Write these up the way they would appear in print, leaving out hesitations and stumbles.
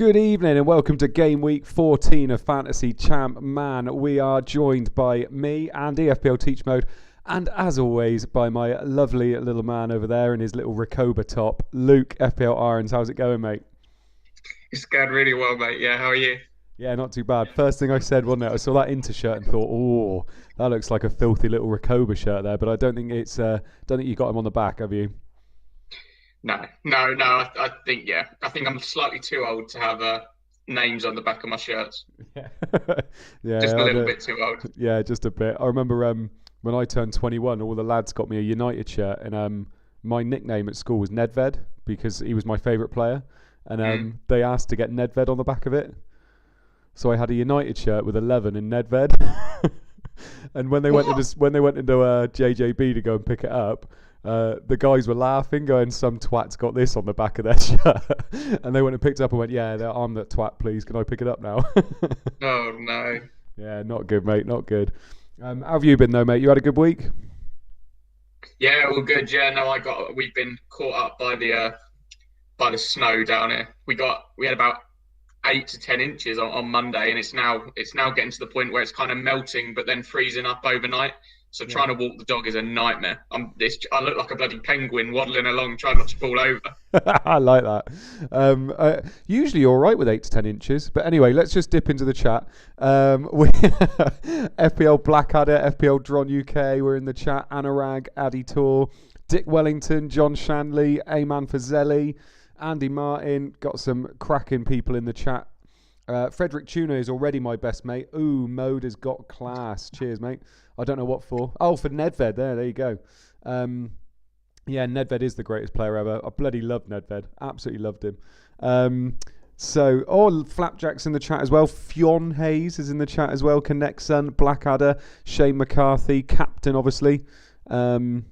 Good evening and welcome to Game Week 14 of Fantasy ChampMan. We are joined by me, Andy, FPL Teach Mode, and as always by my lovely little man over there in his little Recoba top, Luke, FPL Irons. How's it going, mate? It's going really well, mate. Yeah, how are you? Yeah, not too bad. First thing I said, wasn't it? I saw that Inter shirt and thought, oh, that looks like a filthy little Recoba shirt there, but I don't think don't think you got him on the back, have you? No. I think I'm slightly too old to have names on the back of my shirts. Yeah, Just a I little know. bit too old. Yeah, just a bit. I remember when I turned 21, all the lads got me a United shirt, and my nickname at school was Nedved because he was my favourite player, and they asked to get Nedved on the back of it. So I had a United shirt with 11 in Nedved, and when they went into JJB to go and pick it up, the guys were laughing, going, "Some twat's got this on the back of their shirt," and they went and picked it up and went, "Yeah, I'm that twat. Please, can I pick it up now?" Oh no. Yeah, not good, mate. Not good. How have you been though, mate? You had a good week? Yeah, all good. Yeah, no, we've been caught up by the snow down here. We had about 8 to 10 inches on Monday, and it's now getting to the point where it's kind of melting, but then freezing up overnight. So trying to walk the dog is a nightmare. I look like a bloody penguin waddling along, trying not to fall over. I like that. Usually you're all right with 8 to 10 inches. But anyway, let's just dip into the chat. FPL Blackadder, FPL Dron UK, we're in the chat. Anurag, Addy Tor, Dick Wellington, John Shanley, Ayman Fazeli, Andy Martin. Got some cracking people in the chat. Frederick Tuna is already my best mate. Ooh, Mode has got class. Cheers, mate. I don't know what for. Oh, for Nedved. There you go. Yeah, Nedved is the greatest player ever. I bloody love Nedved. Absolutely loved him. Flapjack's in the chat as well. Fionn Hayes is in the chat as well. Connect Sun, Blackadder, Shane McCarthy, Captain, obviously. FPL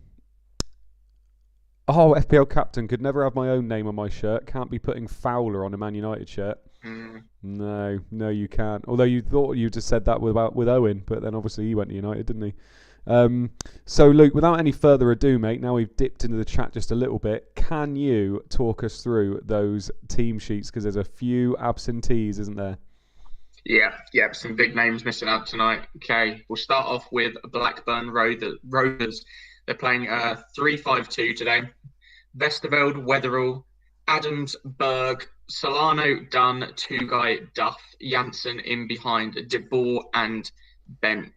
Captain. Could never have my own name on my shirt. Can't be putting Fowler on a Man United shirt. No, you can't. Although you thought you just said that with Owen, but then obviously he went to United, didn't he? So Luke, without any further ado, mate, now we've dipped into the chat just a little bit, can you talk us through those team sheets? Because there's a few absentees, isn't there? Yeah, some big names missing out tonight. Okay, we'll start off with Blackburn Rovers. They're playing 3-5-2 today. Westerveld, Weatherall, Adams, Berg, Solano, Dunn, Tugai, Duff, Janssen in behind, De Boer and Bent.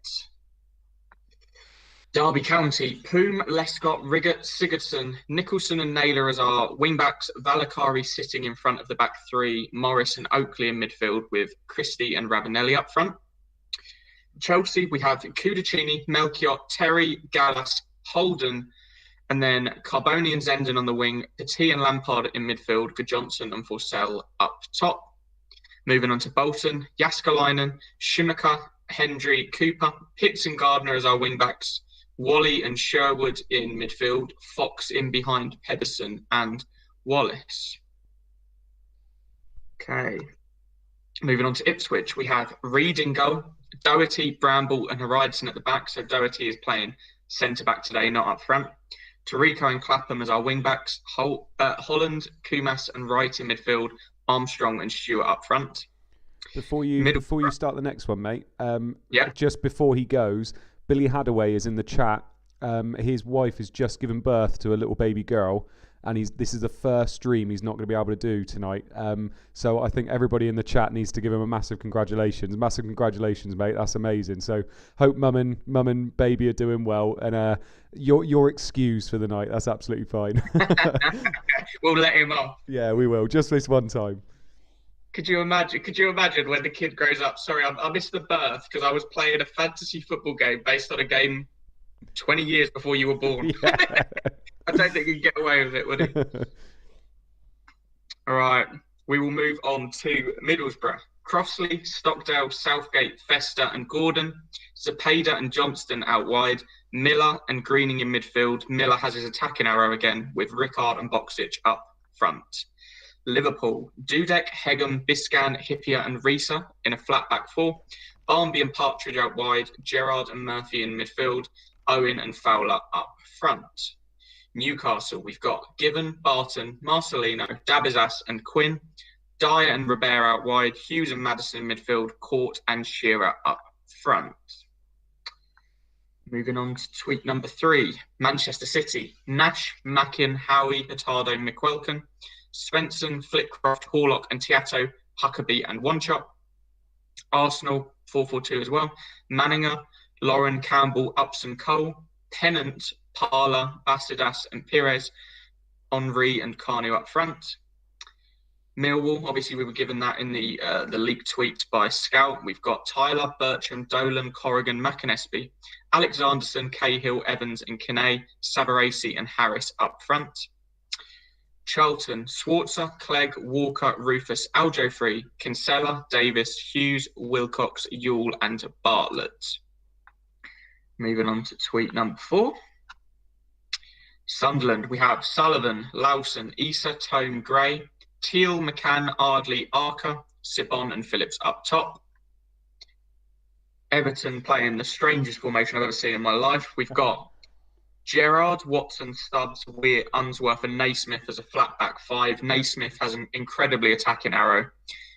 Derby County, Plume, Lescott, Riggott, Sigurdsson, Nicholson and Naylor as our wingbacks, Valakari sitting in front of the back three, Morris and Oakley in midfield with Christie and Rabanelli up front. Chelsea, we have Kudicini, Melchiot, Terry, Gallas, Holden, and then Carboni and Zenden on the wing, Petit and Lampard in midfield, Good Johnson and Forsell up top. Moving on to Bolton, Jaskalainen, Schumacher, Hendry, Cooper, Pitts and Gardner as our wing-backs, Wally and Sherwood in midfield, Fox in behind Pedersen and Wallace. Okay. Moving on to Ipswich, we have Reed in goal, Doherty, Bramble and Haridsson at the back. So Doherty is playing centre-back today, not up front. Tariko and Clapham as our wing-backs, Holland, Kumas and Wright in midfield, Armstrong and Stewart up front. Before you start the next one, mate, Yeah. just before he goes, Billy Hadaway is in the chat. His wife has just given birth to a little baby girl, and this is the first stream he's not going to be able to do tonight. So I think everybody in the chat needs to give him a massive congratulations. Massive congratulations, mate. That's amazing. So hope mum and baby are doing well, and you're excused for the night. That's absolutely fine. We'll let him off. Yeah, we will. Just this one time. Could you imagine when the kid grows up? Sorry, I missed the birth because I was playing a fantasy football game based on a game 20 years before you were born. Yeah. I don't think he'd get away with it, would he? All right. We will move on to Middlesbrough. Crossley, Stockdale, Southgate, Fester and Gordon. Zepeda and Johnston out wide. Miller and Greening in midfield. Miller has his attacking arrow again with Rickard and Boksic up front. Liverpool, Dudek, Hegum, Biscan, Hippier and Risa in a flat back four. Barnby and Partridge out wide. Gerrard and Murphy in midfield. Owen and Fowler up front. Newcastle, we've got Given, Barton, Marcelino, Dabizas and Quinn. Dyer and Robert out wide, Hughes and Maddison in midfield, Court and Shearer up front. Moving on to tweet number 3. Manchester City. Nash, Mackin, Howie, Hurtado, McQuelkin. Svensson, Flitcroft, Horlock and Tiato, Huckabee and Wanchop. Arsenal, 4-4-2 as well. Manninger, Lauren, Campbell, Upson, Cole. Pennant, Parla, Basidas and Pires. Henry and Carnu up front. Millwall, obviously we were given that in the leaked tweet by Scout. We've got Tyler, Bertram, Dolan, Corrigan, McInnesby, Alexanderson, Cahill, Evans and Kinney, Savarese and Harris up front. Charlton, Swartzer, Clegg, Walker, Rufus, Aljofree, Kinsella, Davis, Hughes, Wilcox, Yule and Bartlett. Moving on to tweet number 4. Sunderland, we have Sullivan, Lawson, Issa, Tome, Gray, Teal, McCann, Ardley, Archer, Sibon and Phillips up top. Everton playing the strangest formation I've ever seen in my life. We've got Gerrard, Watson, Stubbs, Weir, Unsworth and Naismith as a flat back 5. Naismith has an incredibly attacking arrow.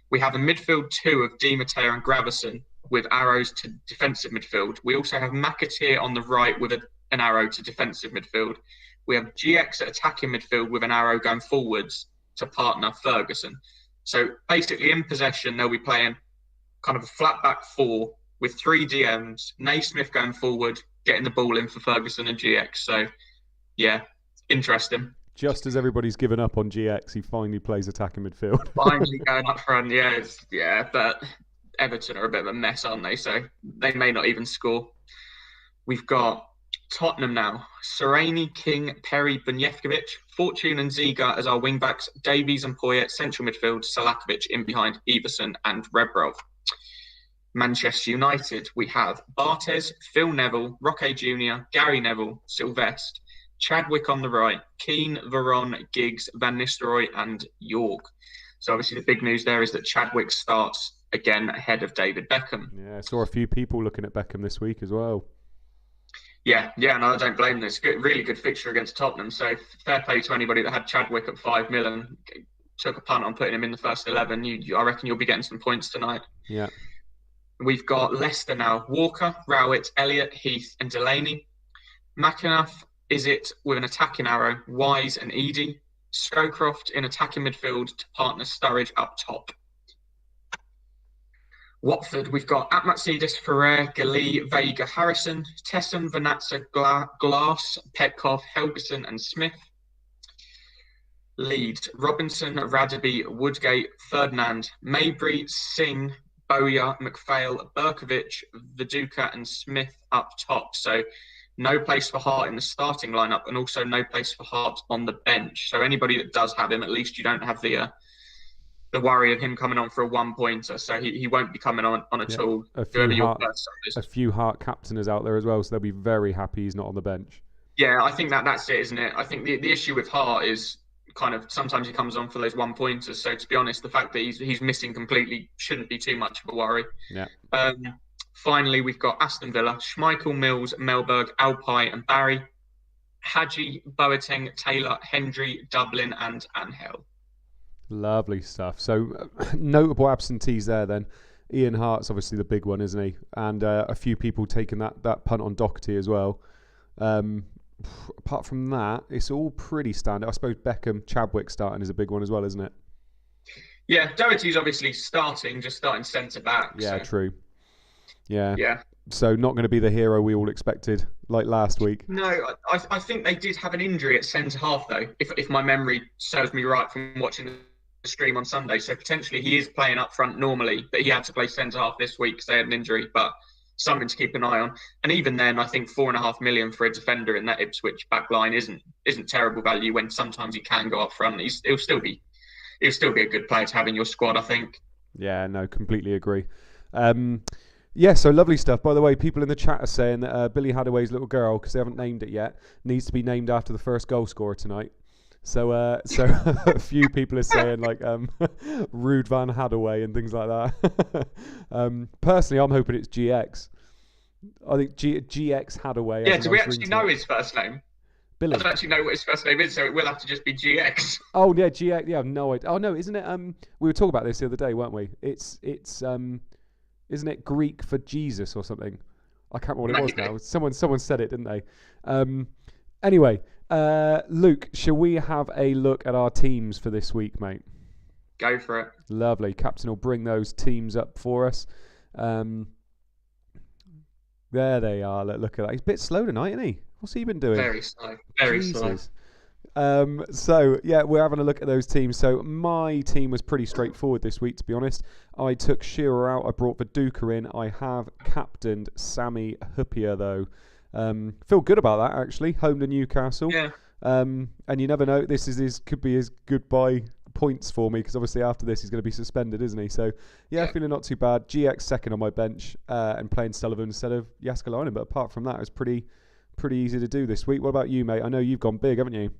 We have a midfield 2 of Di Matteo and Gravison with arrows to defensive midfield. We also have McAteer on the right with an arrow to defensive midfield. We have GX at attacking midfield with an arrow going forwards to partner Ferguson. So basically in possession, they'll be playing kind of a flat back 4 with 3 DMs, Naismith going forward, getting the ball in for Ferguson and GX. So yeah, interesting. Just as everybody's given up on GX, he finally plays attacking midfield. Finally going up front, yeah, but Everton are a bit of a mess, aren't they? So they may not even score. We've got Tottenham now. Sereni, King, Perry, Bunjevkovic, Fortune and Ziga as our wing-backs, Davies and Poyet, central midfield, Salakovic in behind Everson and Rebrov. Manchester United, we have Bartes, Phil Neville, Roque Jr., Gary Neville, Sylvestre, Chadwick on the right, Keane, Veron, Giggs, Van Nistelrooy and York. So obviously the big news there is that Chadwick starts again ahead of David Beckham. Yeah, I saw a few people looking at Beckham this week as well. Yeah, no, I don't blame this. Really good fixture against Tottenham. So fair play to anybody that had Chadwick at 5 million, took a punt on putting him in the first 11. I reckon you'll be getting some points tonight. Yeah. We've got Leicester now. Walker, Rowett, Elliott, Heath and Delaney. McAnuff, is it with an attacking arrow, Wise and Eadie. Scowcroft in attacking midfield to partner Sturridge up top. Watford, we've got Atmatsidis, Ferrer, Gali, Vega, Harrison, Tessem, Vanatza, Glass, Petkoff, Helgeson and Smith. Leeds, Robinson, Radaby, Woodgate, Ferdinand, Mabry, Singh, Bowyer, McPhail, Berkovic, Viduka and Smith up top. So no place for Hart in the starting lineup and also no place for Hart on the bench. So anybody that does have him, at least you don't have the worry of him coming on for a 1-pointer. So he won't be coming on at all. A few Hart captainers out there as well, so they'll be very happy he's not on the bench. Yeah, I think that's it, isn't it? I think the issue with Hart is kind of sometimes he comes on for those 1-pointers. So to be honest, the fact that he's missing completely shouldn't be too much of a worry. Yeah. Finally, we've got Aston Villa, Schmeichel, Mills, Melberg, Alpay and Barry, Hadji, Boateng, Taylor, Hendry, Dublin and Angel. Lovely stuff. So notable absentees there then. Ian Hart's obviously the big one, isn't he? And a few people taking that punt on Doherty as well. Apart from that, it's all pretty standard. I suppose Beckham, Chadwick starting is a big one as well, isn't it? Yeah, Doherty's obviously starting centre back. Yeah, so. True. Yeah. Yeah. So not going to be the hero we all expected like last week. No, I think they did have an injury at centre half though, if my memory serves me right from watching the stream on Sunday. So potentially he is playing up front normally, but he had to play centre half this week because they had an injury. But something to keep an eye on. And even then, I think 4.5 million for a defender in that Ipswich back line isn't terrible value when sometimes he can go up front. He'll still be a good player to have in your squad, I think. Yeah, no, completely agree. Yeah, so lovely stuff. By the way, people in the chat are saying that Billy Hadaway's little girl, because they haven't named it yet, needs to be named after the first goal scorer tonight. So a few people are saying like Rude Van Hadaway and things like that. Personally, I'm hoping it's GX. I think GX Hadaway. Yeah, do we actually know his first name? I don't actually know what his first name is, so it will have to just be GX. Oh yeah, GX. Yeah, no idea. Oh no, isn't it? We were talking about this the other day, weren't we? It's isn't it Greek for Jesus or something? I can't remember what it was now. Someone said it, didn't they? Anyway, Luke, shall we have a look at our teams for this week, mate? Go for it. Lovely. Captain will bring those teams up for us. There they are. Look at that. He's a bit slow tonight, isn't he? What's he been doing? Very slow. Very slow. So, yeah, we're having a look at those teams. So, my team was pretty straightforward this week, to be honest. I took Shearer out. I brought Viduka in. I have captained Sami Hyypiä, though. Feel good about that, actually. Home to Newcastle. Yeah. And you never know. Could be his goodbye points for me, because obviously after this he's going to be suspended, isn't he? So, yeah, feeling not too bad. GX second on my bench and playing Sullivan instead of Jääskeläinen. But apart from that, it was pretty easy to do this week. What about you, mate? I know you've gone big, haven't you?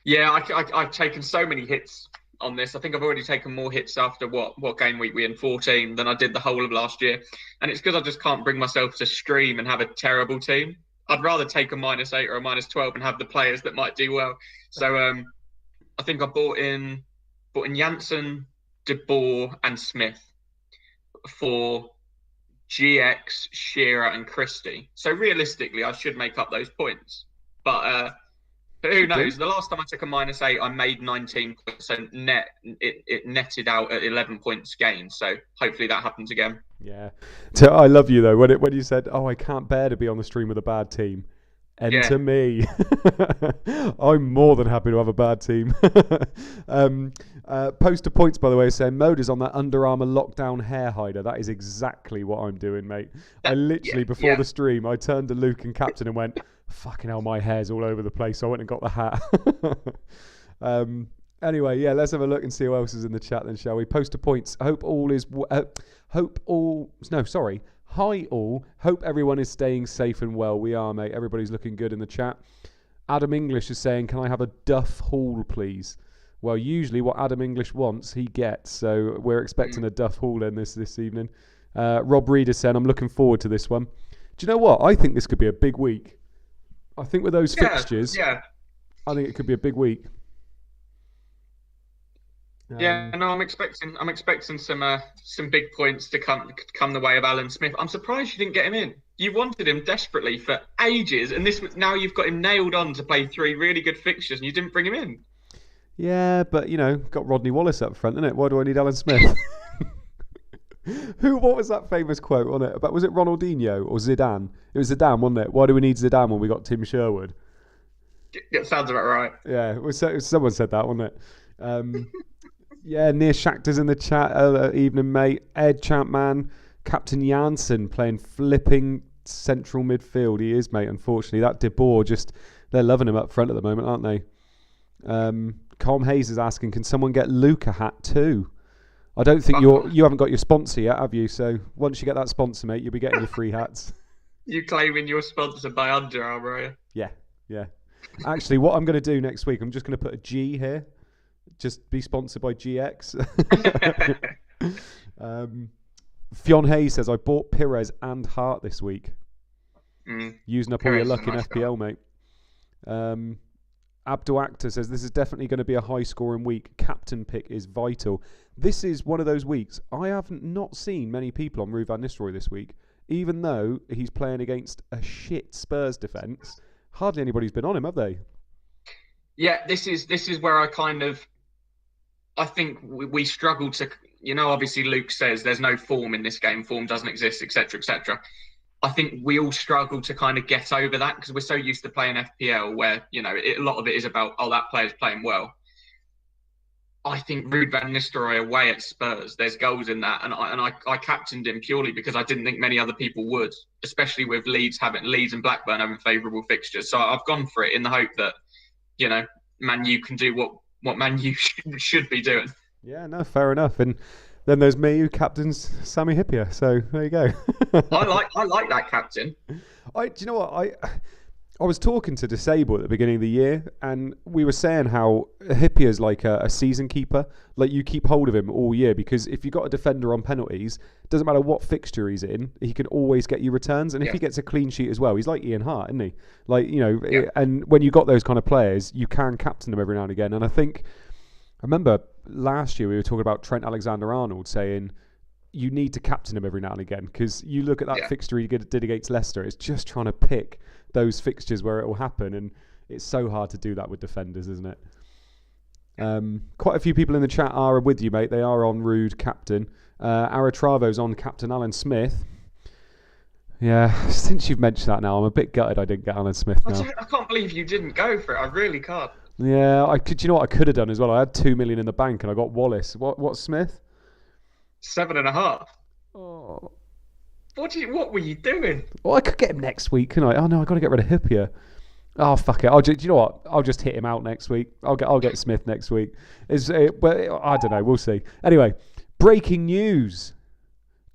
Yeah, I've taken so many hits on this. I think I've already taken more hits after what game week we in 14 than I did the whole of last year. And it's because I just can't bring myself to stream and have a terrible team. I'd rather take a -8 or a -12 and have the players that might do well. So I think I bought in Janssen, De Boer and Smith for GX, Shearer and Christie. So realistically, I should make up those points. But who knows? The last time I took a -8, I made 19 points. So it netted out at 11 points gained. So hopefully that happens again. Yeah. So I love you, though. When you said, I can't bear to be on the stream with a bad team. Enter me. I'm more than happy to have a bad team. Poster points, by the way, saying Mode is on that Under Armour lockdown hair hider. That is exactly what I'm doing, mate. I literally, before the stream, I turned to Luke and Captain and went, fucking hell, my hair's all over the place. So I went and got the hat. Anyway, yeah, let's have a look and see who else is in the chat then, shall we? Poster points. Hi all. Hope everyone is staying safe and well. We are, mate. Everybody's looking good in the chat. Adam English is saying, can I have a Duff haul, please? Well, usually what Adam English wants, he gets. So we're expecting a Duff haul in this evening. Rob Reed is saying, I'm looking forward to this one. Do you know what? I think this could be a big week. I think with those fixtures, I think it could be a big week. I'm expecting some big points to come the way of Alan Smith. I'm surprised you didn't get him in. You wanted him desperately for ages, and now you've got him nailed on to play 3 really good fixtures, and you didn't bring him in. Yeah, but got Rodney Wallace up front, innit? Why do I need Alan Smith? What was that famous quote on it? Was it Ronaldinho or Zidane? It was Zidane, wasn't it? Why do we need Zidane when we got Tim Sherwood? It sounds about right. Yeah, someone said that, wasn't it? Yeah, Near Shakhtar's in the chat. Evening, mate. Ed, ChampMan, Captain Janssen playing flipping central midfield. He is, mate, unfortunately. That De Boer, they're loving him up front at the moment, aren't they? Colm Hayes is asking, can someone get Luke a hat too? I don't think you haven't got your sponsor yet, have you? So once you get that sponsor, mate, you'll be getting your free hats. You claiming you're sponsored by Under Armour, are you? Yeah. Actually, what I'm going to do next week, I'm just going to put a G here. Just be sponsored by GX. Fionn Hayes says, I bought Pires and Hart this week. Using up all your luck in FPL, mate. Abdul Akhtar says, this is definitely going to be a high-scoring week. Captain pick is vital. This is one of those weeks. I have not seen many people on Ruud van Nistelrooy this week, even though he's playing against a shit Spurs defence. Hardly anybody's been on him, have they? Yeah, this is where I think we struggle to, obviously Luke says there's no form in this game, form doesn't exist, etc., etc. I think we all struggle to kind of get over that because we're so used to playing FPL where, a lot of it is about, that player's playing well. I think Ruud van Nistelrooy away at Spurs, there's goals in that. And I captained him purely because I didn't think many other people would, especially with Leeds and Blackburn having favourable fixtures. So I've gone for it in the hope that, Man U can do what Man U should be doing. Yeah, no, fair enough. And then there's me who captains Sami Hyypiä. So there you go. I like that captain. Do you know what? I was talking to Disable at the beginning of the year, and we were saying how Hippier's like a season keeper. Like, you keep hold of him all year, because if you've got a defender on penalties, it doesn't matter what fixture he's in, he can always get you returns. And if he gets a clean sheet as well, he's like Ian Hart, isn't he? Like, and when you got those kind of players, you can captain them every now and again. And I remember last year we were talking about Trent Alexander-Arnold, saying you need to captain him every now and again, because you look at that fixture he did against Leicester, it's just trying to pick those fixtures where it will happen, and it's so hard to do that with defenders, isn't it? Quite a few people in the chat are with you, mate. They are on Rude captain. Aratravo's on captain Alan Smith. Yeah, since you've mentioned that now, I'm a bit gutted I didn't get Alan Smith now. I can't believe you didn't go for it. I really can't. Yeah, you know what I could have done as well? I had 2 million in the bank and I got Wallace. What's Smith? 7.5. Oh. What were you doing? Well, I could get him next week, couldn't I? Oh no, I got to get rid of Hippier. Oh fuck it! Do you know what? I'll just hit him out next week. I'll get Smith next week. Well, I don't know. We'll see. Anyway, breaking news: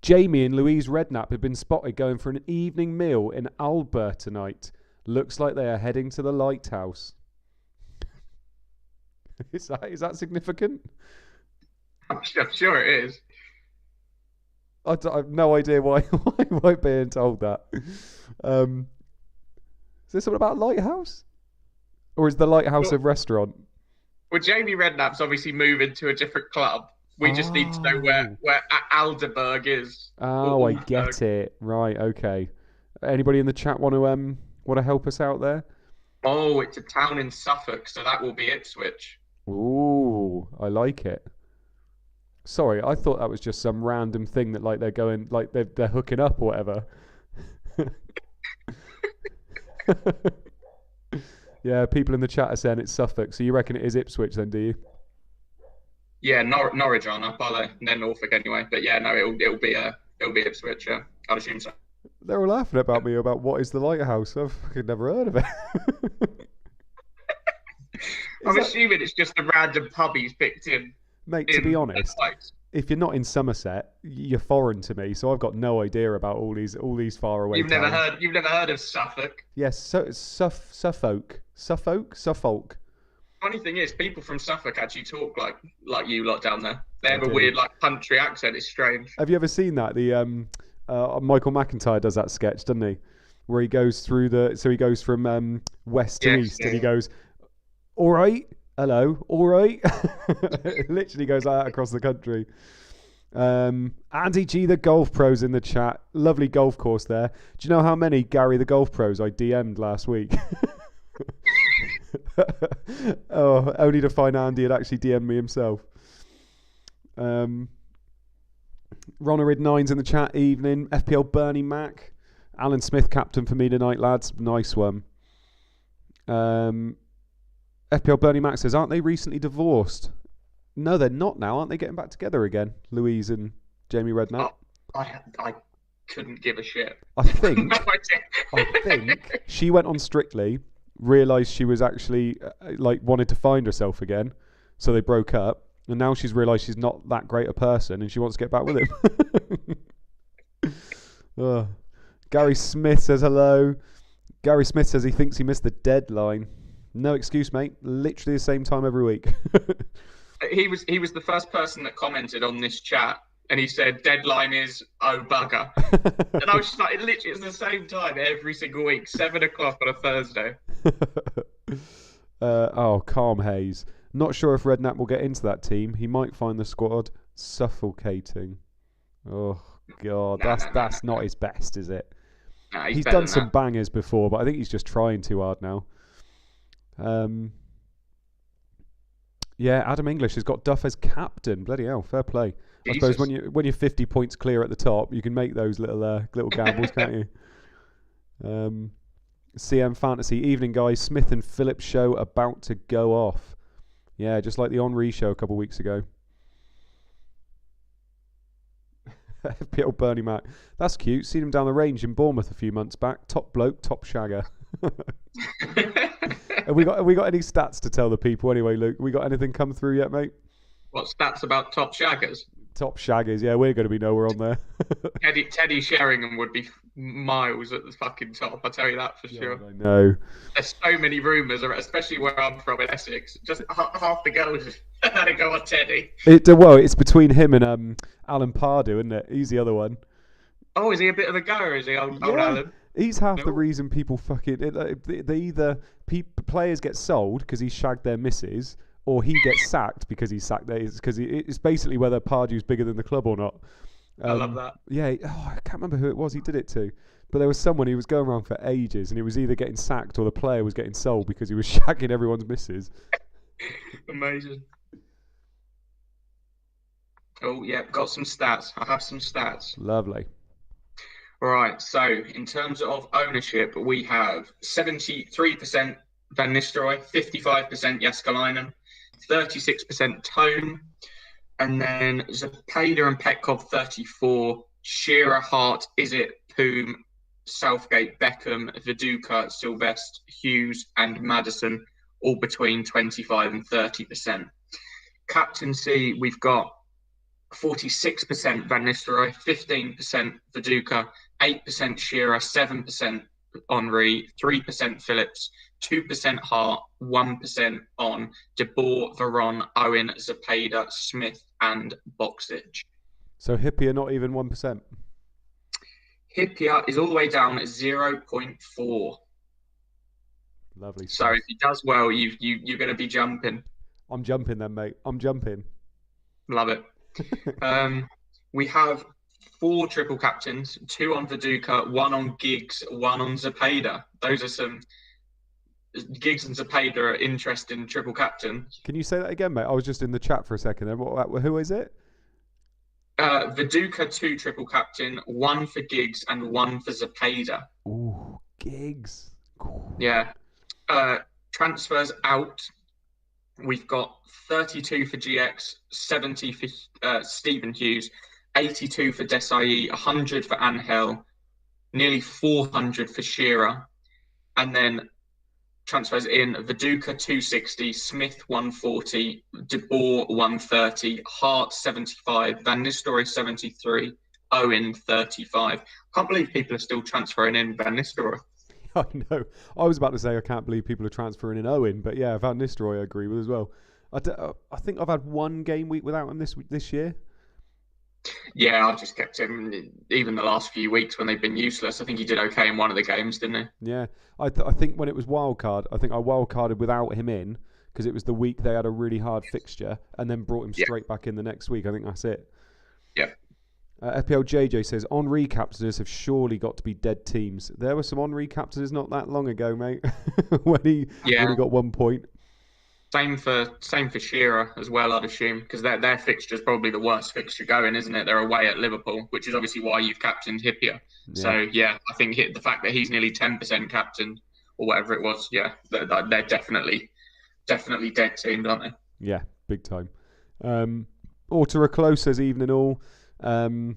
Jamie and Louise Redknapp have been spotted going for an evening meal in Alba tonight. Looks like they are heading to the lighthouse. Is that significant? I'm sure it is. I have no idea why I'm being told that. Is there something about lighthouse? Or is the lighthouse a restaurant? Well, Jamie Redknapp's obviously moving to a different club. We just need to know where Alderberg is. Oh, I get it. Right, okay. Anybody in the chat want to help us out there? Oh, it's a town in Suffolk, so that will be Ipswich. Ooh, I like it. Sorry, I thought that was just some random thing that like they're going, like they're hooking up or whatever. Yeah, people in the chat are saying it's Suffolk, so you reckon it is Ipswich then, do you? Yeah, Norwich aren't up, are they? They're Norfolk anyway. But yeah, no, it'll be Ipswich. Yeah, I'd assume so. They were laughing about me about what is the lighthouse. I've fucking never heard of it. I'm assuming it's just a random pub he's picked in. Mate, to be honest, if you're not in Somerset, you're foreign to me. So I've got no idea about all these far away. You've never heard of Suffolk? Yes, Suffolk. Funny thing is, people from Suffolk actually talk like you lot down there. They have a weird country accent. It's strange. Have you ever seen that? The Michael McIntyre does that sketch, doesn't he? Where he goes through he goes from west to east, and he goes, "All right, hello, all right." It literally goes out across the country. Andy G, the golf pros in the chat. Lovely golf course there. Do you know how many Gary the golf pros I DM'd last week? Oh, only to find Andy had actually DM'd me himself. Ronarid Nines in the chat. Evening. FPL Bernie Mac. Alan Smith captain for me tonight, lads. Nice one. FPL Bernie Mac says, aren't they recently divorced? No, they're not now. Aren't they getting back together again? Louise and Jamie Redknapp. I couldn't give a shit. I think she went on Strictly, realised she was actually wanted to find herself again, so they broke up, and now she's realised she's not that great a person and she wants to get back with him. Gary Smith says hello. Gary Smith says he thinks he missed the deadline. No excuse, mate. Literally the same time every week. He was the first person that commented on this chat, and he said deadline is bugger. And I was just like, literally it's the same time every single week, 7 o'clock on a Thursday. Calm Hayes. Not sure if Redknapp will get into that team. He might find the squad suffocating. Oh God, that's not his best, is it? Nah, he's done some bangers before, but I think he's just trying too hard now. Yeah, Adam English has got Duff as captain. Bloody hell, fair play. Jesus. I suppose when you're 50 points clear at the top, you can make those little gambles, can't you? CM Fantasy. Evening, guys. Smith and Phillips show about to go off. Yeah, just like the Henri show a couple of weeks ago. FPL Bernie Mac. That's cute. Seen him down the range in Bournemouth a few months back. Top bloke, top shagger. Have we got any stats to tell the people anyway, Luke? We got anything come through yet, mate? What stats about top shaggers? Top shaggers. Yeah, we're going to be nowhere on there. Teddy Sheringham would be miles at the fucking top. I'll tell you that for sure. I know. There's so many rumours, especially where I'm from in Essex. Just half the girls go on Teddy. It's between him and Alan Pardew, isn't it? He's the other one. Oh, is he a bit of a goer? Is he old Alan? He's half the reason people players get sold because he shagged their missus, or he gets sacked because he sacked theirs. Because it's basically whether Pardew's bigger than the club or not. I love that. Yeah, I can't remember who it was he did it to, but there was someone he was going around for ages, and he was either getting sacked or the player was getting sold because he was shagging everyone's missus. Amazing. Oh yeah, got some stats. I have some stats. Lovely. Right, so in terms of ownership, we have 73% Van Nistelrooy, 55% Jääskeläinen, 36% Tone, and then Zapata and Petkov 34, Shearer, Hart, Izzet, Poom, Southgate, Beckham, Viduka, Sylvester, Hughes, and Maddison, all between 25 and 30%. Captaincy, we've got 46% Van Nistelrooy, 15% Viduka, 8% Shearer, 7% Henry, 3% Phillips, 2% Hart, 1% on De Boer, Veron, Owen, Zapata, Smith, and Boxic. So Hippier not even 1%. Hippier is all the way down at 0.4. Lovely stuff. So if he does well, you're going to be jumping. I'm jumping then, mate. I'm jumping. Love it. We have 4 triple captains, 2 on Viduka, 1 on Giggs, 1 on Zapata. Those are some Giggs and Zapata are interesting triple captain. Can you say that again, mate? I was just in the chat for a second. Who is it? Viduka 2 triple captain, 1 for Giggs and 1 for Zapata. Ooh, Giggs. Cool. Yeah. Transfers out. We've got 32 for GX, 70 for Stephen Hughes, 82 for Desai, 100 for Angel, nearly 400 for Shearer. And then transfers in Viduka 260, Smith 140, De Boer 130, Hart 75, Van Nistelrooy 73, Owen 35. Can't believe people are still transferring in Van Nistelrooy. I know. I was about to say I can't believe people are transferring in Owen, but yeah, Van Nistelrooy I agree with as well. I think I've had one game week without him this year. Yeah, I've just kept him even the last few weeks when they've been useless. I think he did okay in one of the games, didn't he? Yeah, I think when it was wildcard, I think I wildcarded without him in because it was the week they had a really hard fixture and then brought him straight back in the next week. I think that's it. Yeah. FPL JJ says, Henry captainers have surely got to be dead teams. There were some Henry captainers not that long ago, mate, when he got 1 point. Same for Shearer as well, I'd assume, because their fixture is probably the worst fixture going, isn't it? They're away at Liverpool, which is obviously why you've captained Hippier. Yeah. So, yeah, I think the fact that he's nearly 10% captain or whatever it was, yeah, they're definitely dead teams, aren't they? Yeah, big time. Auto says, evening all. Eamon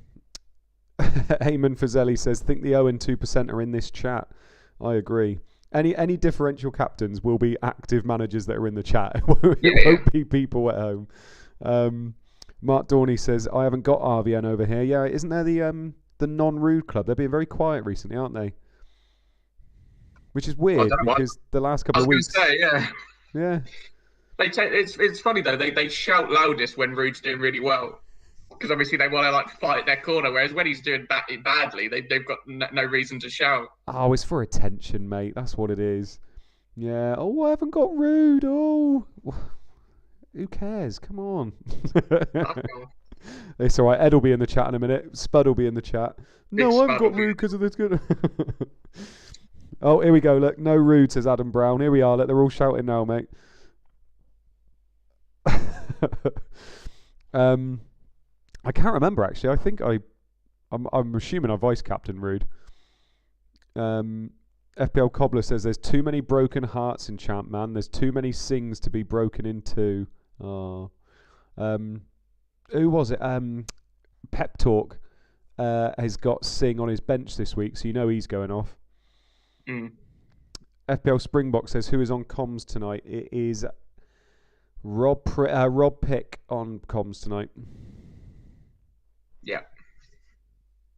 Fazeli says, think the 0-2% are in this chat. I agree. Any differential captains will be active managers that are in the chat. It won't be people at home. Mark Dorney says, I haven't got RVN over here. Yeah, isn't there the non-rude club? They're being very quiet recently, aren't they? Which is weird because the last couple of weeks. I was going to say, yeah. It's funny though. They shout loudest when Rude's doing really well. Because obviously they want to fight their corner, whereas when he's doing badly, they've got no reason to shout. Oh, it's for attention, mate. That's what it is. Yeah. Oh, I haven't got Rude. Oh, who cares? Come on. It's all right. Ed will be in the chat in a minute. Spud will be in the chat. No, I haven't got Rude because of this. Oh, here we go. Look, no Rude, says Adam Brown. Here we are. Look, they're all shouting now, mate. I can't remember actually. I think I'm assuming I vice captain Rude. FPL Cobbler says there's too many broken hearts in ChampMan. There's too many sings to be broken into. Oh. Who was it? Pep Talk has got Sing on his bench this week, so you know he's going off. FPL Springbok says who is on comms tonight? It is Rob Pick on comms tonight. Yeah.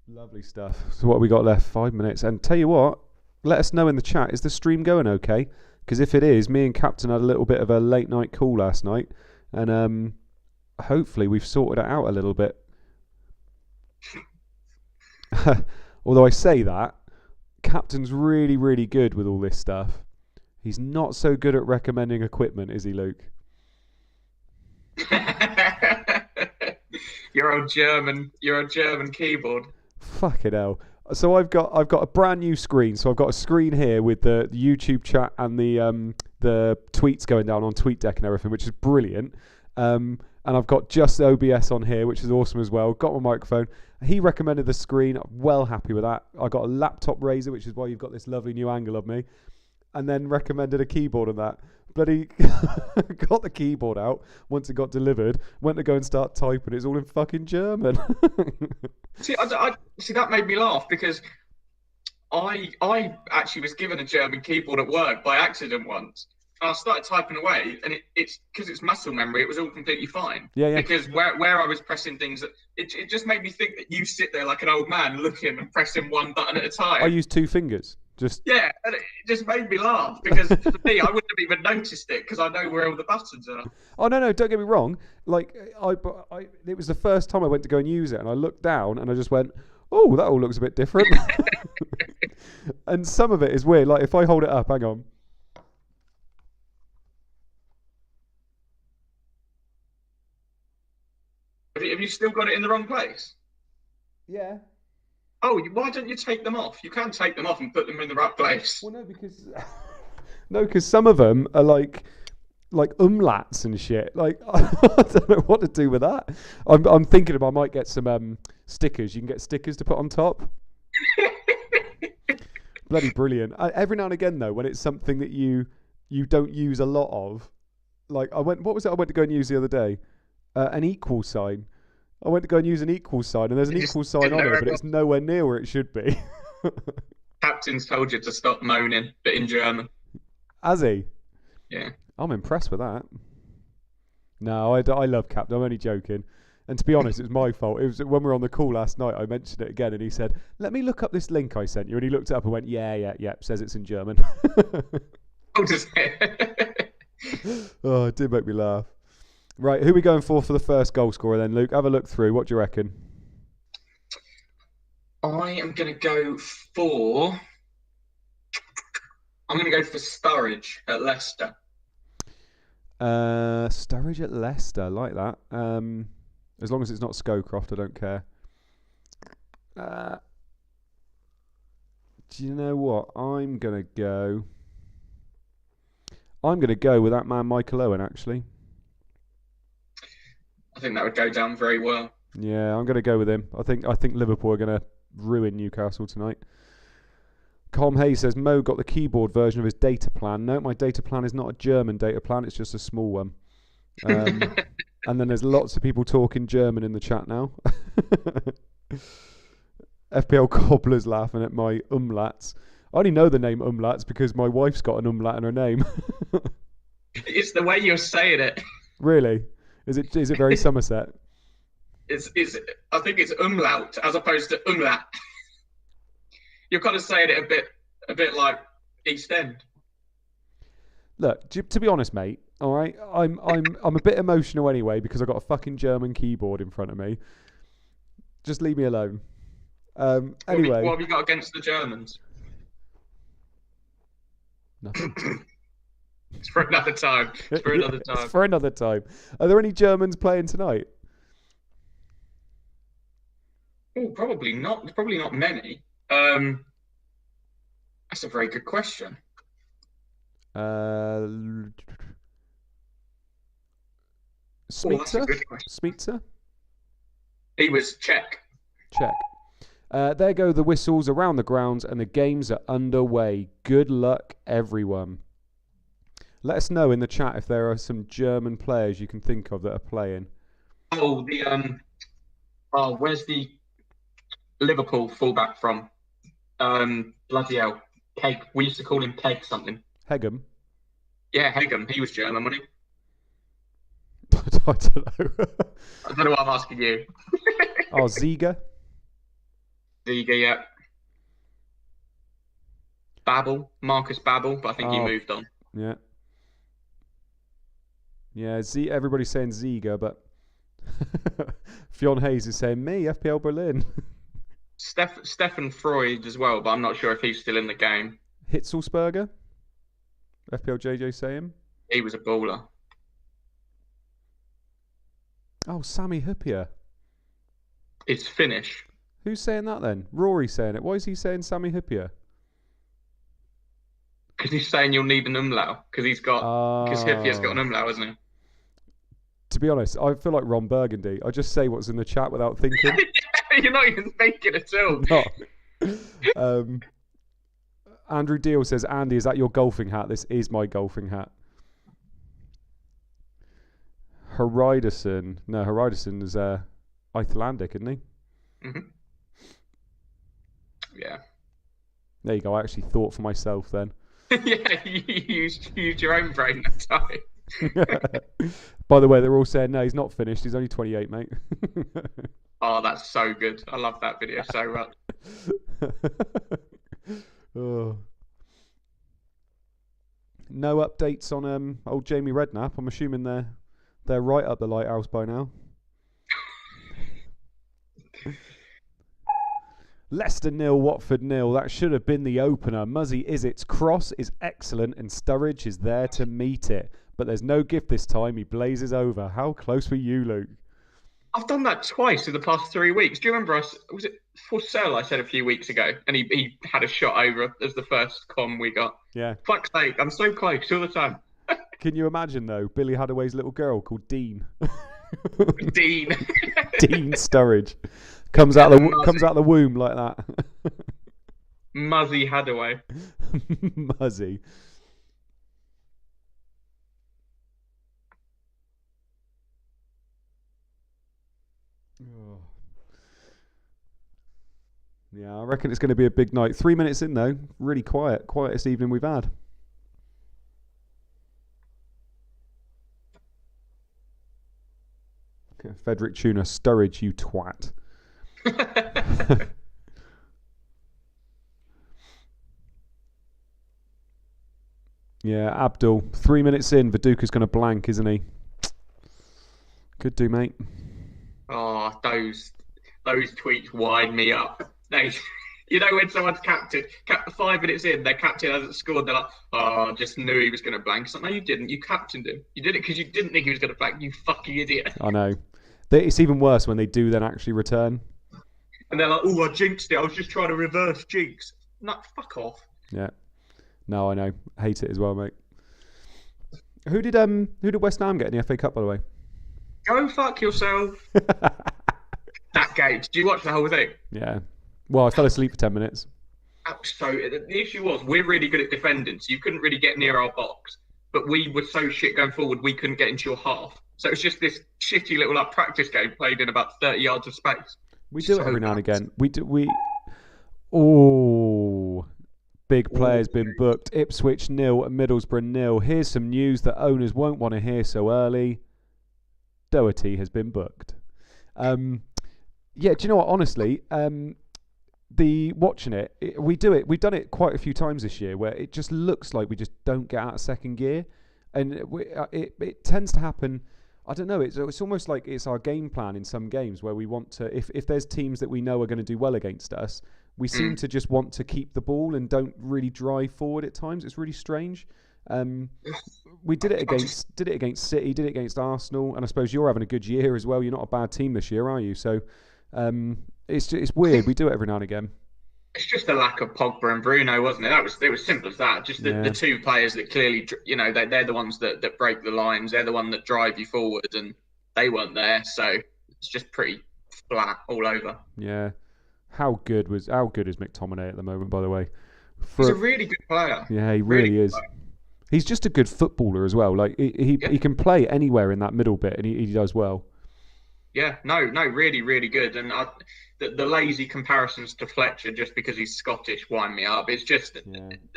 Lovely stuff. So what have we got left? 5 minutes. And tell you what, let us know in the chat, is the stream going okay? Because if it is, me and Captain had a little bit of a late night call last night, and hopefully we've sorted it out a little bit. Although I say that, Captain's really, really good with all this stuff. He's not so good at recommending equipment, is he, Luke? Your old German keyboard. Fucking hell. So I've got a brand new screen. So I've got a screen here with the YouTube chat and the tweets going down on TweetDeck and everything, which is brilliant. And I've got just OBS on here, which is awesome as well. Got my microphone. He recommended the screen. I'm well happy with that. I got a laptop razor, which is why you've got this lovely new angle of me. And then recommended a keyboard on that. Bloody got the keyboard out once it got delivered. Went to go and start typing. It's all in fucking German. See, that made me laugh because I actually was given a German keyboard at work by accident once. And I started typing away, and it's because it's muscle memory. It was all completely fine. Yeah. Because where I was pressing things, it just made me think that you sit there like an old man looking and pressing one button at a time. I use 2 fingers. Yeah, and it just made me laugh because for me, I wouldn't have even noticed it because I know where all the buttons are. Oh no, don't get me wrong. Like it was the first time I went to go and use it, and I looked down and I just went, "Oh, that all looks a bit different." And some of it is weird. Like if I hold it up, hang on. Have you still got it in the wrong place? Yeah. Oh, why don't you take them off? You can take them off and put them in the right place. Well, no, because some of them are like umlauts and shit. Like I don't know what to do with that. I'm thinking I might get some stickers. You can get stickers to put on top. Bloody brilliant. Every now and again though, when it's something that you don't use a lot of, like what was it I went to go and use the other day? An equal sign. I went to go and use an equal sign, and there's an equal sign on it, but it's nowhere near where it should be. Captain's told you to stop moaning, but in German. Has he? Yeah. I'm impressed with that. No, I love Captain. I'm only joking. And to be honest, it was my fault. It was when we were on the call last night, I mentioned it again, and he said, "Let me look up this link I sent you." And he looked it up and went, yeah, says it's in German. Oh, does it? Oh, it did make me laugh. Right, who are we going for the first goal scorer then, Luke? Have a look through. What do you reckon? I am going to go for Sturridge at Leicester. Sturridge at Leicester, like that. As long as it's not Scowcroft, I don't care. Do you know what? I'm going to go with that man Michael Owen, actually. I think that would go down very well. Yeah, I'm going to go with him. I think Liverpool are going to ruin Newcastle tonight. Com Hayes says Mo got the keyboard version of his data plan. No, my data plan is not a German data plan. It's just a small one. And then there's lots of people talking German in the chat now. FPL Cobbler's laughing at my umlauts. I only know the name umlauts because my wife's got an umlaut in her name. It's the way you're saying it. Really? Is it very Somerset? I think it's umlaut as opposed to umlaut. You're kind of saying it a bit like East End. Look, to be honest, mate. All right, I'm a bit emotional anyway because I've got a fucking German keyboard in front of me. Just leave me alone. Anyway, what have you got against the Germans? Nothing. It's for another time. It's for another time. Are there any Germans playing tonight? Oh, probably not. Probably not many. That's a very good question. Smitzer? He was Czech. There go the whistles around the grounds and the games are underway. Good luck, everyone. Let us know in the chat if there are some German players you can think of that are playing. Oh, where's the Liverpool fullback from? Bloody hell. Peg. We used to call him Peg something. Hegem? Yeah, Hegem. He was German, wasn't he? I don't know. I don't know what I'm asking you. Oh, Ziga. Ziga, yeah. Marcus Babel, but I think he moved on. Yeah. Yeah, everybody's saying Ziga, but Fionn Hayes is saying me, FPL Berlin. Stefan Freud as well, but I'm not sure if he's still in the game. Hitzelsberger? FPL JJ saying? He was a baller. Oh, Sammy Huppier. It's Finnish. Who's saying that then? Rory's saying it. Why is he saying Sammy Huppier? Because he's saying you'll need an umlaut. Because Huppier's got an umlaut, hasn't he? To be honest, I feel like Ron Burgundy. I just say what's in the chat without thinking. You're not even thinking at all. No. Andrew Deal says, Andy, is that your golfing hat? This is my golfing hat. Hariderson. No, Hariderson is Icelandic, isn't he? Mm-hmm. Yeah. There you go. I actually thought for myself then. Yeah, you used your own brain that time. By the way, they're all saying, no, he's not finished. He's only 28, mate. Oh, that's so good. I love that video so much. Oh. No updates on old Jamie Redknapp. I'm assuming they're right up the lighthouse by now. Leicester 0, Watford 0. That should have been the opener. Muzzy Izzet's cross is excellent and Sturridge is there to meet it. But there's no gift this time. He blazes over. How close were you, Luke? I've done that twice in the past 3 weeks. Do you remember was it Forsell I said a few weeks ago? And he had a shot over as the first com we got. Yeah. Fuck's sake, I'm so close all the time. Can you imagine, though, Billy Hadaway's little girl called Dean? Dean. Dean Sturridge. Comes out the womb like that. Muzzy Hadaway. Muzzy. Oh. Yeah, I reckon it's going to be a big night. 3 minutes in though, really quiet. Quietest evening we've had. Okay, Frederick Tuna, Sturridge, you twat. Yeah, Abdul. 3 minutes in, Viduka's going to blank, isn't he? Could do, mate. Oh, those tweets wind me up. You know when someone's captain, 5 minutes in, their captain hasn't scored, they're like, oh, just knew he was going to blank. It's like, no, you didn't. You captained him. You did it because you didn't think he was going to blank, you fucking idiot. I know. It's even worse when they do then actually return. And they're like, oh, I jinxed it. I was just trying to reverse jinx. No, fuck off. Yeah. No, I know. Hate it as well, mate. Who did West Ham get in the FA Cup, by the way? Go fuck yourself. That game. Did you watch the whole thing? Yeah. Well, I fell asleep for 10 minutes. So the issue was we're really good at defending, so you couldn't really get near our box. But we were so shit going forward, we couldn't get into your half. So it was just this shitty little practice game played in about 30 yards of space. We do it every now and again. Oh, big players been booked. Ipswich 0 and Middlesbrough 0. Here's some news that owners won't want to hear so early. Doherty has been booked. Yeah, do you know what? Honestly, watching it, we've done it quite a few times this year where it just looks like we just don't get out of second gear, and it tends to happen. I don't know. It's almost like it's our game plan in some games where we want to, if there's teams that we know are going to do well against us, we seem to just want to keep the ball and don't really drive forward at times. It's really strange. We did it against City, did it against Arsenal, and I suppose you're having a good year as well. You're not a bad team this year, are you? So it's weird. We do it every now and again. It's just a lack of Pogba and Bruno, wasn't it? It was simple as that. Just the two players that clearly, they're the ones that break the lines. They're the one that drive you forward, and they weren't there. So it's just pretty flat all over. Yeah. How good is McTominay at the moment, by the way? He's a really good player. Yeah, he really is. Player. He's just a good footballer as well. Like he can play anywhere in that middle bit, and he does well. Yeah, no, really, really good. And the lazy comparisons to Fletcher just because he's Scottish wind me up. It's just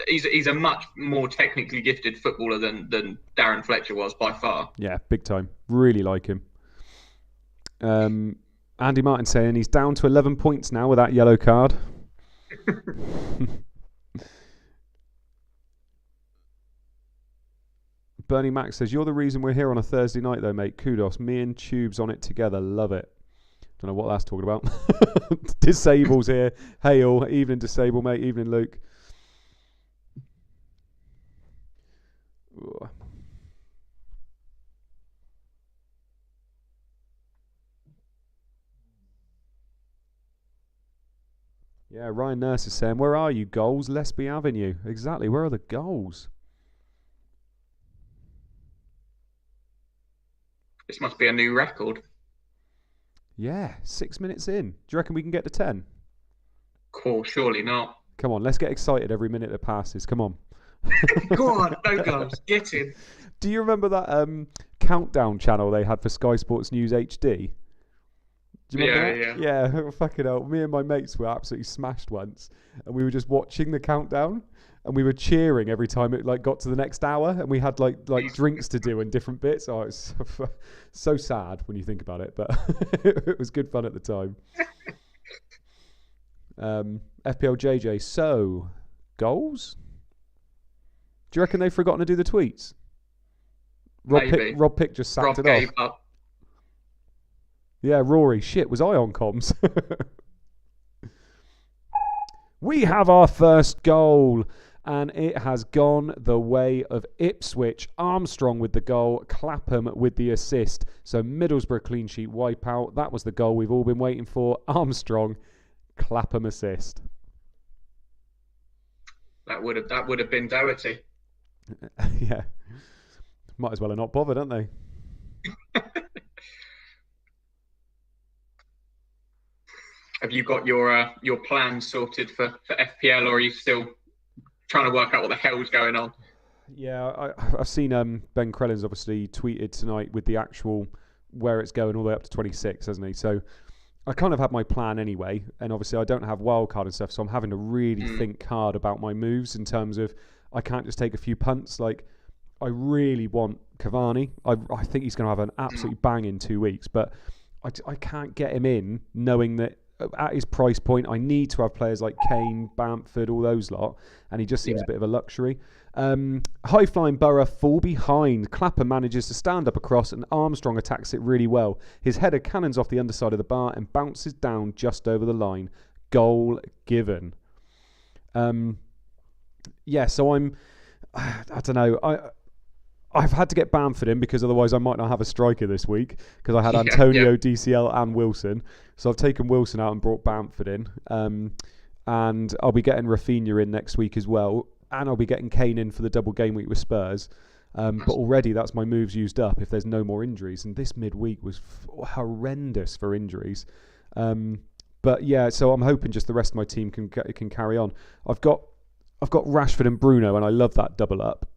he's a much more technically gifted footballer than Darren Fletcher was by far. Yeah, big time. Really like him. Andy Martin saying he's down to 11 points now with that yellow card. Bernie Mac says, you're the reason we're here on a Thursday night though, mate. Kudos. Me and Tubes on it together. Love it. Don't know what that's talking about. Disable's here. Hey all. Evening Disable, mate. Evening Luke. Ooh. Yeah, Ryan Nurse is saying, where are you, goals? Lesby Avenue. Exactly. Where are the goals? This must be a new record. Yeah, 6 minutes in. Do you reckon we can get to 10? Cool, surely not. Come on, let's get excited every minute that passes. Come on. Go on, no goals. Get in. Do you remember that countdown channel they had for Sky Sports News HD? Do you remember that? Yeah, fucking hell. Me and my mates were absolutely smashed once, and we were just watching the countdown, and we were cheering every time it got to the next hour, and we had like drinks to do and different bits. Oh, it's so sad when you think about it, but it was good fun at the time. FPL JJ, so goals? Do you reckon they've forgotten to do the tweets? Rob Pick just sacked it off. Up. Yeah, Rory. Shit, was I on comms? We have our first goal, and it has gone the way of Ipswich. Armstrong with the goal, Clapham with the assist. So Middlesbrough clean sheet wipeout. That was the goal we've all been waiting for. Armstrong, Clapham assist. That would have been Doherty. Yeah. Might as well have not bothered, don't they? Have you got your plans sorted for FPL, or are you still trying to work out what the hell's going on? Yeah, I've seen Ben Crellin's obviously tweeted tonight with the actual where it's going all the way up to 26, hasn't he? So I kind of had my plan anyway, and obviously I don't have wildcard and stuff, so I'm having to really think hard about my moves in terms of I can't just take a few punts. Like, I really want Cavani. I think he's going to have an absolutely bang in 2 weeks, but I can't get him in knowing that at his price point, I need to have players like Kane, Bamford, all those lot, and he just seems a bit of a luxury. High-flying Borough fall behind. Clapper manages to stand up across, and Armstrong attacks it really well. His header cannons off the underside of the bar and bounces down just over the line. Goal given. So I don't know. I've had to get Bamford in because otherwise I might not have a striker this week because I had Antonio, DCL and Wilson. So I've taken Wilson out and brought Bamford in. And I'll be getting Rafinha in next week as well. And I'll be getting Kane in for the double game week with Spurs. But already that's my moves used up if there's no more injuries. And this midweek was horrendous for injuries. But yeah, so I'm hoping just the rest of my team can carry on. I've got Rashford and Bruno, and I love that double up.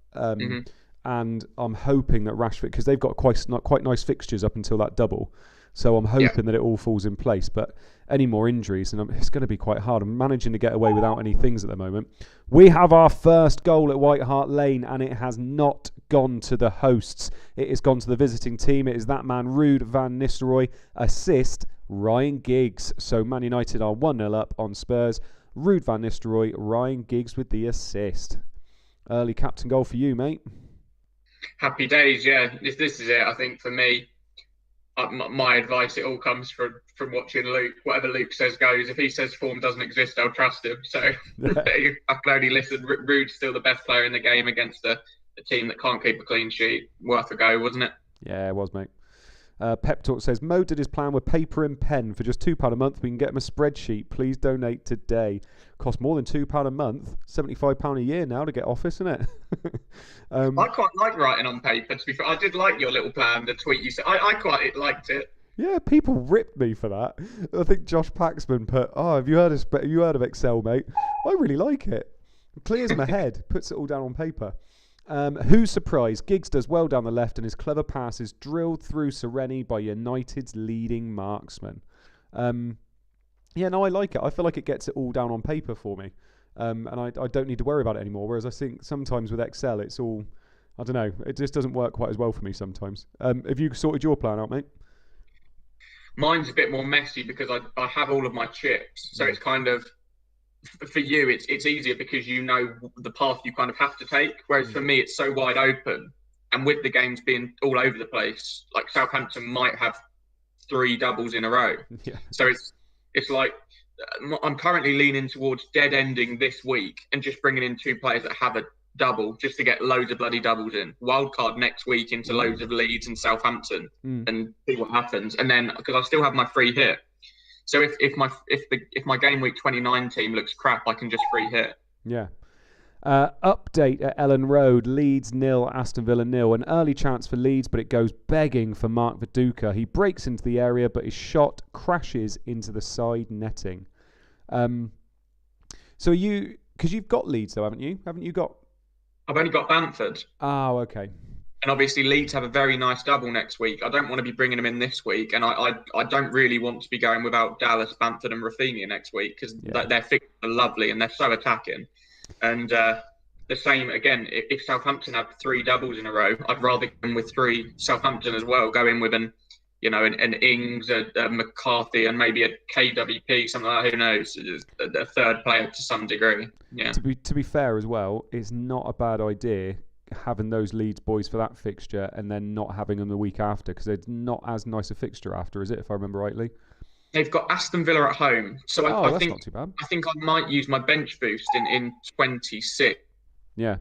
And I'm hoping that Rashford, because they've got quite nice fixtures up until that double, so I'm hoping that it all falls in place. But any more injuries, and it's going to be quite hard. I'm managing to get away without any things at the moment. We have our first goal at White Hart Lane, and it has not gone to the hosts. It has gone to the visiting team. It is that man, Ruud van Nistelrooy. Assist, Ryan Giggs. So Man United are 1-0 up on Spurs. Ruud van Nistelrooy, Ryan Giggs with the assist. Early captain goal for you, mate. Happy days, yeah. This is it. I think for me, my advice, it all comes from watching Luke. Whatever Luke says goes. If he says form doesn't exist, I'll trust him. So I can only listen. Ruud's still the best player in the game against a team that can't keep a clean sheet. Worth a go, wasn't it? Yeah, it was, mate. Pep Talk says, Mo did his plan with paper and pen. For just £2 a month, we can get him a spreadsheet. Please donate today. Cost more than £2 a month. £75 a year now to get Office, isn't it? I quite like writing on paper, to be fair. I did like your little plan, the tweet you said. I quite liked it. Yeah, people ripped me for that. I think Josh Paxman put, have you heard of Excel, mate? I really like it. It clears my head, puts it all down on paper. Who's surprised? Giggs does well down the left, and his clever pass is drilled through Sereni by United's leading marksman. I like it. I feel like it gets it all down on paper for me, and I don't need to worry about it anymore. Whereas I think sometimes with Excel, it's all, I don't know, it just doesn't work quite as well for me sometimes. Have you sorted your plan out, mate? Mine's a bit more messy because I have all of my chips. So it's kind of, for you, it's easier because you know the path you kind of have to take. Whereas for me, it's so wide open. And with the games being all over the place, like Southampton might have 3 doubles in a row. Yeah. So it's like I'm currently leaning towards dead ending this week and just bringing in 2 players that have a double just to get loads of bloody doubles in. Wildcard next week into loads of Leeds and Southampton and see what happens. And then because I still have my free hit. So if my game week 29 team looks crap, I can just free hit. Yeah. Update at Ellen Road. Leeds 0, Aston Villa 0. An early chance for Leeds, but it goes begging for Mark Viduka. He breaks into the area, but his shot crashes into the side netting. So because you've got Leeds though, haven't you? Haven't you got? I've only got Bamford. Oh, okay. And obviously Leeds have a very nice double next week. I don't want to be bringing them in this week, and I don't really want to be going without Dallas, Bamford, and Rafinha next week because their fixtures are lovely and they're so attacking. And the same again. If Southampton have 3 doubles in a row, I'd rather go in with 3 Southampton as well. Go in with an Ings, a McCarthy, and maybe a KWP, something like that. Who knows? A third player to some degree. Yeah. To be fair as well, it's not a bad idea having those Leeds boys for that fixture and then not having them the week after because it's not as nice a fixture after, is it? If I remember rightly. They've got Aston Villa at home, so I think not too bad. I think I might use my bench boost in 26. Yeah.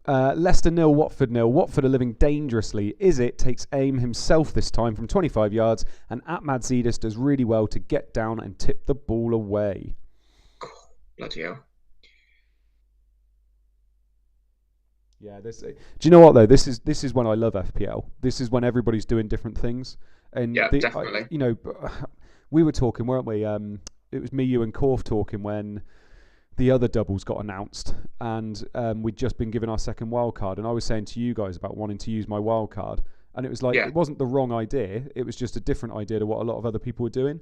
Leicester 0, Watford 0. Watford are living dangerously. Izzet takes aim himself this time from 25 yards, and Atmadzidis does really well to get down and tip the ball away. Bloody hell. Yeah, do you know what though? This is when I love FPL. This is when everybody's doing different things, and definitely. We were talking, weren't we? It was me, you, and Korf talking when the other doubles got announced, and we'd just been given our second wild card, and I was saying to you guys about wanting to use my wild card, and it was like it wasn't the wrong idea. It was just a different idea to what a lot of other people were doing.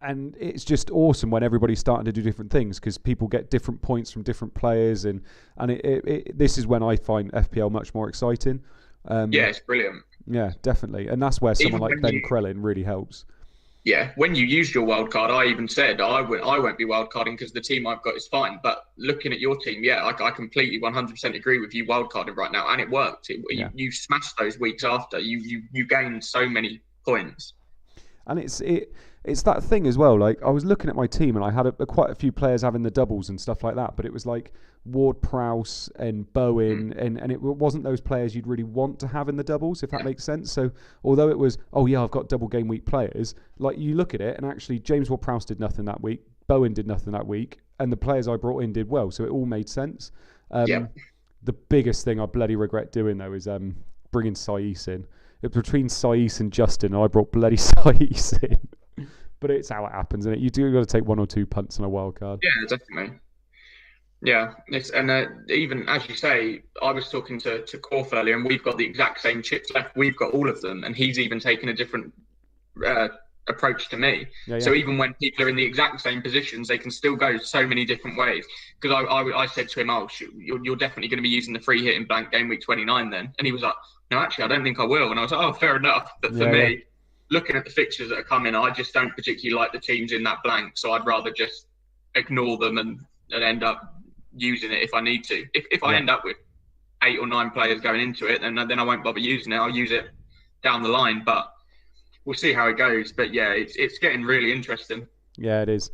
And it's just awesome when everybody's starting to do different things because people get different points from different players, and this is when I find FPL much more exciting. It's brilliant. Yeah, definitely, and that's where someone like Ben Crellin really helps. Yeah, when you used your wild card, I even said I won't be wild carding because the team I've got is fine. But looking at your team, I completely 100% agree with you wild carding right now, and it worked. You smashed those weeks after. You gained so many points. And it's that thing as well. Like I was looking at my team and I had quite a few players having the doubles and stuff like that. But it was like Ward-Prowse and Bowen, and it wasn't those players you'd really want to have in the doubles, if that makes sense. So although it was, I've got double game week players. Like you look at it and actually James Ward-Prowse did nothing that week. Bowen did nothing that week, and the players I brought in did well. So it all made sense. The biggest thing I bloody regret doing though is bringing Saiss in. It was between Saiss and Justin, and I brought bloody Saiss in. But it's how it happens, and you do got to take 1 or 2 punts on a wild card. Yeah, definitely. Yeah, even as you say, I was talking to Korf earlier, and we've got the exact same chips left. We've got all of them, and he's even taken a different approach to me. So even when people are in the exact same positions, they can still go so many different ways. Because I said to him, you're definitely going to be using the free hit in blank game week 29 then, and he was like, no, actually, I don't think I will. And I was like, fair enough. But for me, looking at the fixtures that are coming, I just don't particularly like the teams in that blank. So I'd rather just ignore them and end up using it if I need to. If I end up with 8 or 9 players going into it, then I won't bother using it. I'll use it down the line. But we'll see how it goes. But yeah, it's getting really interesting. Yeah, it is.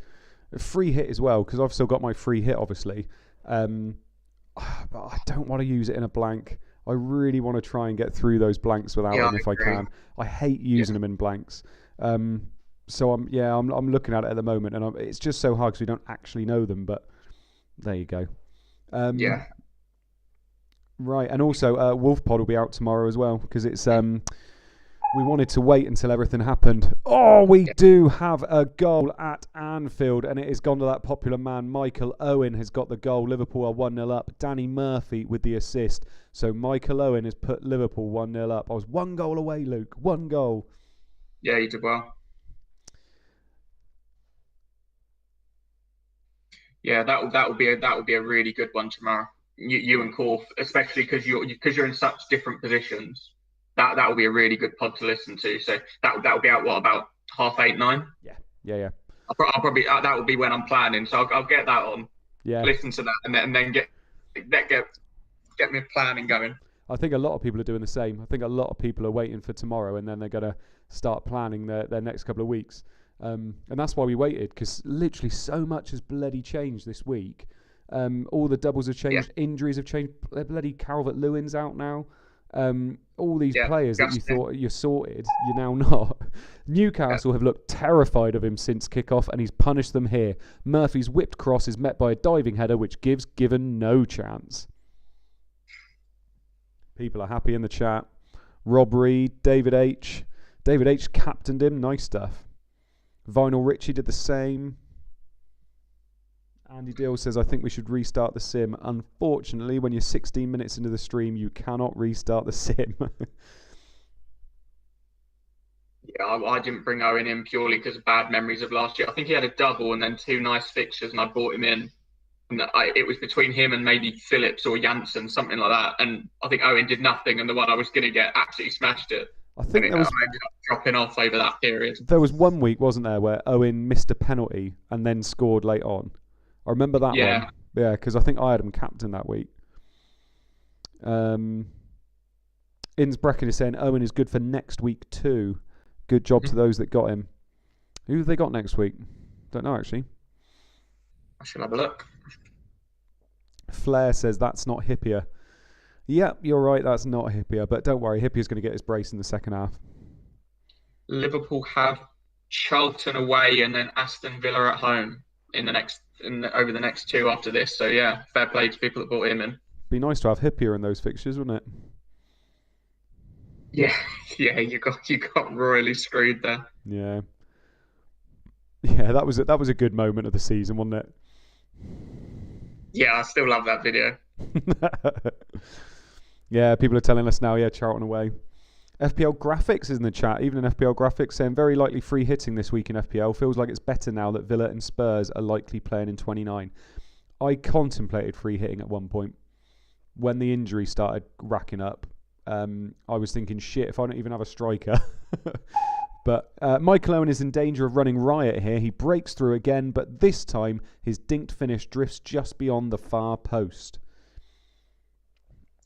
A free hit as well, because I've still got my free hit, obviously. But I don't want to use it in a blank. I really want to try and get through those blanks without them if I can. I hate using them in blanks. So I'm looking at it at the moment, and it's just so hard because we don't actually know them. But there you go. Right, and also Wolfpod will be out tomorrow as well because it's we wanted to wait until everything happened. We do have a goal at Anfield, and it has gone to that popular man. Michael Owen has got the goal. Liverpool are 1-0 up. Danny Murphy with the assist. So Michael Owen has put Liverpool 1-0 up. I was 1 goal away, Luke. 1 goal. Yeah, you did well. Yeah, that would be a really good one tomorrow. You and Korf, especially because you're in such different positions. that will be a really good pod to listen to. So that will be out about 8:30, 9. Yeah. I'll probably that will be when I'm planning. So I'll get that on. Yeah. Listen to that and then get me planning going. I think a lot of people are doing the same. I think a lot of people are waiting for tomorrow, and then they're going to start planning their next couple of weeks. And that's why we waited, because literally so much has bloody changed this week. All the doubles have changed. Yeah. Injuries have changed. Bloody Calvert-Lewin's out now. All these players that you thought you're sorted, you're now not. Newcastle have looked terrified of him since kickoff, and he's punished them here. Murphy's whipped cross is met by a diving header, which gives Given no chance. People are happy in the chat. Rob Reed, David H. David H captained him. Nice stuff. Vinyl Richie did the same. Andy Deal says, I think we should restart the sim. Unfortunately, when you're 16 minutes into the stream, you cannot restart the sim. Yeah, I didn't bring Owen in purely because of bad memories of last year. I think he had a double and then 2 nice fixtures, and I brought him in. And it was between him and maybe Phillips or Janssen, something like that. And I think Owen did nothing, and the one I was going to get absolutely smashed it. I think I ended up dropping off over that period. There was one week, wasn't there, where Owen missed a penalty and then scored late on. I remember that one. Yeah, because I think I had him captain that week. Inns Bracken is saying Owen is good for next week too. Good job to those that got him. Who have they got next week? Don't know, actually. I should have a look. Flair says that's not Hippier. Yep, you're right, that's not Hippier. But don't worry, Hippier's going to get his brace in the second half. Liverpool have Charlton away and then Aston Villa at home over the next 2 after this. So yeah, fair play to people that brought him in. Be nice to have Hippier in those fixtures, wouldn't it? Yeah, you got royally screwed there. Yeah, that was a good moment of the season, wasn't it? Yeah, I still love that video. Yeah, people are telling us now, Charlton away. FPL Graphics is in the chat, even in FPL Graphics, saying very likely free hitting this week in FPL. Feels like it's better now that Villa and Spurs are likely playing in 29. I contemplated free hitting at one point. When the injury started racking up, I was thinking, shit, if I don't even have a striker. But Michael Owen is in danger of running riot here. He breaks through again, but this time his dinked finish drifts just beyond the far post.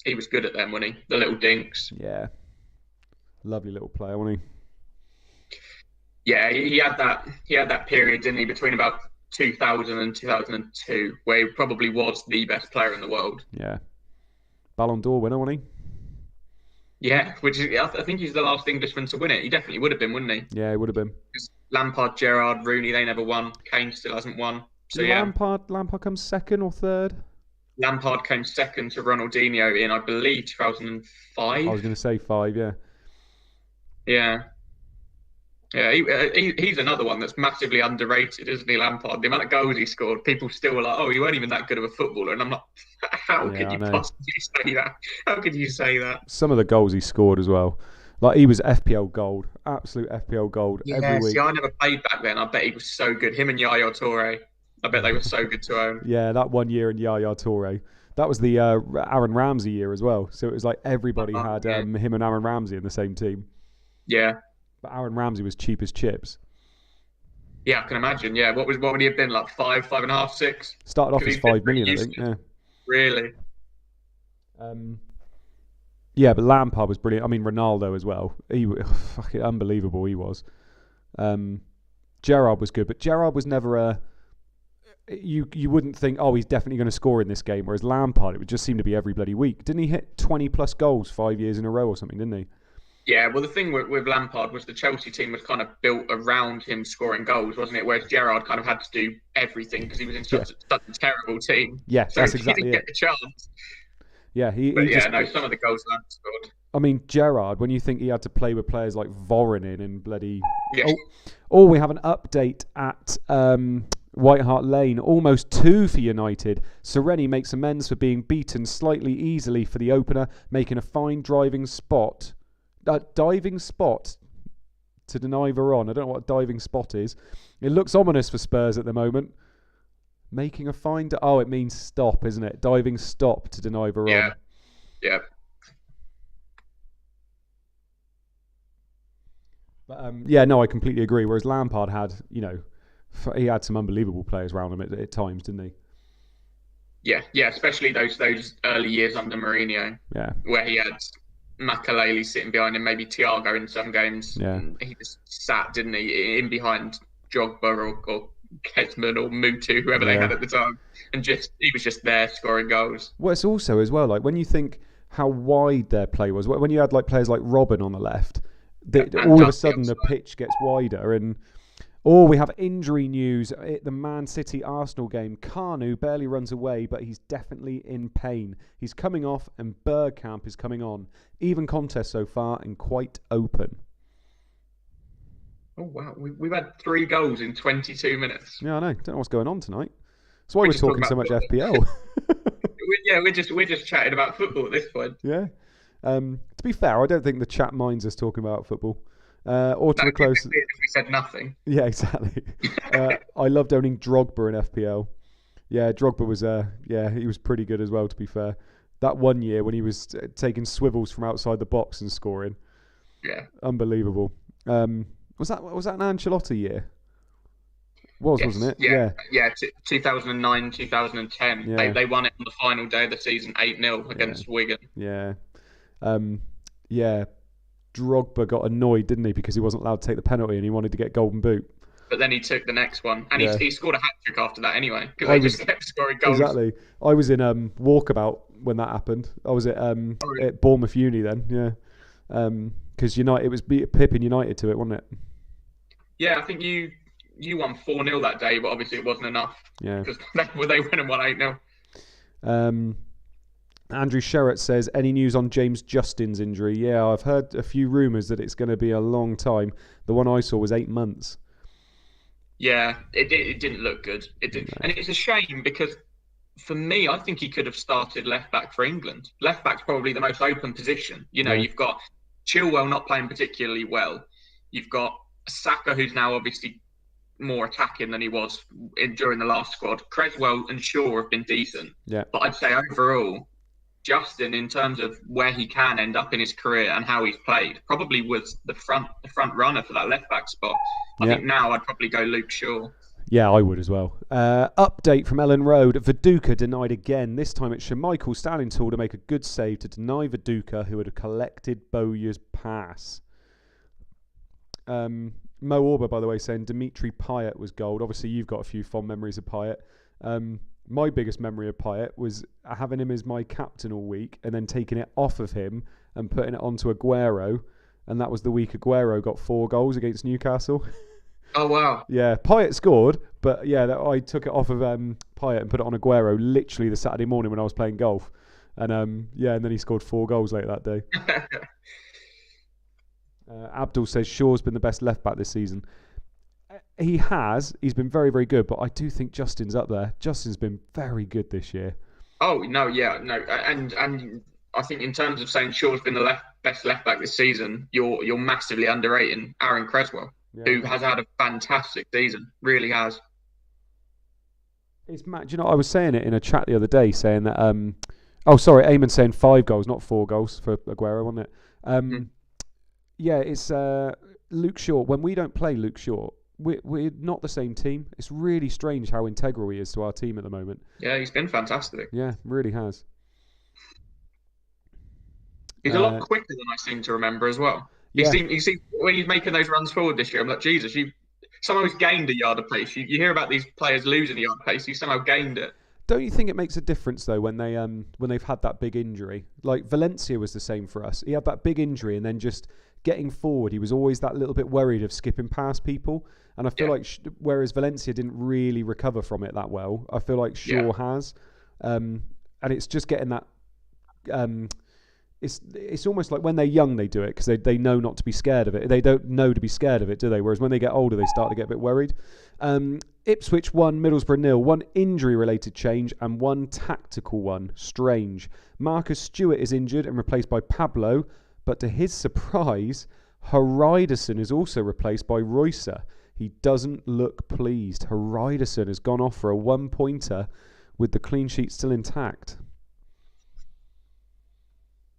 He was good at them, wasn't he? The little dinks. Yeah. Lovely little player, wasn't he? Yeah, he had that period, didn't he, between about 2000 and 2002, where he probably was the best player in the world. Yeah. Ballon d'Or winner, wasn't he? Yeah, which is, I think he's the last Englishman to win it. He definitely would have been, wouldn't he? Yeah, he would have been. Because Lampard, Gerrard, Rooney, they never won. Kane still hasn't won. So Lampard comes second or third? Lampard came second to Ronaldinho in, I believe, 2005. I was going to say 5, yeah. Yeah. Yeah, he's another one that's massively underrated, isn't he, Lampard? The amount of goals he scored, people still were like, oh, you weren't even that good of a footballer. And I'm like, how could you possibly say that? How could you say that? Some of the goals he scored as well. Like, he was FPL gold. Absolute FPL gold every week. See, I never played back then. I bet he was so good. Him and Yaya Toure. I bet they were so good to own. Yeah, that 1 year in Yaya Toure. That was the Aaron Ramsey year as well. So it was like everybody had him and Aaron Ramsey in the same team. Yeah. But Aaron Ramsey was cheap as chips. Yeah, I can imagine. Yeah, what would he have been, like 5.5, 6? Started off as 5 million, I think. Yeah. Really? Yeah, but Lampard was brilliant. I mean, Ronaldo as well. He was fucking unbelievable. He was. Gerrard was good, but Gerrard was never a. You wouldn't think, oh, he's definitely going to score in this game. Whereas Lampard, it would just seem to be every bloody week. Didn't he hit 20 plus goals 5 years in a row or something? Didn't he? Yeah, well, the thing with Lampard was the Chelsea team was kind of built around him scoring goals, wasn't it? Whereas Gerrard kind of had to do everything because he was in such a terrible team. Yeah, so that's exactly he didn't get the chance. Yeah, some of the goals Lampard scored. I mean, Gerrard, when you think he had to play with players like Voronin and bloody... Yeah. Oh, we have an update at White Hart Lane. Almost 2 for United. Sereni makes amends for being beaten slightly easily for the opener, making a fine diving spot to deny Veron. I don't know what a diving spot is. It looks ominous for Spurs at the moment. Making a fine... it means stop, isn't it? Diving stop to deny Veron. Yeah. But yeah, no, I completely agree. Whereas Lampard had, he had some unbelievable players around him at times, didn't he? Yeah, especially those early years under Mourinho, Yeah, where he had Makaleli sitting behind him, maybe Thiago in some games. yeah, And he just sat, didn't he, in behind Drogba or Kesman or Mutu, whoever they yeah. had at the time, and he was just there scoring goals. Well, it's also as well, like when you think how wide their play was, when you had like players like Robin on the left, all of a sudden the pitch gets wider. And we have injury news at the Man City Arsenal game. Kanu barely runs away, but he's definitely in pain. He's coming off, and Bergkamp is coming on. Even contest so far, and quite open. Oh wow, we've had 3 goals in 22 minutes. Yeah, I know. Don't know what's going on tonight. That's why we're talking so much FPL. we're just chatting about football at this point. Yeah. To be fair, I don't think the chat minds us talking about football. Or to the close. If we said nothing. Yeah, exactly. I loved owning Drogba in FPL. Yeah, Drogba was he was pretty good as well. To be fair, that one year when he was taking swivels from outside the box and scoring. Yeah. Unbelievable. Was that an Ancelotti year? Wasn't it? Yeah. 2009, 2010. Yeah. They won it on the final day of the season, 8-0 against Wigan. Yeah. Drogba got annoyed, didn't he, because he wasn't allowed to take the penalty and he wanted to get golden boot. But then he took the next one, and he scored a hat-trick after that anyway, because they just kept scoring goals. Exactly. I was in Walkabout when that happened. I was at Bournemouth Uni then, yeah. Because United, it was Pippin United to it, wasn't it? Yeah, I think you won 4-0 that day, but obviously it wasn't enough. Yeah. Because they went and won 8-0. Andrew Sherratt says, any news on James Justin's injury? Yeah, I've heard a few rumours that it's going to be a long time. The one I saw was 8 months. Yeah, it didn't look good. It did, and it's a shame because for me, I think he could have started left back for England. Left back's probably the most open position. You've got Chilwell not playing particularly well. You've got Saka, who's now obviously more attacking than he was during the last squad. Creswell and Shaw have been decent. Yeah. But I'd say overall, Justin, in terms of where he can end up in his career and how he's played, probably was the front runner for that left back spot. I think now I'd probably go Luke Shaw. Yeah, I would as well. Update from Ellen Road. Viduka denied again. This time it's Schmeichel standing tall to make a good save to deny Viduka, who had collected Bowyer's pass. Mo Orba, by the way, saying Dimitri Payet was gold. Obviously, you've got a few fond memories of Payet. My biggest memory of Payet was having him as my captain all week and then taking it off of him and putting it onto Aguero. And that was the week Aguero got 4 goals against Newcastle. Oh, wow. Yeah, Payet scored, but I took it off of Payet and put it on Aguero literally the Saturday morning when I was playing golf. And and then he scored 4 goals later that day. Abdul says Shaw's been the best left back this season. He's been very, very good, but I do think Justin's up there. Justin's been very good this year. Oh, no, yeah, no. And I think in terms of saying Shaw's been the best left back this season, you're massively underrating Aaron Creswell, who has had a fantastic season, really has. It's Matt. I was saying it in a chat the other day, saying that. Eamon saying 5 goals, not 4 goals for Aguero, wasn't it? Yeah, it's Luke Shaw. When we don't play Luke Shaw, we're not the same team. It's really strange how integral he is to our team at the moment. Yeah, he's been fantastic. Yeah, really has. He's a lot quicker than I seem to remember as well. He seems when he's making those runs forward this year, I'm like, Jesus, you somehow he's gained a yard of pace. You hear about these players losing a yard of pace, he somehow gained it. Don't you think it makes a difference though when they've had that big injury? Like Valencia was the same for us. He had that big injury and then just getting forward, he was always that little bit worried of skipping past people. And I feel like whereas Valencia didn't really recover from it that well, I feel like Shaw has. And it's just getting that. It's almost like when they're young they do it because they know not to be scared of it. They don't know to be scared of it, do they? Whereas when they get older, they start to get a bit worried. Ipswich 1, Middlesbrough 0. 1 injury-related change and 1 tactical one. Strange. Marcus Stewart is injured and replaced by Pablo, but to his surprise, Hariderson is also replaced by Roycer. He doesn't look pleased. Hariderson has gone off for a 1-pointer with the clean sheet still intact.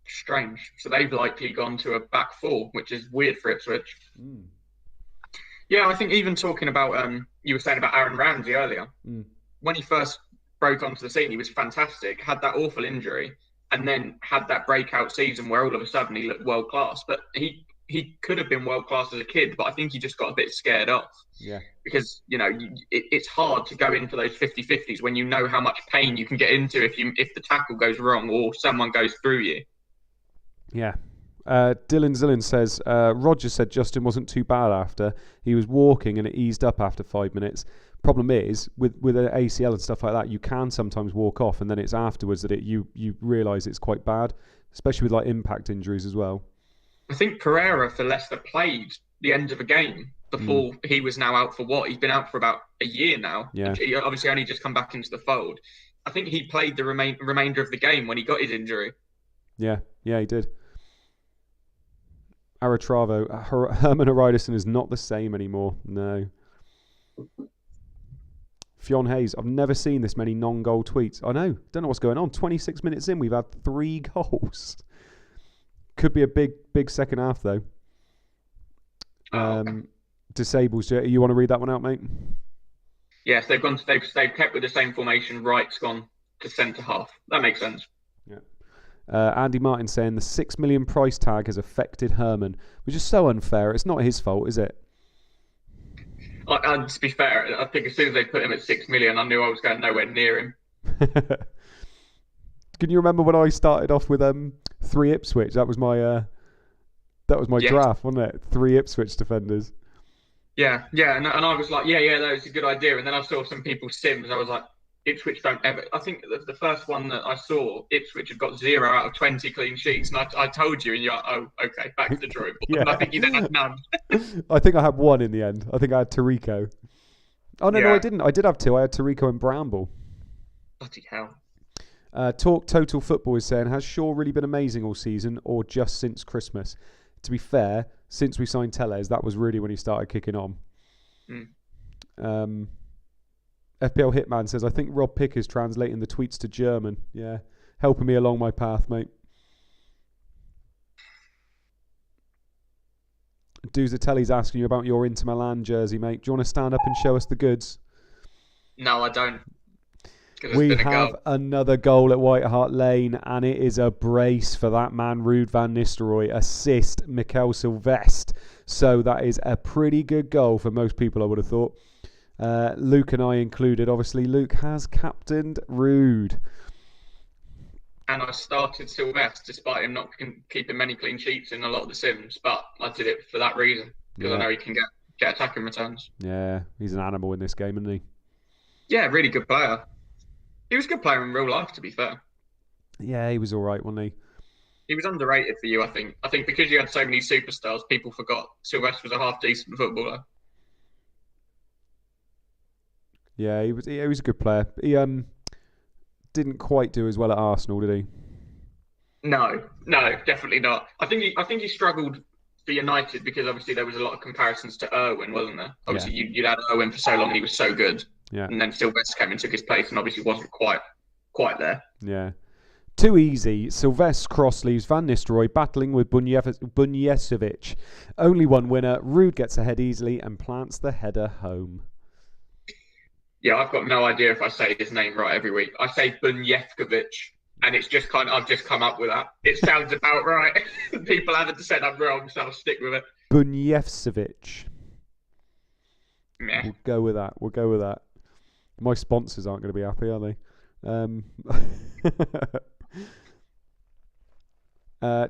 Strange. So they've likely gone to a back 4, which is weird for Ipswich. Yeah, I think even talking about you were saying about Aaron Ramsey earlier. Mm. When he first broke onto the scene, he was fantastic. Had that awful injury, and then had that breakout season where all of a sudden he looked world class. But he could have been world class as a kid, but I think he just got a bit scared off. Yeah. Because it's hard to go into those 50-50s when you know how much pain you can get into if the tackle goes wrong or someone goes through you. Yeah. Dylan Zillan says, Roger said Justin wasn't too bad after. He was walking and it eased up after 5 minutes. Problem is, with an ACL and stuff like that, you can sometimes walk off and then it's afterwards that you realise it's quite bad, especially with like impact injuries as well. I think Pereira for Leicester played the end of a game before he was now out for what? He's been out for about a year now. Yeah. He obviously only just come back into the fold. I think he played the remainder of the game when he got his injury. Yeah, he did. Aratravo, Herman Haridason is not the same anymore. No. Fionn Hayes, I've never seen this many non-goal tweets. I know. Don't know what's going on. 26 minutes in, we've had 3 goals. Could be a big second half, though. Okay. Disables, you want to read that one out, mate? Yes, they've kept with the same formation. Wright's gone to centre half. That makes sense. Yeah. Andy Martin saying the 6 million price tag has affected Herman, which is so unfair. It's not his fault, is it? And to be fair, I think as soon as they put him at 6 million, I knew I was going nowhere near him. Can you remember when I started off with 3 Ipswich? That was my draft, wasn't it? 3 Ipswich defenders. Yeah, and I was like, yeah, that was a good idea. And then I saw some people's sims. I was like, Ipswich don't ever. I think the first one that I saw, Ipswich had got 0 out of 20 clean sheets, and I told you, and you're like, oh, okay, back to the drawing board. Yeah. And I think you then had none. I think I had 1 in the end. I think I had Tarico. Oh no, I didn't. I did have 2. I had Tarico and Bramble. Bloody hell. Talk Total Football is saying, has Shaw really been amazing all season, or just since Christmas? To be fair, since we signed Tellez, that was really when he started kicking on. FPL Hitman says, I think Rob Pick is translating the tweets to German. Yeah, helping me along my path, mate. Duzatelli's asking you about your Inter Milan jersey, mate. Do you want to stand up and show us the goods? No, I don't. We have another goal at White Hart Lane, and it is a brace for that man, Ruud van Nistelrooy. Assist, Mikel Sylvestre. So that is a pretty good goal for most people, I would have thought. Luke and I included. Obviously, Luke has captained Ruud. And I started Sylvestre despite him not keeping many clean sheets in a lot of the sims. But I did it for that reason, because I know he can get attacking returns. Yeah, he's an animal in this game, isn't he? Yeah, really good player. He was a good player in real life, to be fair. Yeah, he was all right, wasn't he? He was underrated for you, I think. I think because you had so many superstars, people forgot Sylvestre was a half-decent footballer. Yeah, he was a good player. He didn't quite do as well at Arsenal, did he? No, definitely not. I think he struggled for United because obviously there was a lot of comparisons to Irwin, wasn't there? Obviously, you'd had Irwin for so long, he was so good. Yeah. And then Sylvestre came and took his place and obviously wasn't quite there. Yeah. Too easy. Sylvestre cross leaves Van Nistelrooy battling with Bunjesevic. Only one winner. Ruud gets ahead easily and plants the header home. Yeah, I've got no idea if I say his name right every week. I say Bunjesevic, and it's just I've just come up with that. It sounds about right. People haven't said I'm wrong, so I'll stick with it. Bunjesevic. Meh. We'll go with that. My sponsors aren't going to be happy, are they?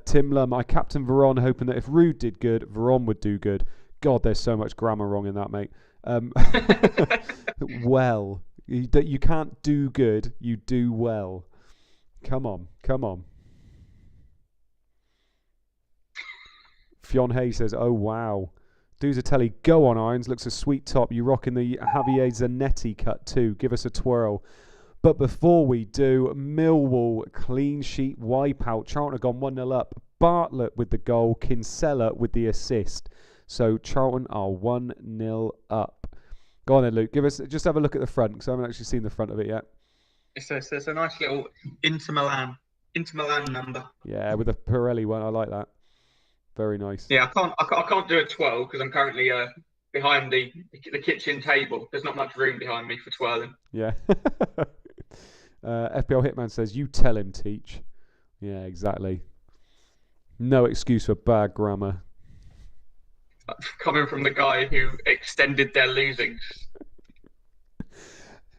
Tim Lum, I captain Veron, hoping that if Ruud did good, Veron would do good. God, there's so much grammar wrong in that, mate. Well, you can't do good, you do well. Come on. Fionn Hay says, oh wow. Duzatelli, go on Irons, looks a sweet top. You rocking the Javier Zanetti cut too. Give us a twirl. But before we do, Millwall clean sheet wipeout. Charlton have gone 1-0 up. Bartlett with the goal. Kinsella with the assist. So Charlton are 1-0 up. Go on then, Luke. Just have a look at the front because I haven't actually seen the front of it yet. It's a nice little Inter Milan number. Yeah, with a Pirelli one. I like that. Very nice. Yeah, I can't do a 12 because I'm currently behind the kitchen table. There's not much room behind me for twirling. Yeah. FPL Hitman says, you tell him, Teach. Yeah, exactly. No excuse for bad grammar. Coming from the guy who extended their losings.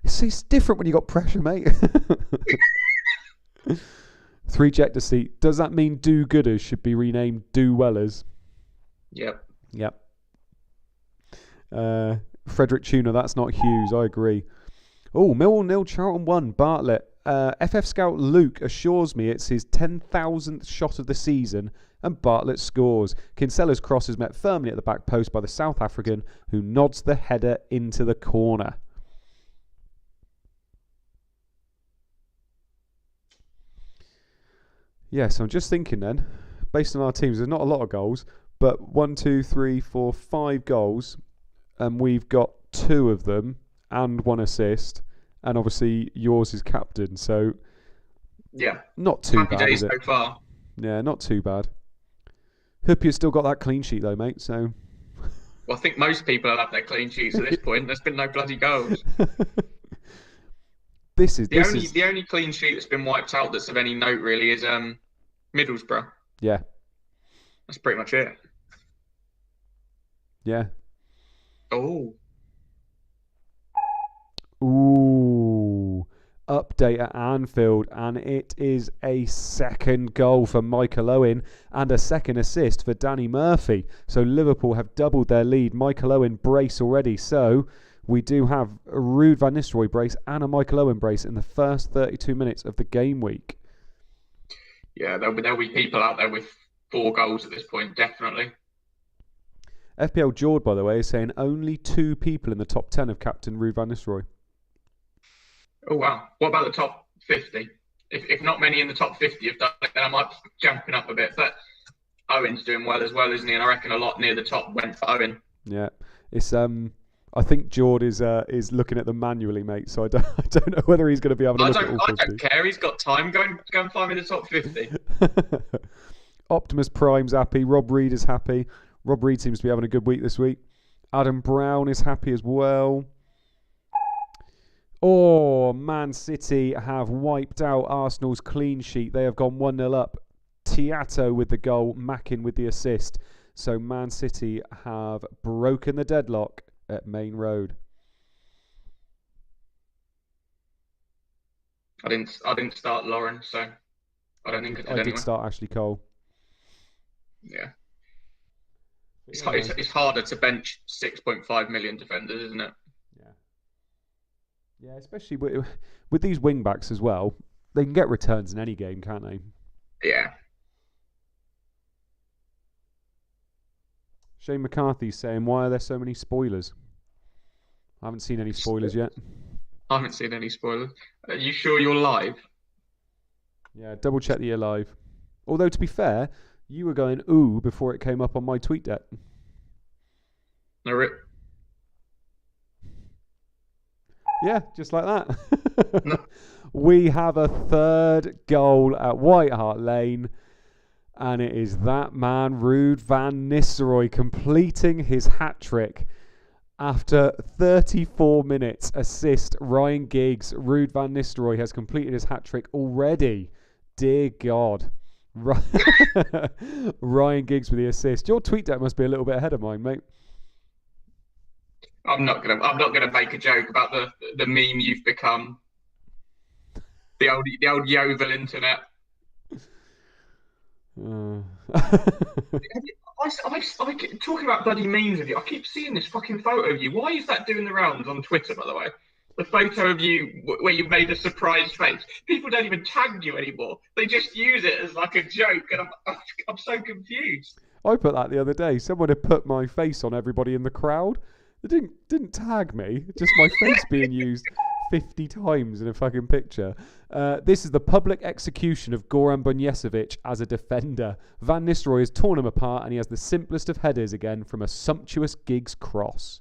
It's different when you got pressure, mate. 3 Jet Deceit. Does that mean do-gooders should be renamed do-wellers? Yep. Frederick Tuna, that's not Hughes. I agree. Oh, Millwall 0, Charlton 1. Bartlett. FF scout Luke assures me it's his 10,000th shot of the season, and Bartlett scores. Kinsella's cross is met firmly at the back post by the South African, who nods the header into the corner. Yeah, so I'm just thinking then, based on our teams, there's not a lot of goals, but 1, 2, 3, 4, 5 goals, and we've got 2 of them and 1 assist, and obviously yours is captain, so yeah, not too happy bad, days is it? so far. Yeah, not too bad. Hope you've still got that clean sheet though, mate. So, well, I think most people have their clean sheets at this point. There's been no bloody goals. The only clean sheet that's been wiped out that's of any note really is Middlesbrough. Yeah, that's pretty much it. Yeah. Oh. Ooh. Update at Anfield, and it is a second goal for Michael Owen and a second assist for Danny Murphy. So Liverpool have doubled their lead. Michael Owen brace already. So we do have a Ruud van Nistelrooy brace and a Michael Owen brace in the first 32 minutes of the game week. Yeah, there'll be people out there with 4 goals at this point, definitely. FPL Jord, by the way, is saying only 2 people in the top 10 have captained Ruud van Nistelrooy. Oh, wow. What about the top 50? If not many in the top 50 have done it, then I might be jumping up a bit. But Owen's doing well as well, isn't he? And I reckon a lot near the top went for Owen. Yeah. It's I think Jord is looking at them manually, mate. So I don't know whether he's going to be able to look at all 50. I don't care. He's got time. Go and find me the top 50. Optimus Prime's happy. Rob Reed is happy. Rob Reed seems to be having a good week this week. Adam Brown is happy as well. Oh, Man City have wiped out Arsenal's clean sheet. They have gone 1-0 up. Tiato with the goal, Mackin with the assist. So Man City have broken the deadlock at Main Road. I didn't start Lauren, so I don't think I did anyway. I did start Ashley Cole. Yeah. It's harder to bench 6.5 million defenders, isn't it? Yeah, especially with these wing backs as well. They can get returns in any game, can't they? Yeah. Shane McCarthy's saying, why are there so many spoilers? I haven't seen any spoilers yet. I haven't seen any spoilers. Are you sure you're live? Yeah, double check that you're live. Although, to be fair, you were going ooh before it came up on my tweet deck. No, Rip. Yeah, just like that. No. We have a third goal at White Hart Lane, and it is that man, Ruud van Nistelrooy, completing his hat-trick. After 34 minutes, assist Ryan Giggs. Ruud van Nistelrooy has completed his hat-trick already. Dear God. Ryan Giggs with the assist. Your tweet deck must be a little bit ahead of mine, mate. I'm not gonna make a joke about the meme you've become. The old Yeovil internet. I talking about bloody memes of you. I keep seeing this fucking photo of you. Why is that doing the rounds on Twitter, by the way? The photo of you where you made a surprise face. People don't even tag you anymore. They just use it as like a joke, and I'm so confused. I put that the other day. Someone had put my face on everybody in the crowd. They didn't tag me. Just my face being used 50 times in a fucking picture. This is the public execution of Goran Bunjesevic as a defender. Van Nistelrooy has torn him apart, and he has the simplest of headers again from a sumptuous Giggs cross.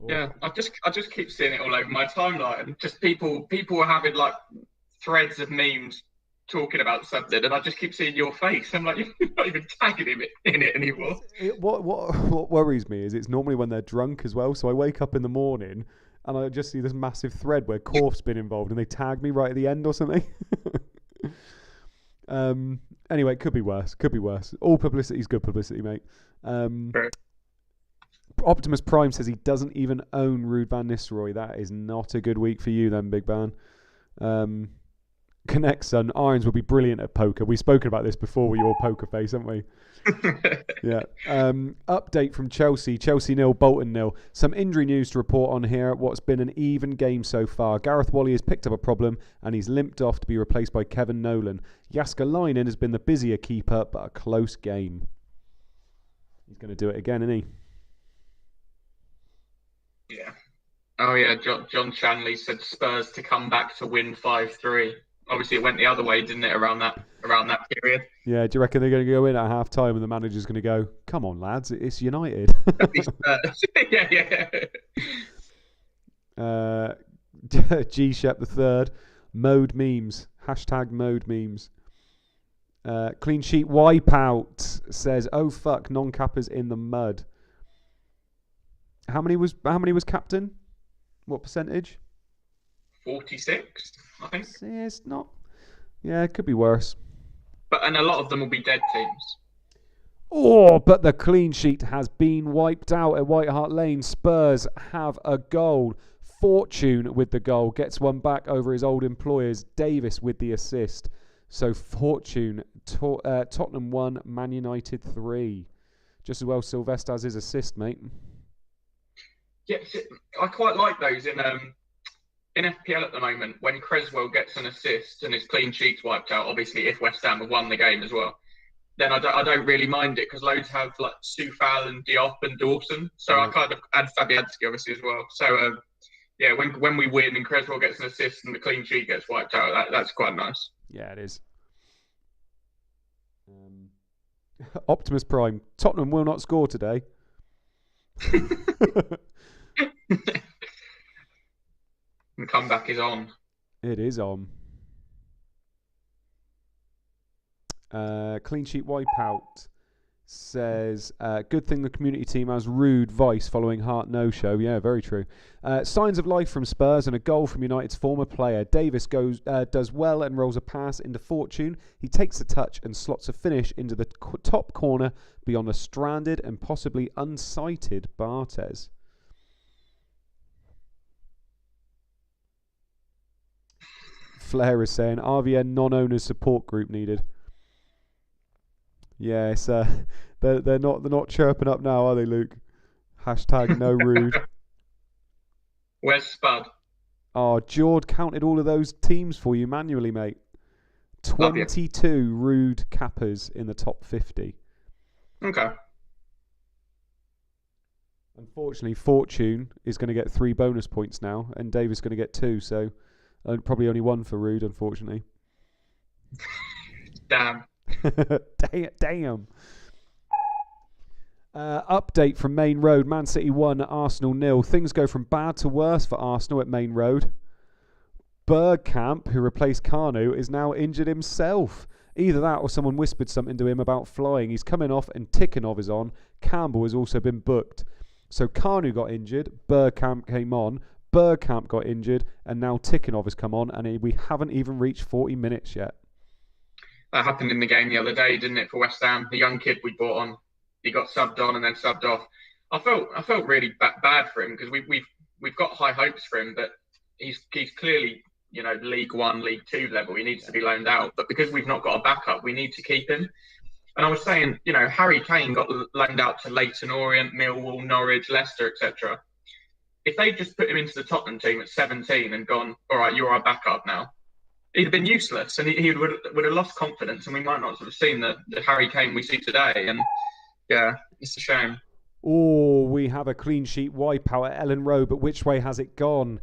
Yeah, I just keep seeing it all over my timeline. Just people are having like threads of memes talking about something, and I just keep seeing your face. I'm like, you're not even tagging him in it anymore. What worries me is it's normally when they're drunk as well. So I wake up in the morning and I just see this massive thread where Corf's been involved, and they tag me right at the end or something. Anyway, it could be worse. All publicity is good publicity, mate. Optimus Prime says he doesn't even own Ruud van Nistelrooy. That is not a good week for you then, Big Man. Connect, son. Irons would be brilliant at poker. We've spoken about this before with your poker face, haven't we? Yeah. Update from Chelsea. Chelsea 0, Bolton 0. Some injury news to report on here. What's been an even game so far. Gareth Wally has picked up a problem and he's limped off to be replaced by Kevin Nolan. Jaska Leinen has been the busier keeper, but a close game. He's going to do it again, isn't he? Yeah. Oh, yeah. John Shanley said Spurs to come back to win 5-3. Obviously, it went the other way, didn't it, around that period? Yeah, do you reckon they're going to go in at half time and the manager's going to go, come on, lads, it's United? Yeah. G-Shep the third. Mode memes. Hashtag mode memes. Clean sheet wipeout says, oh, fuck, non-cappers in the mud. How many was captain? What percentage? 46, I think. Yeah, it's not. Yeah, it could be worse. And a lot of them will be dead teams. Oh, but the clean sheet has been wiped out at White Hart Lane. Spurs have a goal. Fortune with the goal gets one back over his old employers. Davis with the assist. So Fortune, Tottenham 1, Man United 3. Just as well Sylvester has his assist, mate. Yeah, I quite like those in FPL at the moment when Creswell gets an assist and his clean sheet's wiped out. Obviously, if West Ham have won the game as well, then I don't really mind it because loads have like Soufal and Diop and Dawson. So I kind of add Fabianski obviously as well. So yeah, when we win and Creswell gets an assist and the clean sheet gets wiped out, that's quite nice. Yeah, it is. Optimus Prime. Tottenham will not score today. The comeback is on. It is on. Clean sheet wipeout says, good thing the community team has Rude Vice following Hart no-show. Yeah, very true. Signs of life from Spurs and a goal from United's former player. Davis does well and rolls a pass into Fortune. He takes a touch and slots a finish into the top corner beyond a stranded and possibly unsighted Barthez. Flair is saying RVN non-owners support group needed. Yeah, it's they're not chirping up now, are they, Luke? Hashtag no rude. Where's Spud? Oh, Jord counted all of those teams for you manually, mate. 22 rude cappers in the top 50. Okay. Unfortunately, Fortune is going to get 3 bonus points now, and Davis is going to get 2, so probably only 1 for Rude, unfortunately. Damn. Damn. Update from Main Road. Man City 1, Arsenal 0. Things go from bad to worse for Arsenal at Main Road. Bergkamp, who replaced Carnu, is now injured himself. Either that or someone whispered something to him about flying. He's coming off and Tikhonov is on. Campbell has also been booked. So Carnu got injured, Bergkamp came on, Bergkamp got injured, and now Tikhonov has come on, and we haven't even reached 40 minutes yet. That happened in the game the other day, didn't it, for West Ham? The young kid we brought on, he got subbed on and then subbed off. I felt really bad for him because we've got high hopes for him, but he's clearly, League One, League Two level. He needs to be loaned out, but because we've not got a backup, we need to keep him. And I was saying, Harry Kane got loaned out to Leyton Orient, Millwall, Norwich, Leicester, etc. If they just put him into the Tottenham team at 17 and gone, all right, you're our backup now, he'd have been useless and he would have lost confidence, and we might not have seen the Harry Kane we see today. And yeah, it's a shame. Oh, we have a clean sheet wipeout at Ellen Road, but which way has it gone?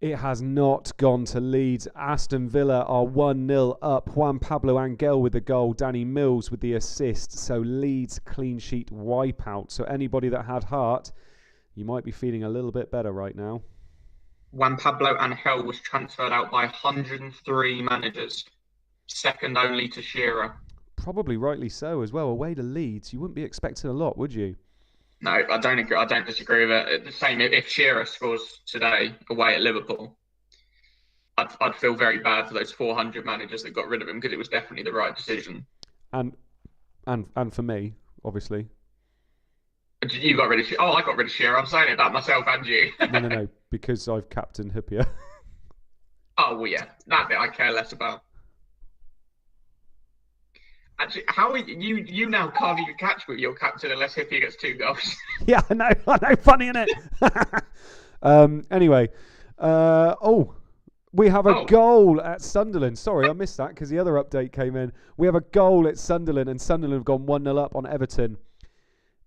It has not gone to Leeds. Aston Villa are 1-0 up. Juan Pablo Angel with the goal. Danny Mills with the assist. So Leeds clean sheet wipeout. So anybody that had heart, you might be feeling a little bit better right now. Juan Pablo Angel was transferred out by 103 managers. second only to Shearer. Probably rightly so as well. Away to Leeds, you wouldn't be expecting a lot, would you? No, I don't agree. I don't disagree with it. The same if Shearer scores today away at Liverpool, I'd feel very bad for those 400 managers that got rid of him because it was definitely the right decision. And for me, obviously. You got rid of Shearer. Oh, I got rid of Shearer. I'm saying it about myself and you. No, because I've captained Hippier. Oh, well, yeah. That bit I care less about. Actually, how are you now can't even catch with your captain unless Hippier gets 2 goals. Yeah, I know. Funny, isn't it? Anyway. We have a goal at Sunderland. Sorry, I missed that because the other update came in. We have a goal at Sunderland, and Sunderland have gone 1-0 up on Everton.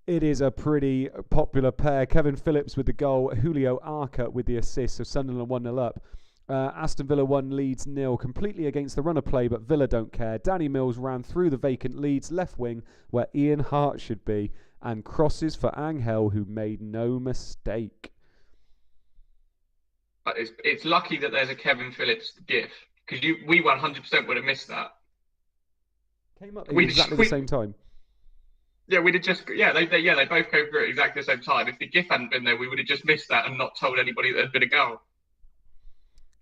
It is a pretty popular pair. Kevin Phillips with the goal, Julio Arca with the assist. So Sunderland 1-0 up. Aston Villa 1, Leeds 0. Completely against the run of play, but Villa don't care. Danny Mills ran through the vacant Leeds left wing where Ian Hart should be, and crosses for Angel, who made no mistake. It's lucky that there's a Kevin Phillips gif because we 100% would have missed that. Came up at exactly the same time. Yeah, we'd have just they both came through at exactly the same time. If the gif hadn't been there, we would have just missed that and not told anybody that had been a goal.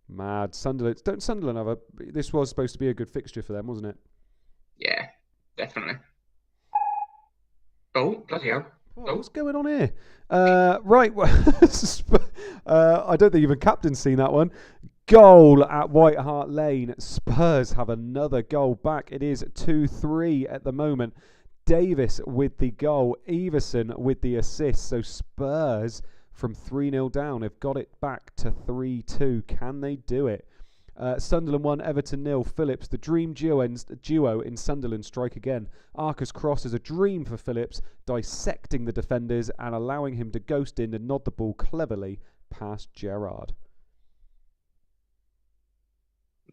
Mad. Sunderland. Don't Sunderland have this was supposed to be a good fixture for them, wasn't it? Yeah, definitely. Oh, bloody hell. What's going on here? Right. I don't think even captain's seen that one. Goal at White Hart Lane. Spurs have another goal back. It is 2-3 at the moment. Davis with the goal. Everson with the assist. So Spurs from 3-0 down have got it back to 3-2. Can they do it? Sunderland 1, Everton 0. Phillips, the dream duo in Sunderland, strike again. Arca's cross is a dream for Phillips, dissecting the defenders and allowing him to ghost in and nod the ball cleverly past Gerrard.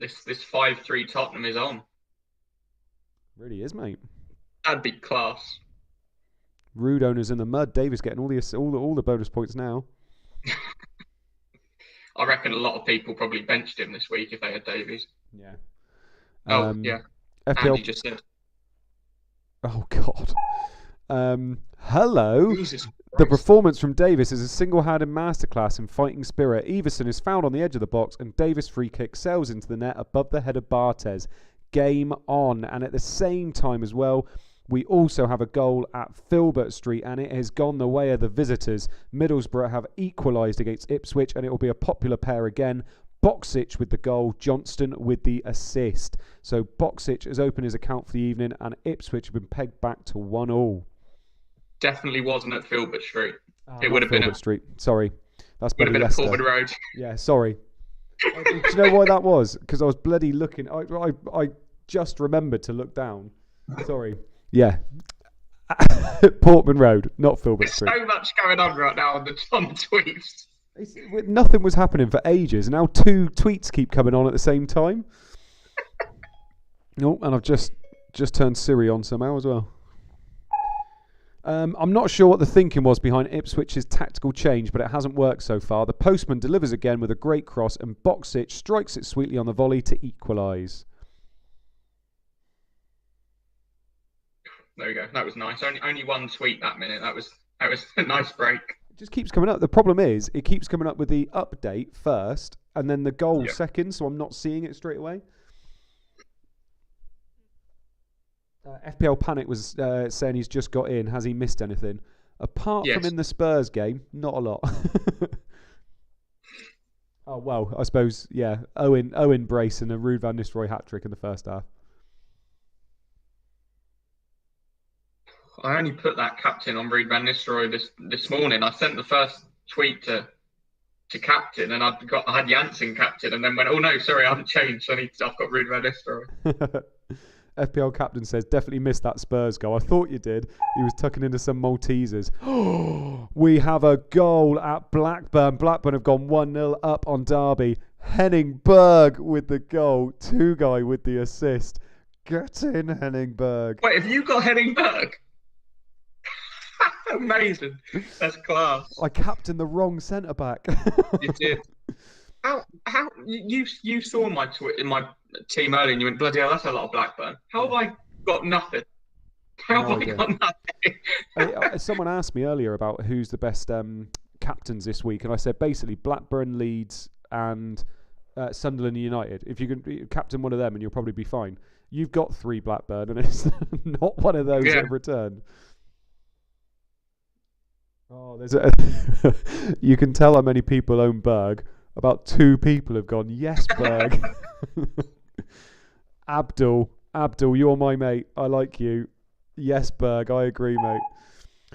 This 5-3 Tottenham is on. Really is, mate. That'd be class. Rude owners in the mud. Davis getting all the bonus points now. I reckon a lot of people probably benched him this week if they had Davies. Yeah. Yeah. FPL... Andy just said. Oh, God. Hello. Jesus Christ. The performance from Davis is a single-handed masterclass in fighting spirit. Everson is found on the edge of the box, and Davis' free kick sails into the net above the head of Barthez. Game on. And at the same time as well, we also have a goal at Filbert Street, and it has gone the way of the visitors. Middlesbrough have equalised against Ipswich, and it will be a popular pair again. Boxic with the goal, Johnston with the assist. So Boxic has opened his account for the evening, and Ipswich have been pegged back to 1-1. Definitely wasn't at Filbert Street. It would have been at Street. Sorry, that's would have been Leicester. at Portman Road. Yeah, sorry. Do you know why that was? Because I was bloody looking. I just remembered to look down. Sorry. Yeah. Portman Road, not Filbert Street. There's so much going on right now on the tweets. Nothing was happening for ages, and now 2 tweets keep coming on at the same time. Oh, and I've just turned Siri on somehow as well. I'm not sure what the thinking was behind Ipswich's tactical change, but it hasn't worked so far. The postman delivers again with a great cross, and Boxic strikes it sweetly on the volley to equalise. There we go. That was nice. Only 1 tweet that minute. That was a nice break. It just keeps coming up. The problem is, it keeps coming up with the update first, and then the goal second, so I'm not seeing it straight away. FPL Panic was saying he's just got in. Has he missed anything? Apart from in the Spurs game, not a lot. Oh, well, I suppose, yeah. Owen Brace and a Ruud van Nistelrooy hat-trick in the first half. I only put that captain on Ruud van Nistelrooy this morning. I sent the first tweet to captain, and I had Janssen captain, and then went, oh no, sorry, I haven't changed. I've got Ruud van Nistelrooy. FPL captain says, definitely missed that Spurs goal. I thought you did. He was tucking into some Maltesers. We have a goal at Blackburn. Blackburn have gone 1-0 up on Derby. Henning Berg with the goal. Two-guy with the assist. Get in, Henning Berg. Wait, have you got Henning Berg? Amazing. That's class. I captained the wrong centre-back. You did. How you saw my my team earlier and you went, bloody hell, that's a lot of Blackburn. How have I got nothing? How No have I idea. got nothing? Someone asked me earlier about who's the best captains this week, and I said basically Blackburn, Leeds, and Sunderland and United. If you can captain one of them, and you'll probably be fine. You've got 3 Blackburn, and it's not one of those that have returned. Oh, there's a. You can tell how many people own Berg. About 2 people have gone, yes, Berg. Abdul, you're my mate. I like you. Yes, Berg, I agree, mate.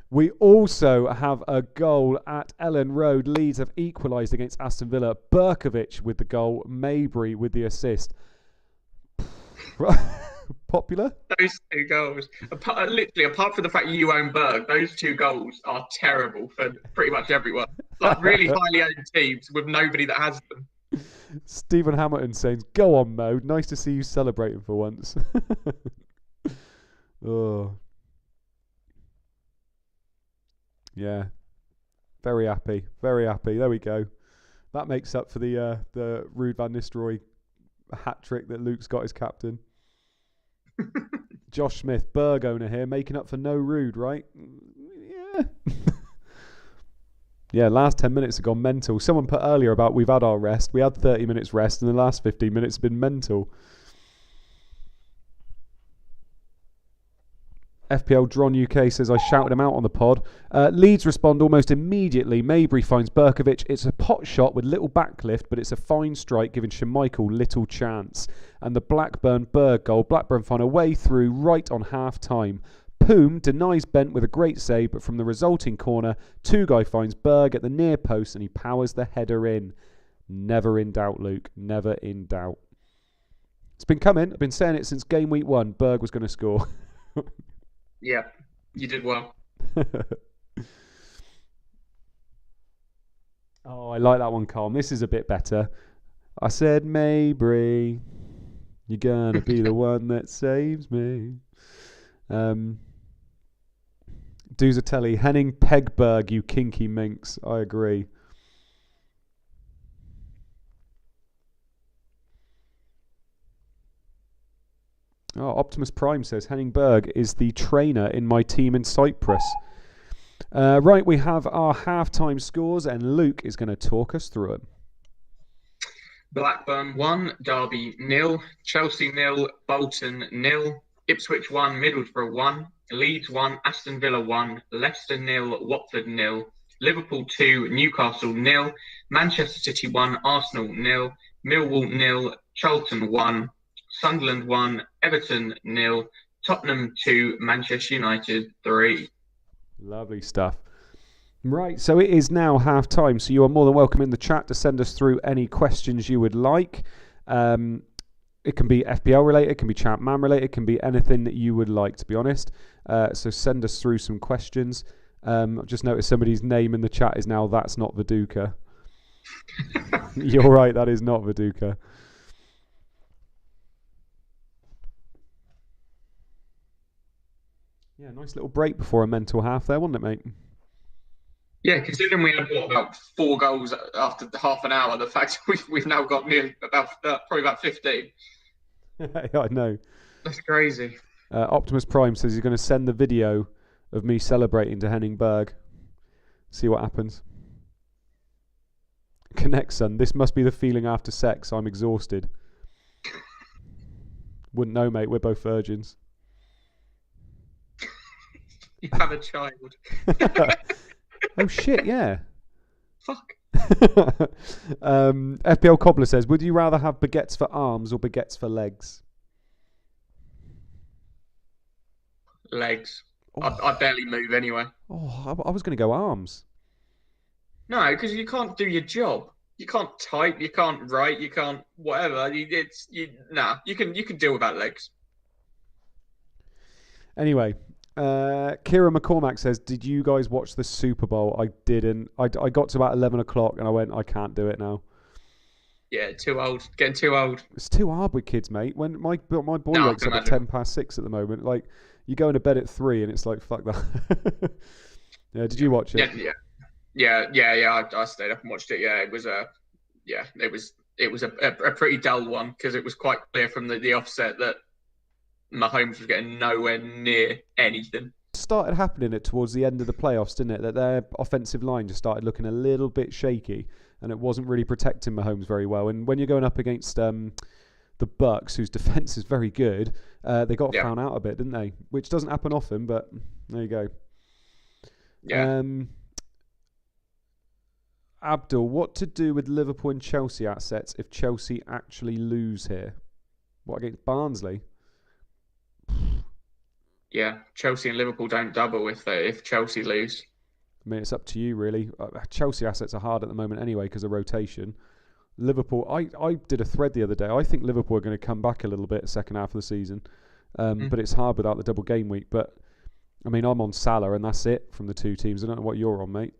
We also have a goal at Ellen Road. Leeds have equalised against Aston Villa. Berkovic with the goal. Mabry with the assist. Popular? Those 2 goals, literally, apart from the fact you own Berg, those 2 goals are terrible for pretty much everyone. Like really highly owned teams with nobody that has them. Stephen Hamilton saying, "Go on, Mo. Nice to see you celebrating for once." Oh, yeah. Very happy. Very happy. There we go. That makes up for the Ruud van Nistelrooy hat trick that Luke's got as captain. Josh Smith, Berg owner here, making up for no Ruud, right? Yeah. Yeah, last 10 minutes have gone mental. Someone put earlier about we've had our rest. We had 30 minutes rest, and the last 15 minutes have been mental. FPL Dron UK says, I shouted him out on the pod. Leeds respond almost immediately. Mabry finds Berkovic. It's a pot shot with little backlift, but it's a fine strike, giving Schmeichel little chance. And the Blackburn Berg goal. Blackburn find a way through right on half-time. Poom denies Bent with a great save, but from the resulting corner, Two-Guy finds Berg at the near post and he powers the header in. Never in doubt, Luke. Never in doubt. It's been coming. I've been saying it since game week 1. Berg was going to score. Yeah, you did well. Oh, I like that one, Colm. This is a bit better. I said, Mabry, you're going to be the one that saves me. Duzatelli, Henning Pegberg, you kinky minx. I agree. Oh, Optimus Prime says Henning Berg is the trainer in my team in Cyprus. Right, we have our half-time scores, and Luke is going to talk us through them. Blackburn 1, Derby 0, Chelsea 0, Bolton 0, Ipswich 1, Middlesbrough 1, Leeds 1, Aston Villa 1, Leicester 0, Watford 0, Liverpool 2, Newcastle 0, Manchester City 1, Arsenal 0, Millwall 0, Charlton 1, Sunderland 1, Everton 0, Tottenham 2, Manchester United 3. Lovely stuff. Right, so it is now half time, so you are more than welcome in the chat to send us through any questions you would like. It can be FPL related, it can be ChampMan related, it can be anything that you would like, to be honest. So send us through some questions. I've just noticed somebody's name in the chat is now That's Not Viduka. You're right, that is not Viduka. Yeah, nice little break before a mental half there, wasn't it, mate? Yeah, considering we had about 4 goals after half an hour, the fact we've now got near probably about 15. Yeah, I know. That's crazy. Optimus Prime says he's going to send the video of me celebrating to Henning Berg. See what happens. Connect, son. This must be the feeling after sex. I'm exhausted. Wouldn't know, mate. We're both virgins. You have a child. Oh, shit, yeah. Fuck. FPL Cobbler says, would you rather have baguettes for arms or baguettes for legs? Legs. Oh. I barely move anyway. Oh, I was going to go arms. No, because you can't do your job. You can't type. You can't write. You can't whatever. You can deal with that legs. Anyway, Kira McCormack says, did you guys watch the Super Bowl? I didn't. I got to about 11 o'clock and I went, I can't do it now. Yeah, too old. Getting too old. It's too hard with kids, mate. When my boy wakes up at 6:10 at the moment. Like, you go into bed at 3 and it's like, fuck that. Yeah, did you watch it? Yeah. I stayed up and watched it. Yeah, it was yeah, it was a pretty dull one because it was quite clear from the offset that Mahomes was getting nowhere near anything. Started happening it towards the end of the playoffs, didn't it? That their offensive line just started looking a little bit shaky, and it wasn't really protecting Mahomes very well. And when you're going up against the Bucks, whose defense is very good, they got found out a bit, didn't they? Which doesn't happen often, but there you go. Yeah. Abdul, what to do with Liverpool and Chelsea assets if Chelsea actually lose here? What, against Barnsley? Yeah, Chelsea and Liverpool don't double if Chelsea lose. I mean, it's up to you, really. Chelsea assets are hard at the moment anyway because of rotation. Liverpool, I did a thread the other day. I think Liverpool are going to come back a little bit second half of the season. But it's hard without the double game week. But, I mean, I'm on Salah and that's it from the two teams. I don't know what you're on, mate.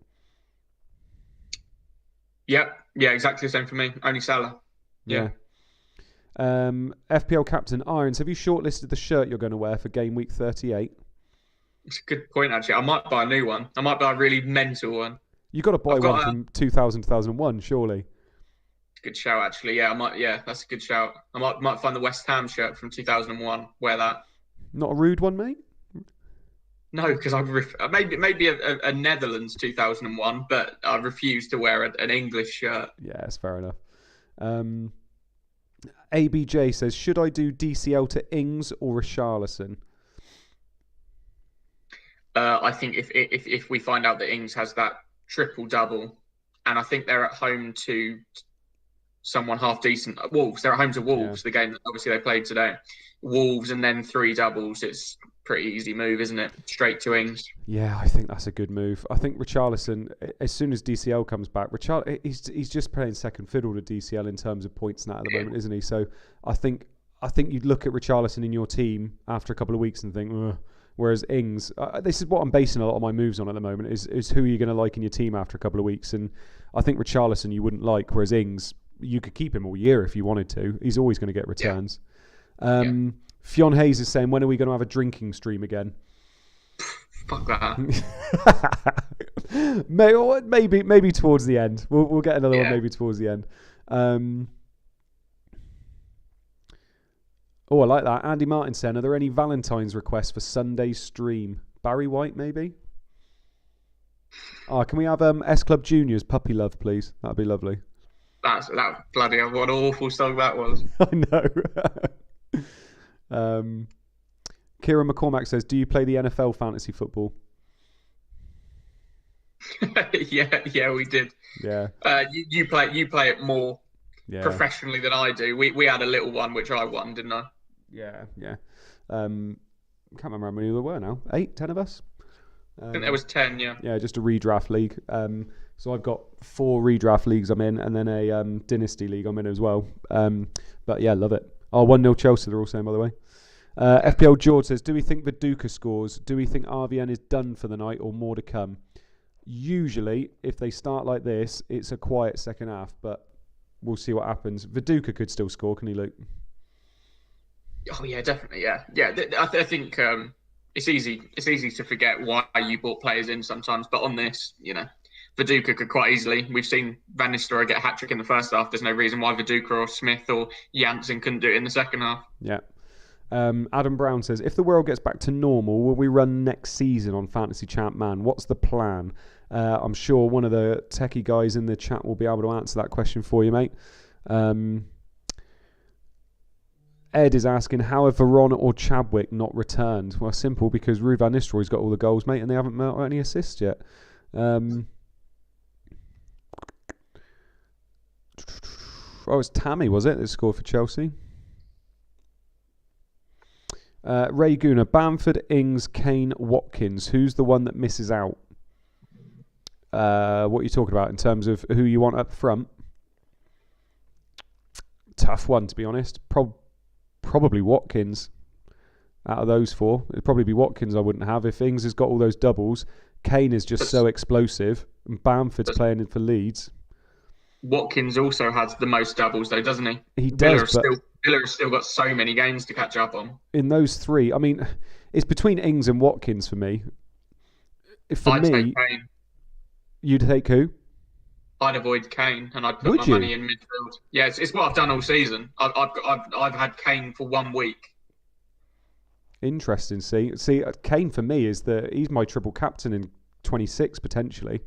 Yeah, exactly the same for me. Only Salah. Yeah. FPL captain Irons, have you shortlisted the shirt you're going to wear for game week 38? It's a good point, actually. I might buy a new one. I might buy a really mental one. You've got to buy one from 2000, 2001, surely. Good shout, actually. Yeah, I might. Yeah, that's a good shout. I might find the West Ham shirt from 2001. Wear that. Not a rude one, mate? No, because maybe a Netherlands 2001, but I refuse to wear an English shirt. Yeah, that's fair enough. ABJ says, should I do DCL to Ings or Richarlison? I think if we find out that Ings has that triple double, and I think they're at home to someone half decent, Wolves. They're at home to Wolves. The game that obviously they played today. Wolves and then 3 doubles. It's a pretty easy move, isn't it? Straight to Ings. Yeah, I think that's a good move. I think Richarlison, as soon as DCL comes back, he's just playing second fiddle to DCL in terms of points now at the moment, isn't he? So I think you'd look at Richarlison in your team after a couple of weeks and think, ugh. Whereas Ings, this is what I'm basing a lot of my moves on at the moment, is who are you going to like in your team after a couple of weeks. And I think Richarlison you wouldn't like, whereas Ings, you could keep him all year if you wanted to. He's always going to get returns. Fionn Hayes is saying, when are we going to have a drinking stream again? Fuck that. maybe towards the end. We'll get another one maybe towards the end. I like that. Andy Martin saying, are there any Valentine's requests for Sunday's stream? Barry White, maybe? Can we have S Club Junior's Puppy Love, please? That'd be lovely. That bloody hell, what an awful song that was. I know. Kieran McCormack says, do you play the NFL fantasy football? yeah, we did. Yeah. You play it more professionally than I do. We had a little one which I won, didn't I? Yeah. Can't remember how many there were now. 8, 10 of us. I think there was 10. Yeah, just a redraft league. So I've got 4 redraft leagues I'm in, and then a dynasty league I'm in as well. But yeah, love it. 1-0 Chelsea, they're all saying, by the way. FPL George says, do we think Viduka scores? Do we think RVN is done for the night or more to come? Usually, if they start like this, it's a quiet second half, but we'll see what happens. Viduka could still score, can he, Luke? Oh, yeah, definitely, yeah. I think it's easy to forget why you brought players in sometimes, but on this, Viduka could quite easily. We've seen Van Nistelrooy get a hat-trick in the first half. There's no reason why Viduka or Smith or Janssen couldn't do it in the second half. Yeah. Adam Brown says, if the world gets back to normal, will we run next season on Fantasy ChampMan? What's the plan? I'm sure one of the techie guys in the chat will be able to answer that question for you, mate. Ed is asking, how have Veron or Chadwick not returned? Well, simple, because Ruud van Nistelrooy's got all the goals, mate, and they haven't got any assists yet. It's Tammy, was it, that scored for Chelsea? Ray Guna, Bamford, Ings, Kane, Watkins. Who's the one that misses out? What are you talking about in terms of who you want up front? Tough one, to be honest. Probably Watkins. Out of those 4, it'd probably be Watkins I wouldn't have. If Ings has got all those doubles, Kane is just so explosive, and Bamford's playing for Leeds. Watkins also has the most doubles, though, doesn't he? He does. Villa has still got so many games to catch up on. In those 3, I mean, it's between Ings and Watkins for me. I'd take Kane. You'd take who? I'd avoid Kane and I'd put Would my you? money in midfield. Yeah, it's what I've done all season. I've had Kane for 1 week. Interesting. See, Kane for me he's my triple captain in 26 potentially.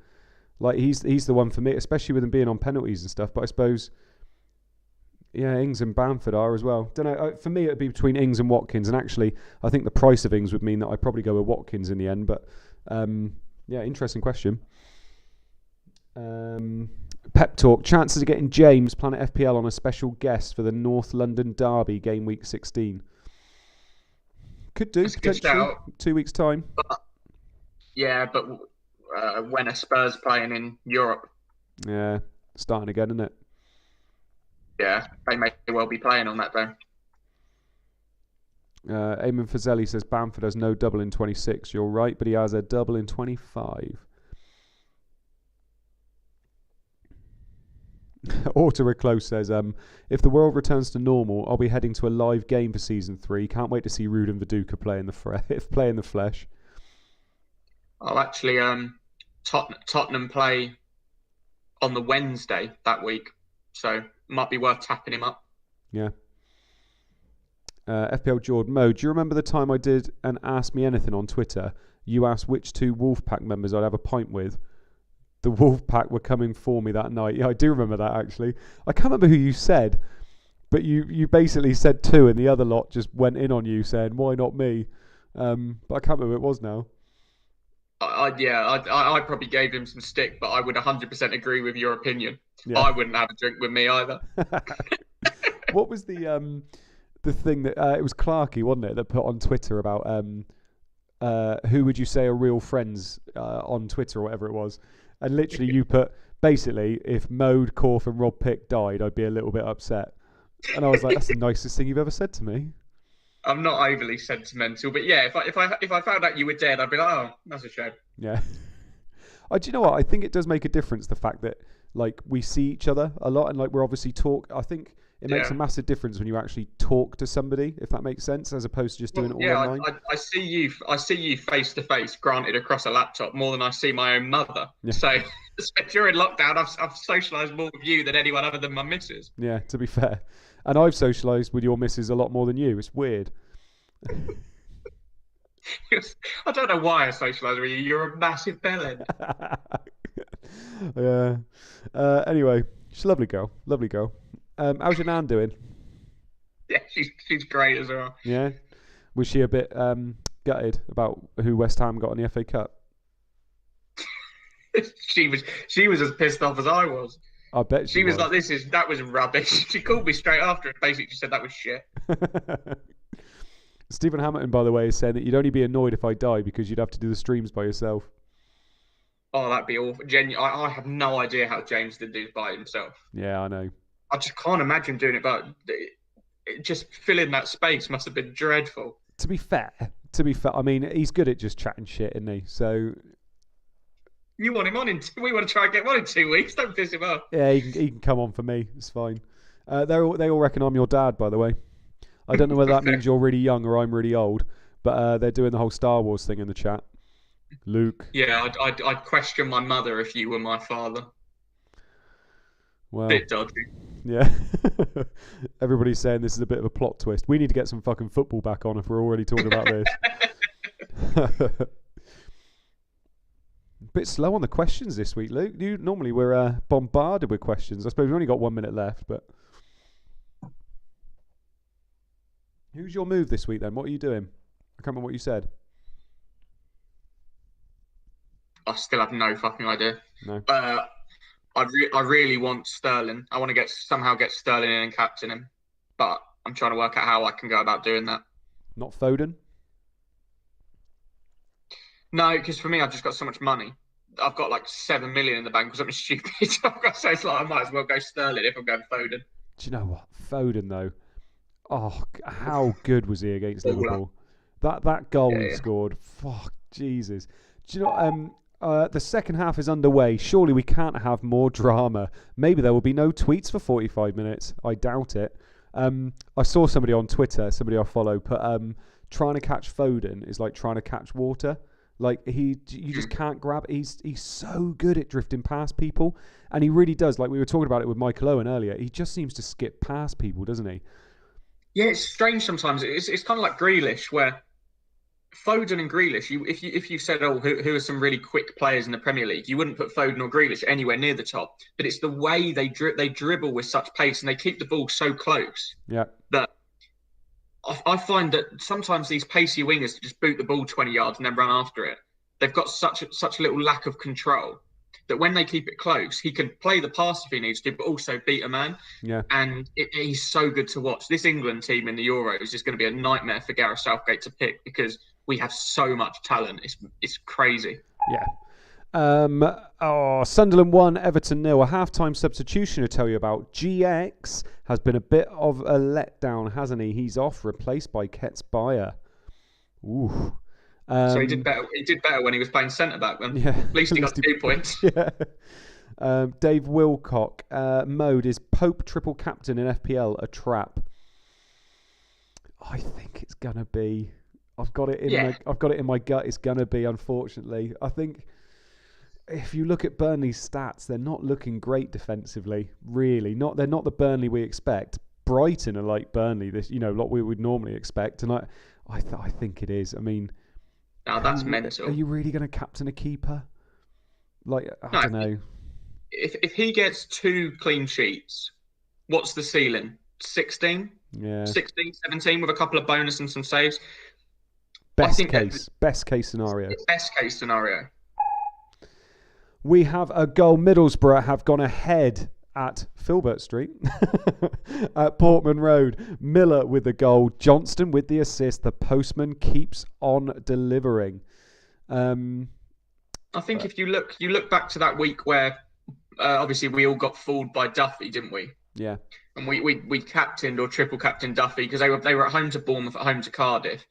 Like he's the one for me, especially with him being on penalties and stuff. But I suppose, yeah, Ings and Bamford are as well. Don't know. For me, it'd be between Ings and Watkins. And actually, I think the price of Ings would mean that I'd probably go with Watkins in the end. But yeah, interesting question. Pep talk. Chances of getting James Planet FPL on a special guest for the North London Derby game week 16. Could do, potentially. 2 weeks' time. But when are Spurs playing in Europe? Yeah, starting again, isn't it? Yeah, they may well be playing on that day. Eamon Fazeli says Bamford has no double in 26. You're right, but he has a double in 25. Auto-Reclose says, if the world returns to normal, I'll be heading to a live game for Season 3. Can't wait to see Ruud and Viduka play in the flesh. I'll actually, Tottenham play on the Wednesday that week, so might be worth tapping him up. Yeah. FPL Jordan Mo, do you remember the time I did an Ask Me Anything on Twitter? You asked which 2 Wolfpack members I'd have a pint with. The Wolfpack were coming for me that night. Yeah, I do remember that, actually. I can't remember who you said, but you basically said 2 and the other lot just went in on you saying, why not me? But I can't remember who it was now. I probably gave him some stick, but I would 100% agree with your opinion. Yeah. I wouldn't have a drink with me either. What was the thing that... it was Clarkey, wasn't it, that put on Twitter about who would you say are real friends on Twitter or whatever it was. And literally you put, basically, if Mode, Corf and Rob Pick died, I'd be a little bit upset. And I was like, that's the nicest thing you've ever said to me. I'm not overly sentimental, but yeah, if I found out you were dead, I'd be like, oh, that's a shame. Yeah. Do you know what? I think it does make a difference, the fact that like we see each other a lot and like we're obviously I think it makes a massive difference when you actually talk to somebody, if that makes sense, as opposed to just doing it all online. I see you face to face, granted across a laptop, more than I see my own mother. Yeah. So during lockdown, I've socialised more with you than anyone other than my missus. Yeah, to be fair. And I've socialised with your missus a lot more than you. It's weird. I don't know why I socialise with you. You're a massive bellend. Yeah. Anyway, she's a lovely girl. Lovely girl. How's your nan doing? Yeah, she's great as well. Yeah. Was she a bit gutted about who West Ham got in the FA Cup? She was as pissed off as I was. I bet she was like, that was rubbish. She called me straight after and basically said that was shit. Stephen Hamilton, by the way, is saying that you'd only be annoyed if I die because you'd have to do the streams by yourself. Oh, that'd be awful. I have no idea how James did this by himself. Yeah, I know. I just can't imagine doing it, but just filling that space must have been dreadful. To be fair, I mean, he's good at just chatting shit, isn't he? So... You want him on we want to try and get one in 2 weeks. Don't piss him off. Yeah, he can come on for me. It's fine. They all reckon I'm your dad, by the way. I don't know whether that means you're really young or I'm really old, but they're doing the whole Star Wars thing in the chat. Luke. Yeah, I'd question my mother if you were my father. Well, bit dodgy. Yeah. Everybody's saying this is a bit of a plot twist. We need to get some fucking football back on if we're already talking about this. Bit slow on the questions this week, Luke. Normally we're bombarded with questions. I suppose we've only got 1 minute left, but... Who's your move this week then? What are you doing? I can't remember what you said. I still have no fucking idea. No. I really want Sterling. I want to somehow get Sterling in and captain him, but I'm trying to work out how I can go about doing that. Not Foden? No, because for me, I've just got so much money. I've got like 7 million in the bank or something stupid. So it's like I might as well go Sterling if I'm going Foden. Do you know what? Foden, though. Oh, how good was he against Liverpool? That goal he scored. Fuck, Jesus. Do you know, the second half is underway. Surely we can't have more drama. Maybe there will be no tweets for 45 minutes. I doubt it. I saw somebody on Twitter, somebody I follow, put trying to catch Foden is like trying to catch water. Like you just can't grab. He's so good at drifting past people, and he really does. Like we were talking about it with Michael Owen earlier. He just seems to skip past people, doesn't he? Yeah, it's strange sometimes. It's kind of like Grealish, where Foden and Grealish. If you said, oh, who are some really quick players in the Premier League, you wouldn't put Foden or Grealish anywhere near the top. But it's the way they dribble with such pace, and they keep the ball so close. Yeah. That I find that sometimes these pacey wingers just boot the ball 20 yards and then run after it. They've got such a little lack of control that when they keep it close, he can play the pass if he needs to, but also beat a man. Yeah. And he's so good to watch. This England team in the Euros is going to be a nightmare for Gareth Southgate to pick because we have so much talent. It's crazy. Yeah. Sunderland 1, Everton 0. A half-time substitution to tell you about. GX has been a bit of a letdown, hasn't he? He's off, replaced by Ketz Bayer. Ooh. So he did better. He did better when he was playing centre back. Then at least he got 2 points. Yeah. Dave Wilcock. Mode is Pope triple captain in FPL a trap? I think it's gonna be. I've got it in my gut. It's gonna be. Unfortunately, I think if you look at Burnley's stats, they're not looking great defensively. Really, they're not the Burnley we expect. Brighton are like Burnley. This, what we would normally expect, and I think it is. I mean. No, that's mental. Are you really going to captain a keeper? I don't know. If he gets 2 clean sheets, what's the ceiling? 16? Yeah. 16, 17 with a couple of bonus and some saves? Best case scenario. Best case scenario. We have a goal. Middlesbrough have gone ahead at Filbert Street at Portman Road. Miller with the goal, Johnston with the assist. The postman keeps on delivering. I think if you look back to that week where obviously we all got fooled by Duffy, didn't we? Yeah. And we captained or triple captained Duffy because they were at home to Bournemouth, at home to Cardiff.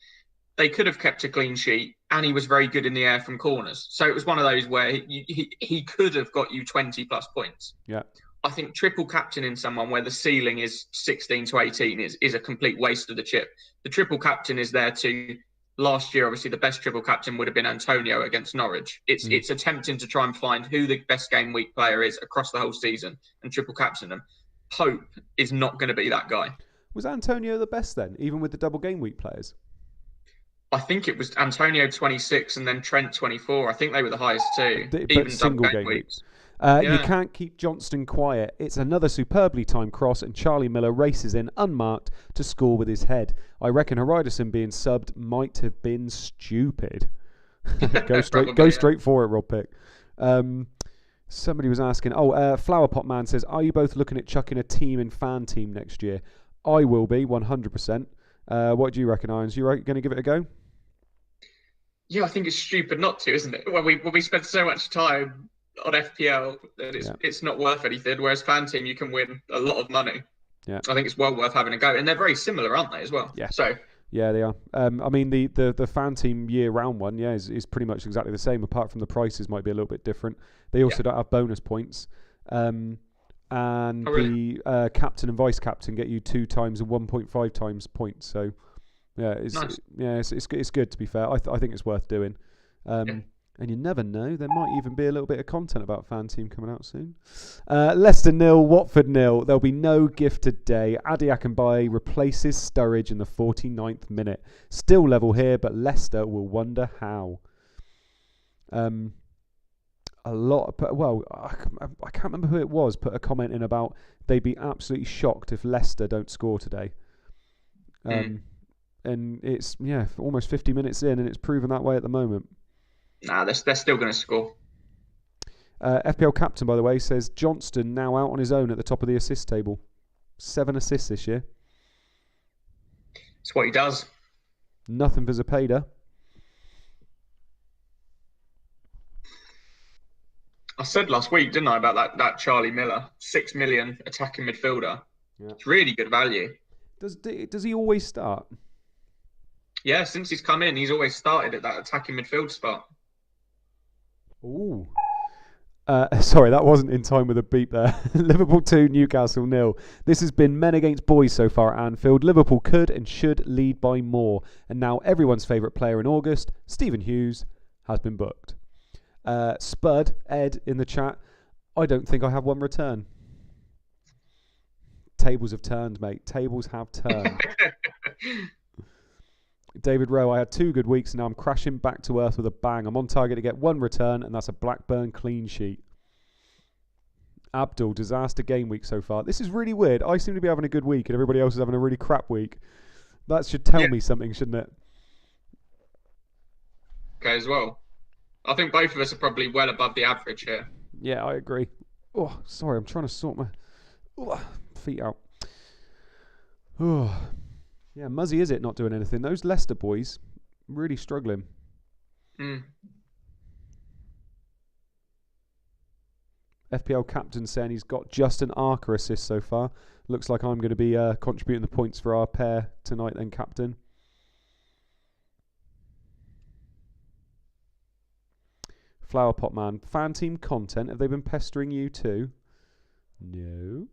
They could have kept a clean sheet, and he was very good in the air from corners. So it was one of those where he could have got you 20 plus points. Yeah. I think triple captaining someone where the ceiling is 16 to 18 is a complete waste of the chip. The triple captain is there to. Last year, obviously, the best triple captain would have been Antonio against Norwich. It's attempting to try and find who the best game week player is across the whole season and triple captain them. Pope is not going to be that guy. Was Antonio the best then, even with the double game week players? I think it was Antonio 26 and then Trent 24. I think they were the highest too. Even single game weeks. You can't keep Johnston quiet. It's another superbly timed cross, and Charlie Miller races in unmarked to score with his head. I reckon Hariderson being subbed might have been stupid. Go straight for it, Rob Pick. Somebody was asking. Flower Pot Man says, "Are you both looking at chucking a team in fan team next year?" I will be 100%. What do you reckon, Irons? You going to give it a go? Yeah, I think it's stupid not to, isn't it? When we spend so much time on FPL that it's not worth anything, whereas fan team you can win a lot of money. Yeah, I think it's well worth having a go, and they're very similar, aren't they, as well? Yeah. So yeah, they are. I mean, the fan team year round one, is pretty much exactly the same, apart from the prices might be a little bit different. They also don't have bonus points, and the captain and vice captain get you 2 times and 1.5 times points. So yeah, it's good, to be fair. I think it's worth doing. And you never know, there might even be a little bit of content about fan team coming out soon. Leicester 0, Watford 0. There'll be no gift today. Adi Akinbaye replaces Sturridge in the 49th minute. Still level here, but Leicester will wonder how. I can't remember who it was, put a comment in about they'd be absolutely shocked if Leicester don't score today. And it's almost 50 minutes in, and it's proven that way at the moment. Nah, they're still going to score. FPL captain, by the way, says Johnston now out on his own at the top of the assist table. 7 assists this year. It's what he does. Nothing for Zepeda. I said last week, didn't I, about that Charlie Miller, 6 million attacking midfielder. Yeah. It's really good value. Does he always start? Yeah, since he's come in, he's always started at that attacking midfield spot. Ooh. Sorry, that wasn't in time with a beep there. Liverpool 2, Newcastle 0. This has been men against boys so far at Anfield. Liverpool could and should lead by more. And now everyone's favourite player in August, Stephen Hughes, has been booked. Spud, Ed in the chat, I don't think I have one return. Tables have turned, mate. Tables have turned. David Rowe, I had 2 good weeks and now I'm crashing back to earth with a bang. I'm on target to get 1 return and that's a Blackburn clean sheet. Abdul, disaster game week so far. This is really weird. I seem to be having a good week and everybody else is having a really crap week. That should tell me something, shouldn't it? Okay, as well. I think both of us are probably well above the average here. Yeah, I agree. Oh, sorry, I'm trying to sort my feet out. Oh, yeah, Muzzy is it not doing anything. Those Leicester boys really struggling. FPL captain saying he's got just an Arca assist so far. Looks like I'm going to be contributing the points for our pair tonight then, captain. Flower Pot Man, fan team content. Have they been pestering you too? No.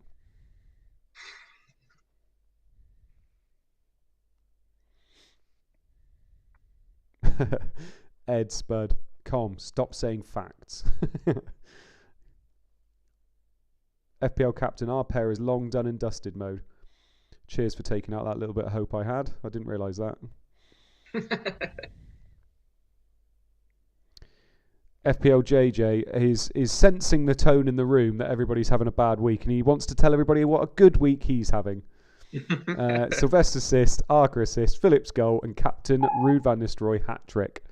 Ed Spud, calm. Stop saying facts. FPL captain, our pair is long done and dusted mode. Cheers for taking out that little bit of hope I had. I didn't realise that. FPL JJ is sensing the tone in the room that everybody's having a bad week and he wants to tell everybody what a good week he's having. Sylvester assist, Arca assist, Phillips goal and captain Ruud van Nistelrooy hat trick.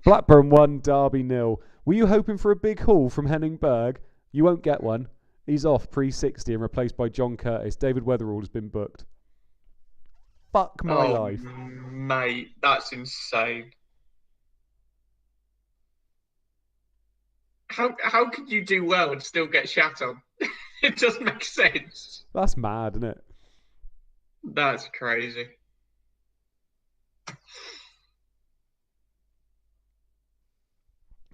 Blackburn 1, Derby 0. Were you hoping for a big haul from Henning Berg? You won't get one. He's off pre-60 and replaced by John Curtis. David Weatherall has been booked. Fuck my life. Mate, that's insane. How could you do well and still get shat on? It doesn't make sense. That's mad, isn't it? That's crazy.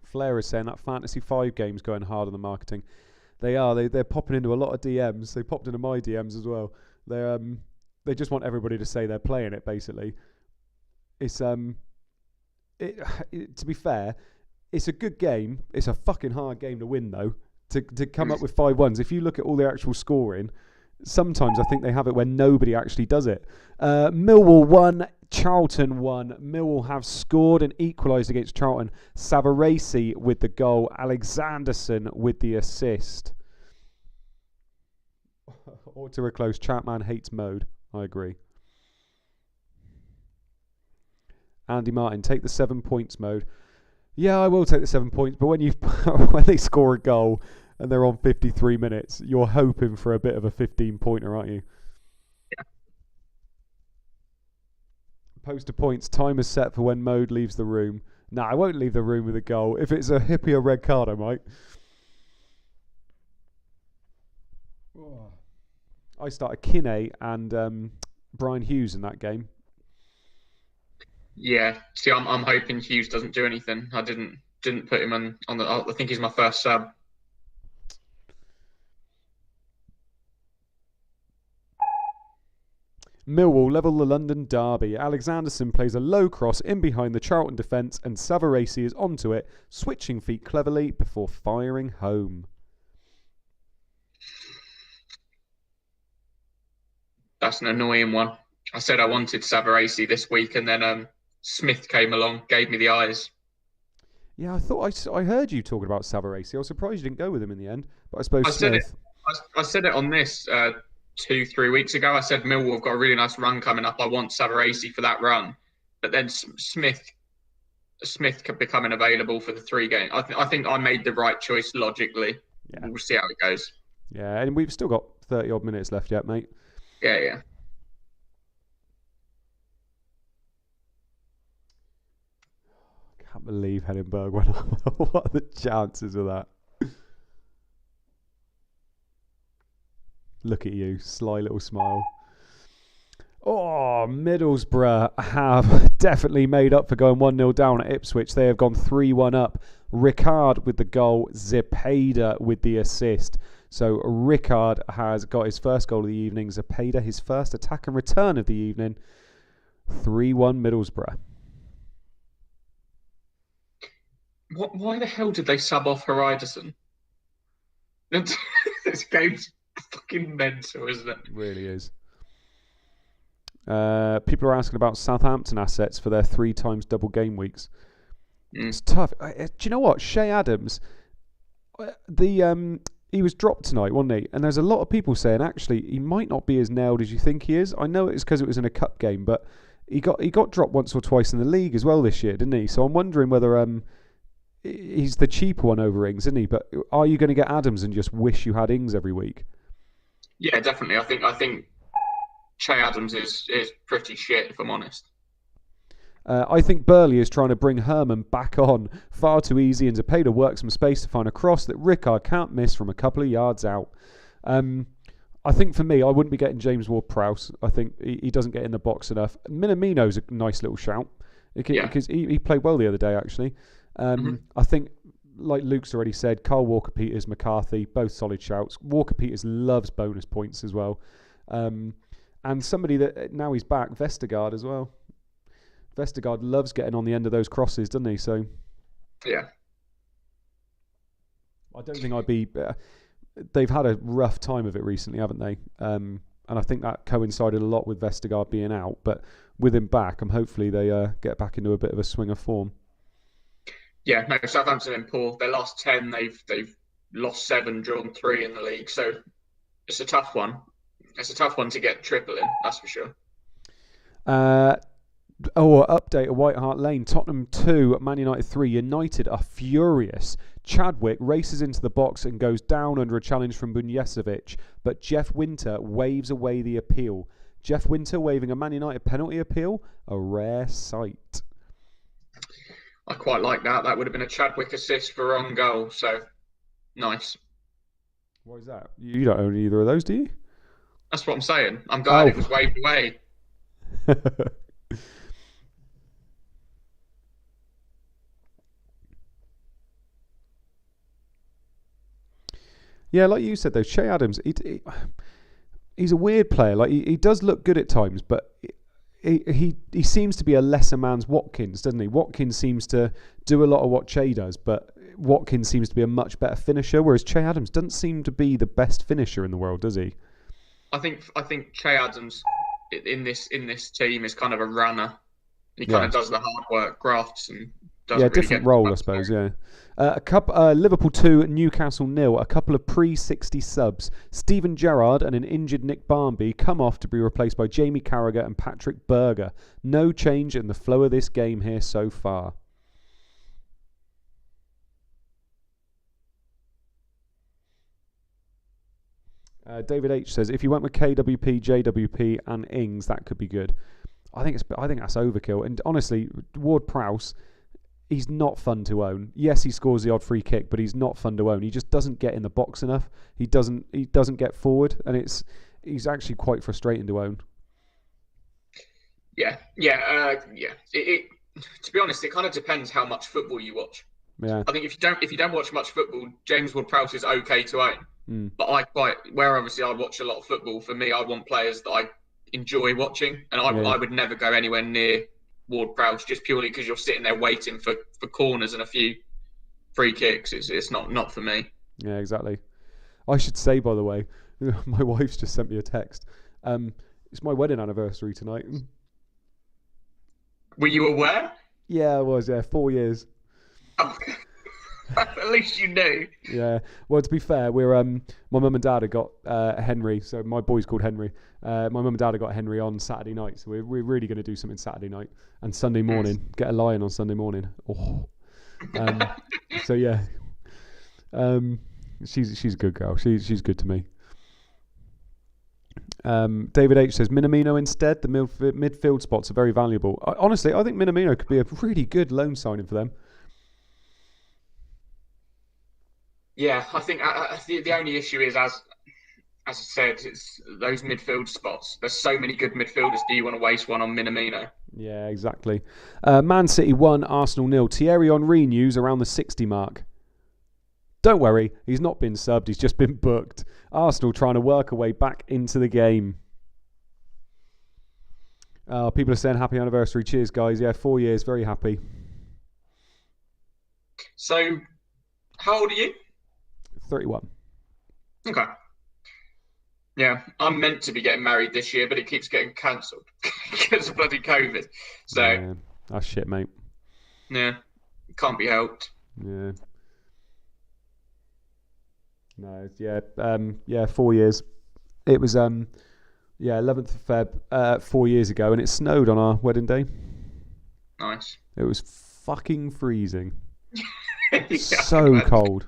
Flair is saying that Fantasy 5 game's going hard on the marketing. They are. They're popping into a lot of DMs. They popped into my DMs as well. They just want everybody to say they're playing it, basically. It's to be fair, it's a good game. It's a fucking hard game to win, though. To come up with 5-1s. If you look at all the actual scoring, sometimes I think they have it where nobody actually does it. Millwall 1, Charlton 1. Millwall have scored and equalised against Charlton. Savarese with the goal. Alexanderson with the assist. Auto close. ChampMan hates mode. I agree. Andy Martin, take the 7 points mode. Yeah, I will take the 7 points, but when when they score a goal and they're on 53 minutes, you're hoping for a bit of a 15-pointer, aren't you? Yeah. Poster points, timer set for when mode leaves the room. Nah, I won't leave the room with a goal. If it's a hippie or red card, I might. I started Kinney and Brian Hughes in that game. Yeah, see, I'm hoping Hughes doesn't do anything. I didn't put him on the. I think he's my first sub. Millwall level the London derby. Alexanderson plays a low cross in behind the Charlton defence and Savarese is onto it, switching feet cleverly before firing home. That's an annoying one. I said I wanted Savarese this week and then Smith came along, gave me the eyes. Yeah, I thought I heard you talking about Savarese. I was surprised you didn't go with him in the end, but I suppose Smith. I said it on this 2-3 weeks ago. I said Millwall have got a really nice run coming up. I want Savarese for that run, but then Smith becoming available for the 3 games. I think I made the right choice logically. Yeah. We'll see how it goes. Yeah, and we've still got 30 odd minutes left yet, mate. Yeah. Can't believe Henning went up. What are the chances of that? Look at you, sly little smile. Oh, Middlesbrough have definitely made up for going 1-0 down at Ipswich. They have gone 3-1 up. Ricard with the goal, Zepeda with the assist. So Ricard has got his first goal of the evening. Zepeda his first attack and return of the evening. 3-1 Middlesbrough. Why the hell did they sub off Horizon? This game's fucking mental, isn't it? It really is. People are asking about Southampton assets for their 3 times double game weeks. It's tough. Do you know what? Shea Adams, he was dropped tonight, wasn't he? And there's a lot of people saying actually he might not be as nailed as you think he is. I know it's because it was in a cup game, but he got dropped once or twice in the league as well this year, didn't he? So I'm wondering whether he's the cheaper one over Ings, isn't he? But are you going to get Adams and just wish you had Ings every week? Yeah, definitely. I think Shea Adams is pretty shit, if I'm honest. I think Burley is trying to bring Herman back on far too easy, and Zepeda works some space to find a cross that Ricard can't miss from a couple of yards out. I think for me, I wouldn't be getting James Ward-Prowse. I think he doesn't get in the box enough. Minamino's a nice little shout because he played well the other day, actually. I think, like Luke's already said, Carl Walker-Peters, McCarthy, both solid shouts. Walker-Peters loves bonus points as well. And somebody that now he's back, Vestergaard as well. Vestergaard loves getting on the end of those crosses, doesn't he? So, yeah. I don't think I'd be... they've had a rough time of it recently, haven't they? And I think that coincided a lot with Vestergaard being out. But with him back, hopefully they get back into a bit of a swing of form. Yeah, no, Southampton in poor. Their last 10, they've lost 7, drawn 3 in the league. So it's a tough one. It's a tough one to get triple in, that's for sure. Update at White Hart Lane. Tottenham 2, Man United 3. United are furious. Chadwick races into the box and goes down under a challenge from Bunjesevic, but Jeff Winter waves away the appeal. Jeff Winter waving a Man United penalty appeal? A rare sight. I quite like that. That would have been a Chadwick assist for on goal, so nice. What is that? You don't own either of those, do you? That's what I'm saying. I'm glad it was waved away. Yeah, like you said though, Shea Adams, he's a weird player. Like he does look good at times, but he seems to be a lesser man's Watkins, doesn't he? Watkins seems to do a lot of what Shea does, but Watkins seems to be a much better finisher, whereas Shea Adams doesn't seem to be the best finisher in the world, does he? I think Shea Adams in this team is kind of a runner. He kind of does the hard work, grafts, and doesn't really different role, I suppose. Yeah. Liverpool 2, Newcastle 0. A couple of pre-60 subs. Steven Gerrard and an injured Nick Barmby come off to be replaced by Jamie Carragher and Patrick Berger. No change in the flow of this game here so far. David H says, if you went with KWP, JWP and Ings, that could be good. I think that's overkill. And honestly, Ward-Prowse, he's not fun to own. Yes, he scores the odd free kick, but he's not fun to own. He just doesn't get in the box enough. He doesn't get forward, and he's actually quite frustrating to own. Yeah. To be honest, it kind of depends how much football you watch. Yeah. I think if you don't watch much football, James Ward-Prowse is okay to own. But where obviously I watch a lot of football. For me, I want players that I enjoy watching, and I would never go anywhere near Ward-Prowse just purely because you're sitting there waiting for corners and a few free kicks. It's not for me. Yeah, exactly. I should say, by the way, my wife's just sent me a text. It's my wedding anniversary tonight. Were you aware? Yeah, I was. Yeah, 4 years. Oh. At least you knew. Yeah. Well, to be fair, we're my mum and dad had got Henry. So my boy's called Henry. My mum and dad had got Henry on Saturday night. So we're really going to do something Saturday night and Sunday morning. Get a lion on Sunday morning. Oh. So yeah. She's a good girl. She's good to me. David H says Minamino instead. The midfield spots are very valuable. Honestly, I think Minamino could be a really good loan signing for them. Yeah, I think the only issue is as as I said, it's those midfield spots. There's so many good midfielders. Do you want to waste one on Minamino? Yeah, exactly. Man City 1, Arsenal 0. Thierry Henry news around the 60 mark. Don't worry, he's not been subbed, he's just been booked. Arsenal trying to work a way back into the game. People are saying happy anniversary. Cheers, guys. Yeah, 4 years. Very happy. So, how old are you? 31. Okay. Yeah, I'm meant to be getting married this year, but it keeps getting cancelled because of bloody COVID. So, yeah, that's shit, mate. Yeah, can't be helped. Yeah. No, yeah, 4 years. It was 11th of Feb, 4 years ago, and it snowed on our wedding day. Nice. It was fucking freezing. Yeah, so cold.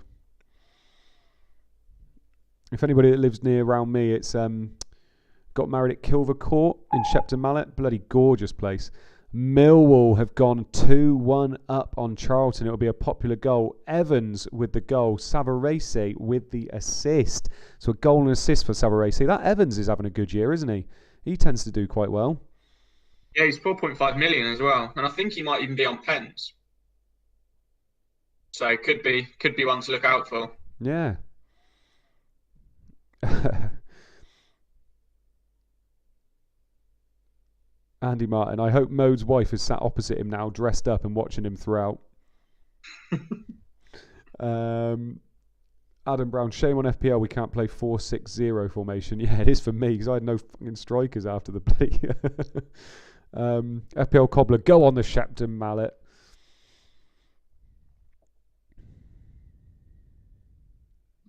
If anybody that lives near around me, it's got married at Kilver Court in Shepton Mallet. Bloody gorgeous place. Millwall have gone 2-1 up on Charlton. It'll be a popular goal. Evans with the goal. Savarese with the assist. So a goal and assist for Savarese. That Evans is having a good year, isn't he? He tends to do quite well. Yeah, he's 4.5 million as well. And I think he might even be on pens. So could be one to look out for. Yeah. Andy Martin, I hope Mode's wife is sat opposite him now, dressed up and watching him throughout. Adam Brown, shame on FPL, we can't play 4-6-0 formation. Yeah, it is for me, because I had no fucking strikers after the play. FPL Cobbler, go on the Shepton Mallet.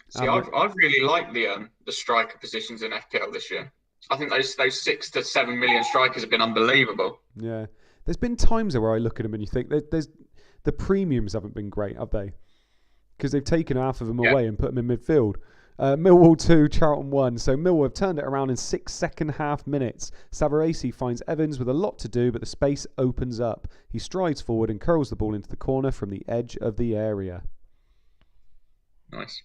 See, I've really liked the striker positions in FPL this year. I think those 6 to 7 million strikers have been unbelievable. Yeah, there's been times where I look at them and you think there's the premiums haven't been great, have they? Because they've taken half of them away and put them in midfield. Millwall 2, Charlton 1. So Millwall have turned it around in 6 second half minutes. Savarese finds Evans with a lot to do, but the space opens up. He strides forward and curls the ball into the corner from the edge of the area. Nice.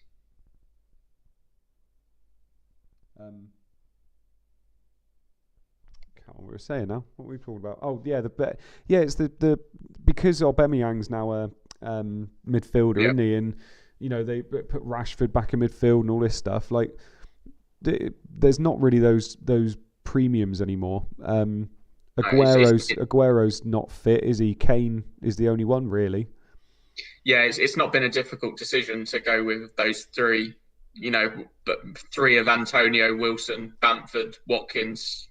What we were saying now? What were we talking about? Oh yeah, it's the because Aubameyang's now a midfielder, isn't he? And you know they put Rashford back in midfield and all this stuff. Like there's not really those premiums anymore. Aguero's not fit, is he? Kane is the only one really. Yeah, it's not been a difficult decision to go with those three. You know, but 3 of Antonio, Wilson, Bamford, Watkins,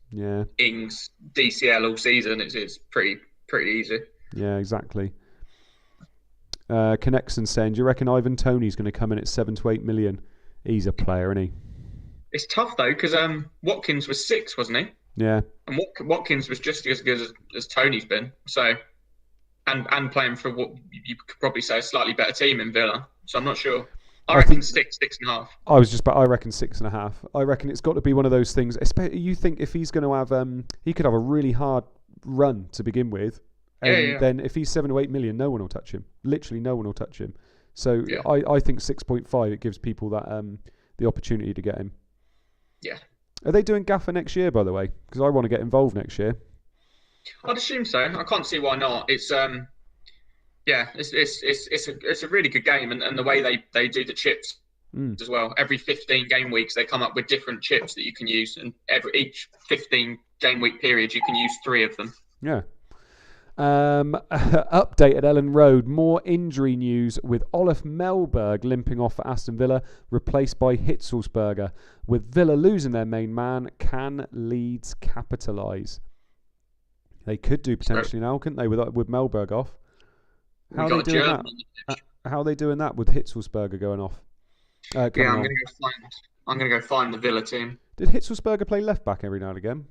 Ings, DCL all season. It's pretty easy. Yeah, exactly. Connexon saying, do you reckon Ivan Toney's going to come in at 7 to 8 million? He's a player, isn't he? It's tough though because Watkins was 6, wasn't he? Yeah. And Watkins was just as good as Toney's been. So, and playing for what you could probably say a slightly better team in Villa. So I'm not sure. I reckon 6.5. I reckon 6.5. I reckon it's got to be one of those things. Especially, you think if he's going to have, he could have a really hard run to begin with, and then if he's 7 to 8 million, no one will touch him. Literally, no one will touch him. So I think 6.5. It gives people that the opportunity to get him. Yeah. Are they doing Gaffer next year, by the way? Because I want to get involved next year. I'd assume so. I can't see why not. It's it's a really good game, and the way they do the chips as well. Every 15 game weeks, they come up with different chips that you can use, and each 15 game week period, you can use 3 of them. Yeah. Update at Ellen Road. More injury news with Olaf Melberg limping off for Aston Villa, replaced by Hitzelsberger. With Villa losing their main man, can Leeds capitalise? They could do potentially now, couldn't they, with Melberg off? How are they doing that? How are they doing that with Hitzelsberger going off? I'm going to go find the Villa team. Did Hitzelsberger play left back every now and again?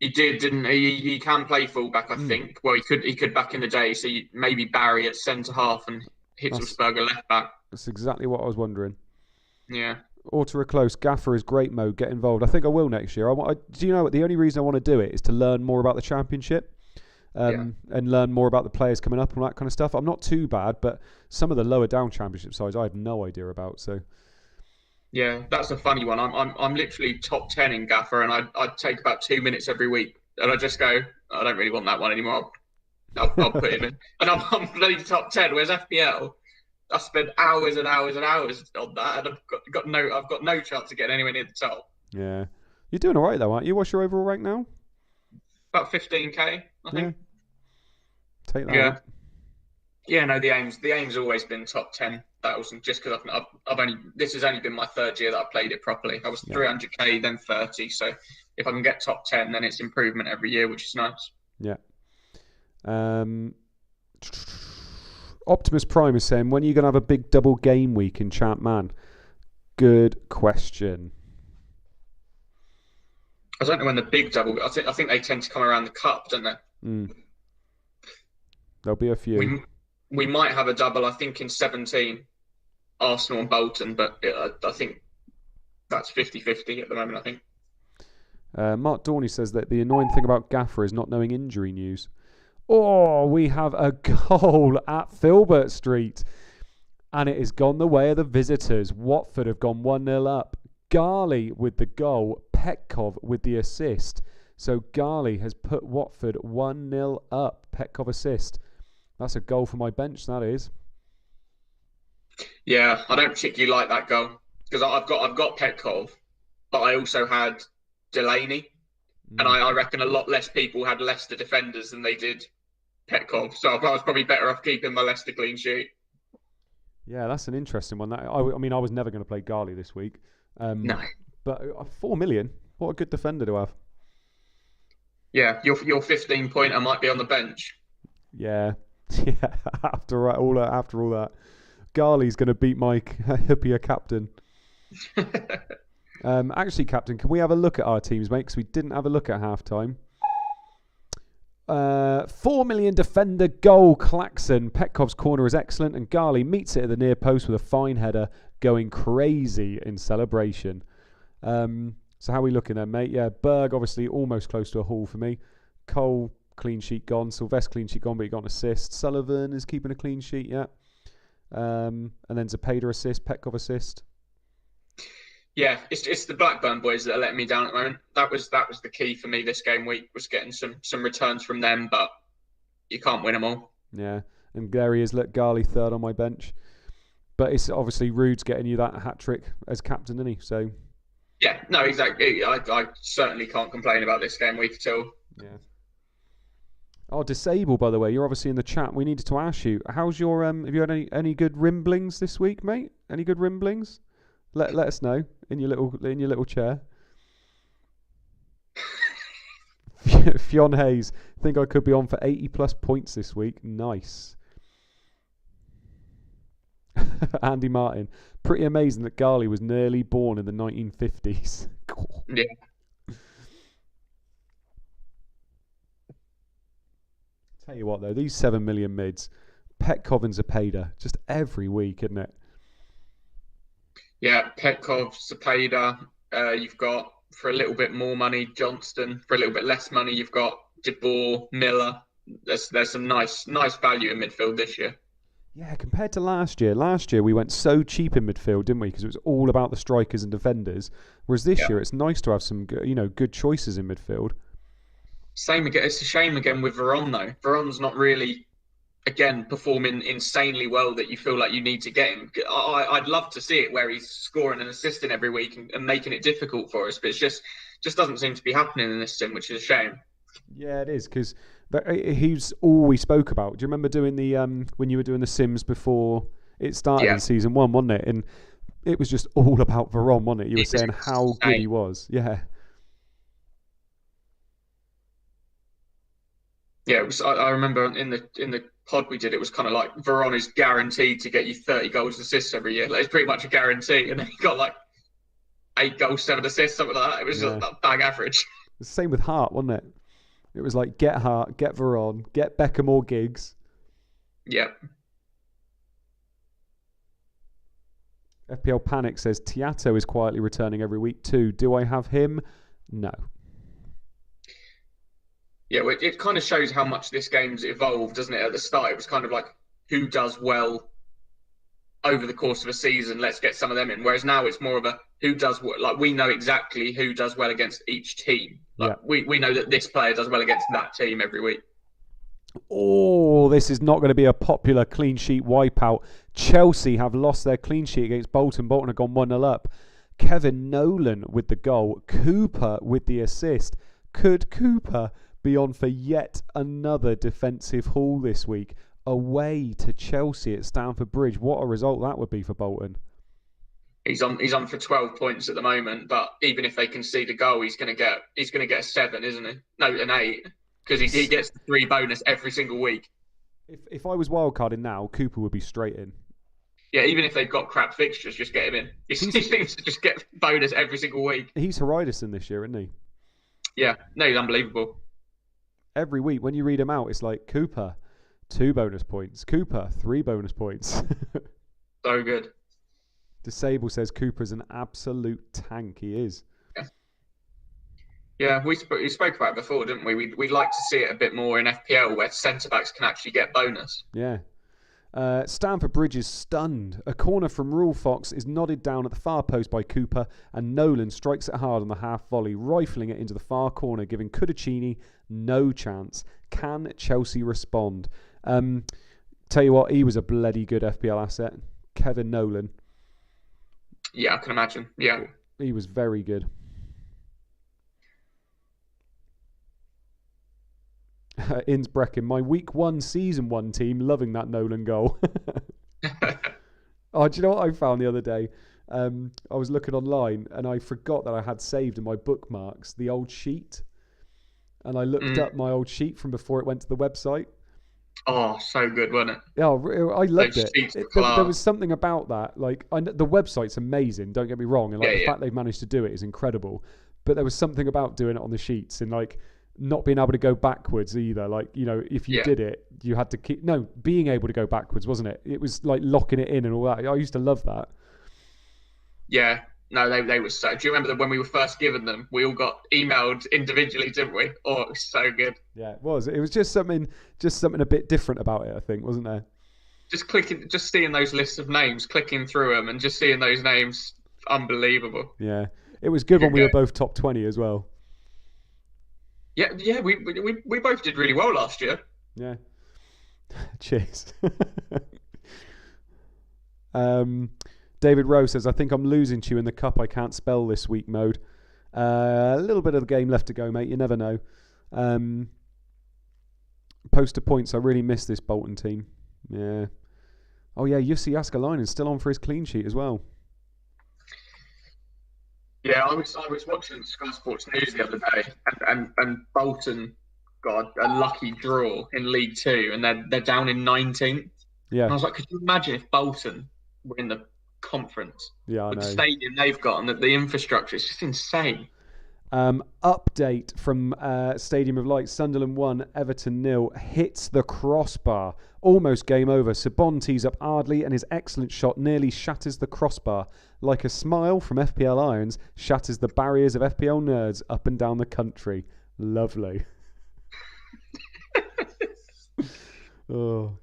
He did, didn't he? He can play full back, I think. Well, he could back in the day. So maybe Barry at centre half and Hitzelsberger left back. That's exactly what I was wondering. Yeah. Auto close. Gaffer is great mode. Get involved. I think I will next year. Do you know what? The only reason I want to do it is to learn more about the Championship. And learn more about the players coming up and all that kind of stuff. I'm not too bad, but some of the lower down Championship sides I have no idea about. So, Yeah, that's a funny one. I'm literally top 10 in Gaffer, and I'd take about 2 minutes every week, and I just go, I don't really want that one anymore. I'll put him in, and I'm bloody top 10. Whereas FPL, I spend hours and hours and hours on that, and I've got no chance of getting anywhere near the top. Yeah. You're doing all right, though, aren't you? What's your overall rank now? About 15k, I Yeah. think. Take that Yeah. out. Yeah, no, the aim's always been top 10,000, just because this has only been my third year that I've played it properly. I was 300k, then 30. So if I can get top 10, then it's improvement every year, which is nice. Yeah. Optimus Prime is saying, when are you going to have a big double game week in ChampMan? Good question. I don't know when the big double. I think they tend to come around the cup, don't they? There'll be a few. We might have a double, I think, in 17, Arsenal and Bolton, but I think that's 50-50 at the moment, I think. Mark Dorney says that the annoying thing about Gaffer is not knowing injury news. Oh, we have a goal at Filbert Street, and it has gone the way of the visitors. Watford have gone 1-0 up. Garley with the goal, Petkov with the assist. So Garley has put Watford 1-0 up. Petkov assist. That's a goal for my bench, that is. Yeah, I don't particularly like that goal because I've got Petkov, but I also had Delaney, and I reckon a lot less people had Leicester defenders than they did Petkov. So I was probably better off keeping my Leicester clean sheet. Yeah, that's an interesting one. I was never going to play Garley this week. No. But 4 million, what a good defender to have. Yeah, your 15-pointer might be on the bench. Yeah. Yeah, after all that, Garley's going to beat my hippier captain. Actually, captain, can we have a look at our teams, mate? Because we didn't have a look at halftime. 4 million defender goal, Claxon. Petkov's corner is excellent, and Garley meets it at the near post with a fine header, going crazy in celebration. So how are we looking then, mate? Yeah, Berg obviously almost close to a haul for me. Cole, clean sheet gone. Sylvester, clean sheet gone, but he got an assist. Sullivan is keeping a clean sheet, yeah. And then Zapata assist, Petkov assist. Yeah, it's the Blackburn boys that are letting me down at the moment. That was the key for me this game week, was getting some returns from them, but you can't win them all. Yeah, and there he is. Look, Garley third on my bench. But it's obviously Rude's getting you that hat-trick as captain, isn't he? So. Yeah, no, exactly. I certainly can't complain about this game week at all. Yeah. Oh, Disable, by the way, you're obviously in the chat. We needed to ask you, how's your have you had any good rimblings this week, mate? Any good rimblings? Let us know in your little chair. Fionn Hayes, think I could be on for 80 plus points this week. Nice. Andy Martin, pretty amazing that Garley was nearly born in the 1950s. Yeah. Tell you what, though, these 7 million mids, Petkov and Zapata, just every week, isn't it? Yeah, Petkov, Zapata. You've got, for a little bit more money, Johnston. For a little bit less money, you've got De Boer, Miller. There's some nice value in midfield this year. Yeah, compared to last year. Last year we went so cheap in midfield, didn't we? Because it was all about the strikers and defenders. Whereas this year it's nice to have some, good choices in midfield. Same again. It's a shame again with Veron though. Veron's not really, again, performing insanely well that you feel like you need to get him. I'd love to see it where he's scoring and assisting every week and making it difficult for us, but it's just doesn't seem to be happening in this sim, which is a shame. Yeah, it is, because he's all we spoke about. Do you remember doing the when you were doing the Sims before it started in season 1, wasn't it? And it was just all about Veron, wasn't it? You were saying how good he was. Yeah. Yeah, it was. I remember in the pod we did, it was kind of like Veron is guaranteed to get you 30 goals, assists every year. Like, it's pretty much a guarantee, and then he got like 8 goals, 7 assists, something like that. It was a bang average. The same with Hart, wasn't it? It was like get Hart, get Veron, get Beckham or Giggs. Yeah. FPL Panic says Tiato is quietly returning every week too. Do I have him? No. Yeah, well, it kind of shows how much this game's evolved, doesn't it? At the start, it was kind of like who does well over the course of a season, let's get some of them in. Whereas now it's more of a who does what. Like, we know exactly who does well against each team. Like, we know that this player does well against that team every week. Oh, this is not going to be a popular clean sheet wipeout. Chelsea have lost their clean sheet against Bolton. Bolton have gone 1-0 up. Kevin Nolan with the goal. Cooper with the assist. Could Cooper be on for yet another defensive haul this week? Away to Chelsea at Stamford Bridge. What a result that would be for Bolton. He's on for 12 points at the moment, but even if they concede a goal, he's going to get a 7, isn't he? No, an 8, because he gets the 3 bonus every single week. If I was wildcarding now, Cooper would be straight in. Yeah, even if they've got crap fixtures, just get him in. He seems to just get bonus every single week. He's Horizon this year, isn't he? Yeah, no, he's unbelievable. Every week when you read him out, it's like Cooper, 2 bonus points. Cooper, 3 bonus points. So good. Disable says Cooper's an absolute tank. He is. Yeah, we spoke about it before, didn't we? We'd like to see it a bit more in FPL where centre-backs can actually get bonus. Yeah. Stamford Bridge is stunned. A corner from Rule Fox is nodded down at the far post by Cooper, and Nolan strikes it hard on the half volley, rifling it into the far corner, giving Cudicini no chance. Can Chelsea respond? Tell you what, he was a bloody good FPL asset. Kevin Nolan. Yeah, I can imagine. Yeah. He was very good. Innsbruck, my week 1 season 1 team, loving that Nolan goal. Oh, do you know what I found the other day? I was looking online and I forgot that I had saved in my bookmarks the old sheet. And I looked up my old sheet from before it went to the website. Oh, so good, wasn't it? Yeah, I loved it. There was something about that. Like, the website's amazing, don't get me wrong. And the fact they've managed to do it is incredible. But there was something about doing it on the sheets and like not being able to go backwards either. Like, you know, if you did it, you had to keep... No, being able to go backwards, wasn't it? It was like locking it in and all that. I used to love that. Yeah. No, they were so... Do you remember that when we were first given them, we all got emailed individually, didn't we? Oh, it was so good. Yeah, it was. It was just something a bit different about it, I think, wasn't there? Just seeing those lists of names, clicking through them and just seeing those names, unbelievable. Yeah. It was good when we were both top 20 as well. Yeah, we both did really well last year. Yeah. Cheers. David Rowe says, I think I'm losing to you in the cup I can't spell this week mode. A little bit of the game left to go, mate. You never know. Poster points. I really miss this Bolton team. Yeah. Oh, yeah. Jussi Jääskeläinen's still on for his clean sheet as well. Yeah, I was watching Sky Sports News the other day, and Bolton got a lucky draw in League Two, and they're down in 19th. Yeah. And I was like, could you imagine if Bolton were in the conference? Yeah, I know. The stadium they've got and the infrastructure, it's just insane. Update from Stadium of Light. Sunderland 1, Everton 0. Hits the crossbar. Almost game over. Sabon tees up Ardley and his excellent shot nearly shatters the crossbar. Like a smile from FPL Irons, shatters the barriers of FPL nerds up and down the country. Lovely. Oh,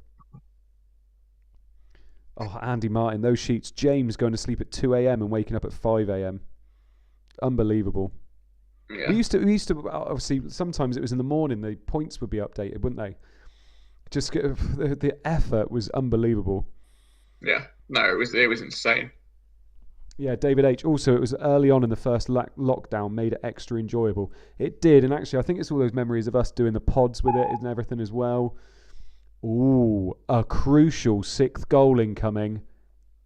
Andy Martin, those sheets. James going to sleep at 2 a.m. and waking up at 5 a.m. Unbelievable. Yeah. We used to obviously sometimes it was in the morning. The points would be updated, wouldn't they? Just the effort was unbelievable. Yeah, no, it was insane. Yeah, David H. Also, it was early on in the first lockdown, made it extra enjoyable. It did, and actually, I think it's all those memories of us doing the pods with it and everything as well. Ooh, a crucial 6th goal incoming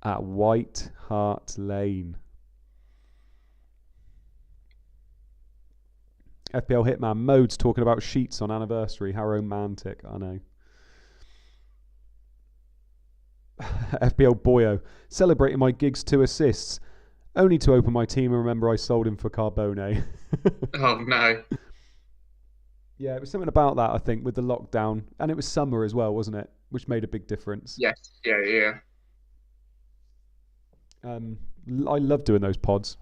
at White Hart Lane. FPL Hitman Modes talking about sheets on anniversary. How romantic, I know. FPL Boyo celebrating my Giggs 2 assists, only to open my team and remember I sold him for Carbone. Oh no. Yeah, it was something about that, I think, with the lockdown, and it was summer as well, wasn't it? Which made a big difference. Yes, yeah. I love doing those pods.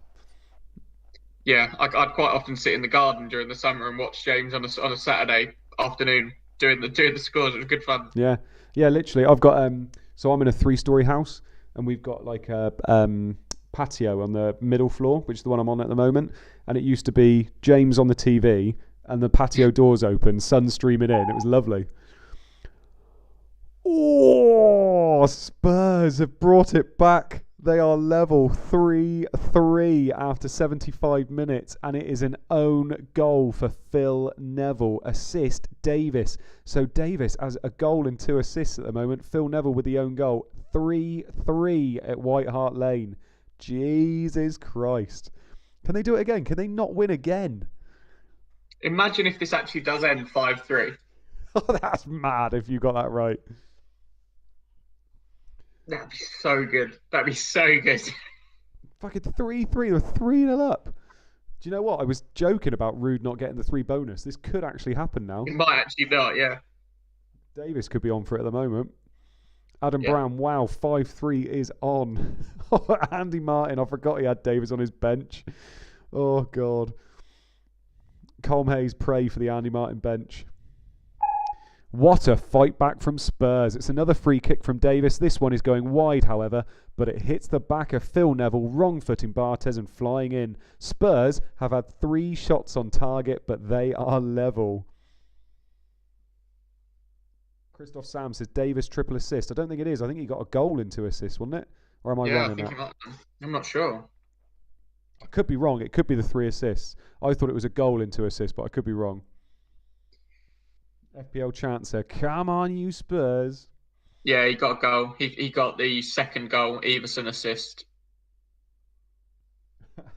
Yeah, I'd quite often sit in the garden during the summer and watch James on a Saturday afternoon doing the scores. It was good fun. Yeah, literally. I've got so I'm in a 3-story house, and we've got like a patio on the middle floor, which is the one I'm on at the moment. And it used to be James on the TV and the patio doors open, sun streaming in. It was lovely. Oh, Spurs have brought it back. They are level 3-3 after 75 minutes, and it is an own goal for Phil Neville. Assist Davis. So Davis has a goal and 2 assists at the moment. Phil Neville with the own goal. 3-3 at White Hart Lane. Jesus Christ. Can they do it again? Can they not win again? Imagine if this actually does end 5-3. Oh, that's mad if you got that right. That'd be so good. That'd be so good. Fucking 3-3. They're 3-0 up. Do you know what? I was joking about Rude not getting the 3 bonus. This could actually happen now. It might actually not, yeah. Davis could be on for it at the moment. Adam Brown, wow, 5-3 is on. Andy Martin, I forgot he had Davis on his bench. Oh, God. Colm Hayes, pray for the Andy Martin bench. What a fight back from Spurs. It's another free kick from Davis. This one is going wide, however, but it hits the back of Phil Neville, wrong-footing Barthez and flying in. Spurs have had 3 shots on target, but they are level. Christoph Sam says Davis triple assist. I don't think it is. I think he got a goal in 2 assists, wasn't it? Or am I wrong in that? I'm not sure. I could be wrong. It could be the 3 assists. I thought it was a goal in 2 assists, but I could be wrong. FPL Chancer, come on, you Spurs. Yeah, he got a goal. He got the second goal, Everton assist.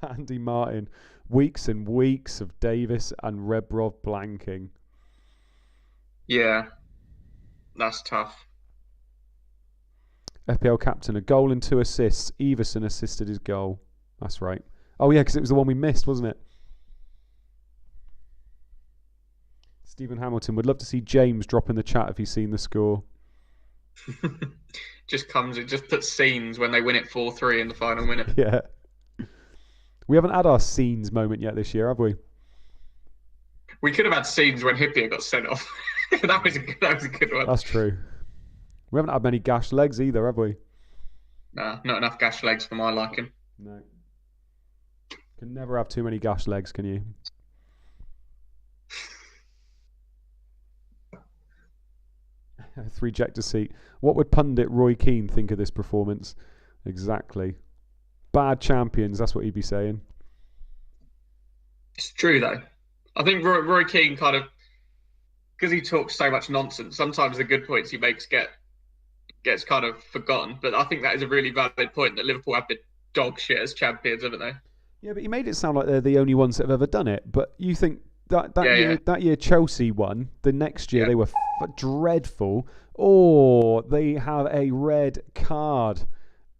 Andy Martin, weeks and weeks of Davis and Rebrov blanking. Yeah, that's tough. FPL Captain, a goal and 2 assists. Everson assisted his goal. That's right. Oh, yeah, because it was the one we missed, wasn't it? Stephen Hamilton would love to see James drop in the chat if he's seen the score. It just puts scenes when they win it 4-3 in the final minute. Yeah. We haven't had our scenes moment yet this year, have we? We could have had scenes when Hippier got sent off. that was a good one. That's true. We haven't had many gashed legs either, have we? Nah, not enough gash legs for my liking. No. Can never have too many gashed legs, can you? Three-jector seat. What would pundit Roy Keane think of this performance? Exactly. Bad champions, that's what he'd be saying. It's true, though. I think Roy Keane kind of, because he talks so much nonsense, sometimes the good points he makes gets kind of forgotten. But I think that is a really valid point that Liverpool have been dog shit as champions, haven't they? Yeah, but he made it sound like they're the only ones that have ever done it. But you think that year Chelsea won. The next year they were dreadful. Oh, they have a red card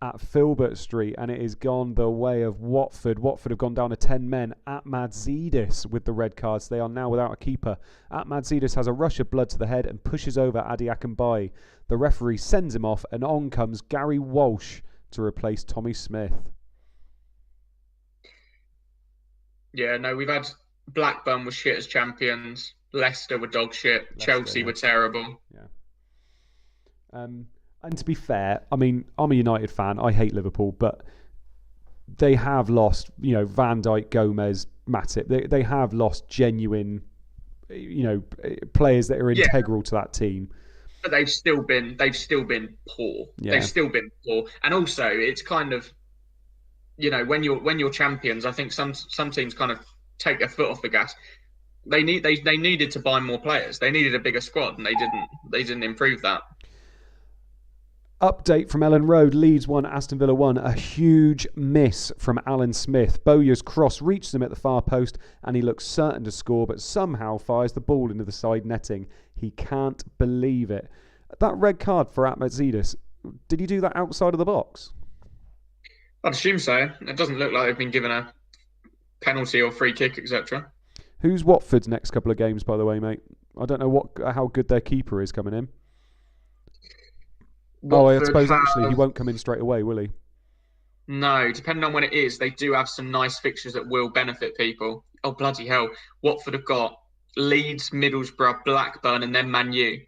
at Filbert Street, and it has gone the way of Watford. Watford have gone down to 10 men at Madzidis with the red cards. They are now without a keeper. At Madzidis has a rush of blood to the head and pushes over Adi Akinbaye. The referee sends him off, and on comes Gary Walsh to replace Tommy Smith. Yeah, no, we've had Blackburn was shit as champions. Leicester were dog shit. Chelsea were terrible. Yeah. And to be fair, I mean, I'm a United fan. I hate Liverpool, but they have lost, Van Dijk, Gomez, Matip. They have lost genuine, players that are integral to that team. But they've still been poor. Yeah. They've still been poor. And also, it's kind of, when you're champions, I think some teams kind of take their foot off the gas. They needed to buy more players. They needed a bigger squad, and they didn't improve that. Update from Ellen Road. Leeds 1, Aston Villa 1. A huge miss from Alan Smith. Bowyer's cross reaches him at the far post, and he looks certain to score, but somehow fires the ball into the side netting. He can't believe it. That red card for Atmazidis, did he do that outside of the box? I'd assume so. It doesn't look like they've been given a penalty or free kick, etc. Who's Watford's next couple of games, by the way, mate? I don't know how good their keeper is coming in. Watford I suppose actually he won't come in straight away, will he? No, depending on when it is, they do have some nice fixtures that will benefit people. Oh, bloody hell. Watford have got Leeds, Middlesbrough, Blackburn, and then Man U.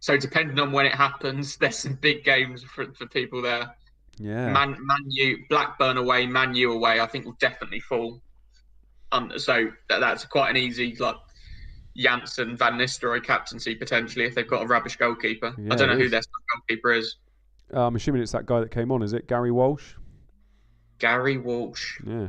So depending on when it happens, there's some big games for people there. Yeah. Man U, Blackburn away, Man U away, I think will definitely fall. So that's quite an easy, like, Janssen, Van Nistelrooy captaincy potentially if they've got a rubbish goalkeeper. Yeah, I don't know it who is. their goalkeeper is. I'm assuming it's that guy that came on, is it? Gary Walsh? Gary Walsh. Yeah.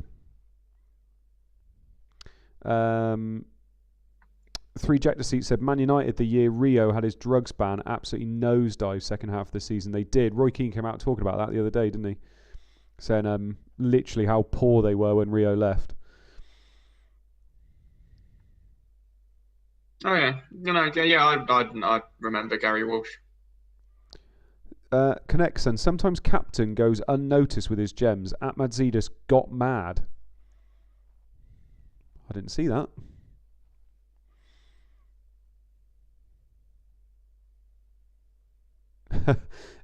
3 Jack Deceit said, Man United, the year Rio had his drugs ban, absolutely nosedive second half of the season. They did. Roy Keane came out talking about that the other day, didn't he? Saying literally how poor they were when Rio left. Oh yeah, I remember Gary Walsh. Connexon, sometimes captain goes unnoticed with his gems. Atmadzidis got mad. I didn't see that.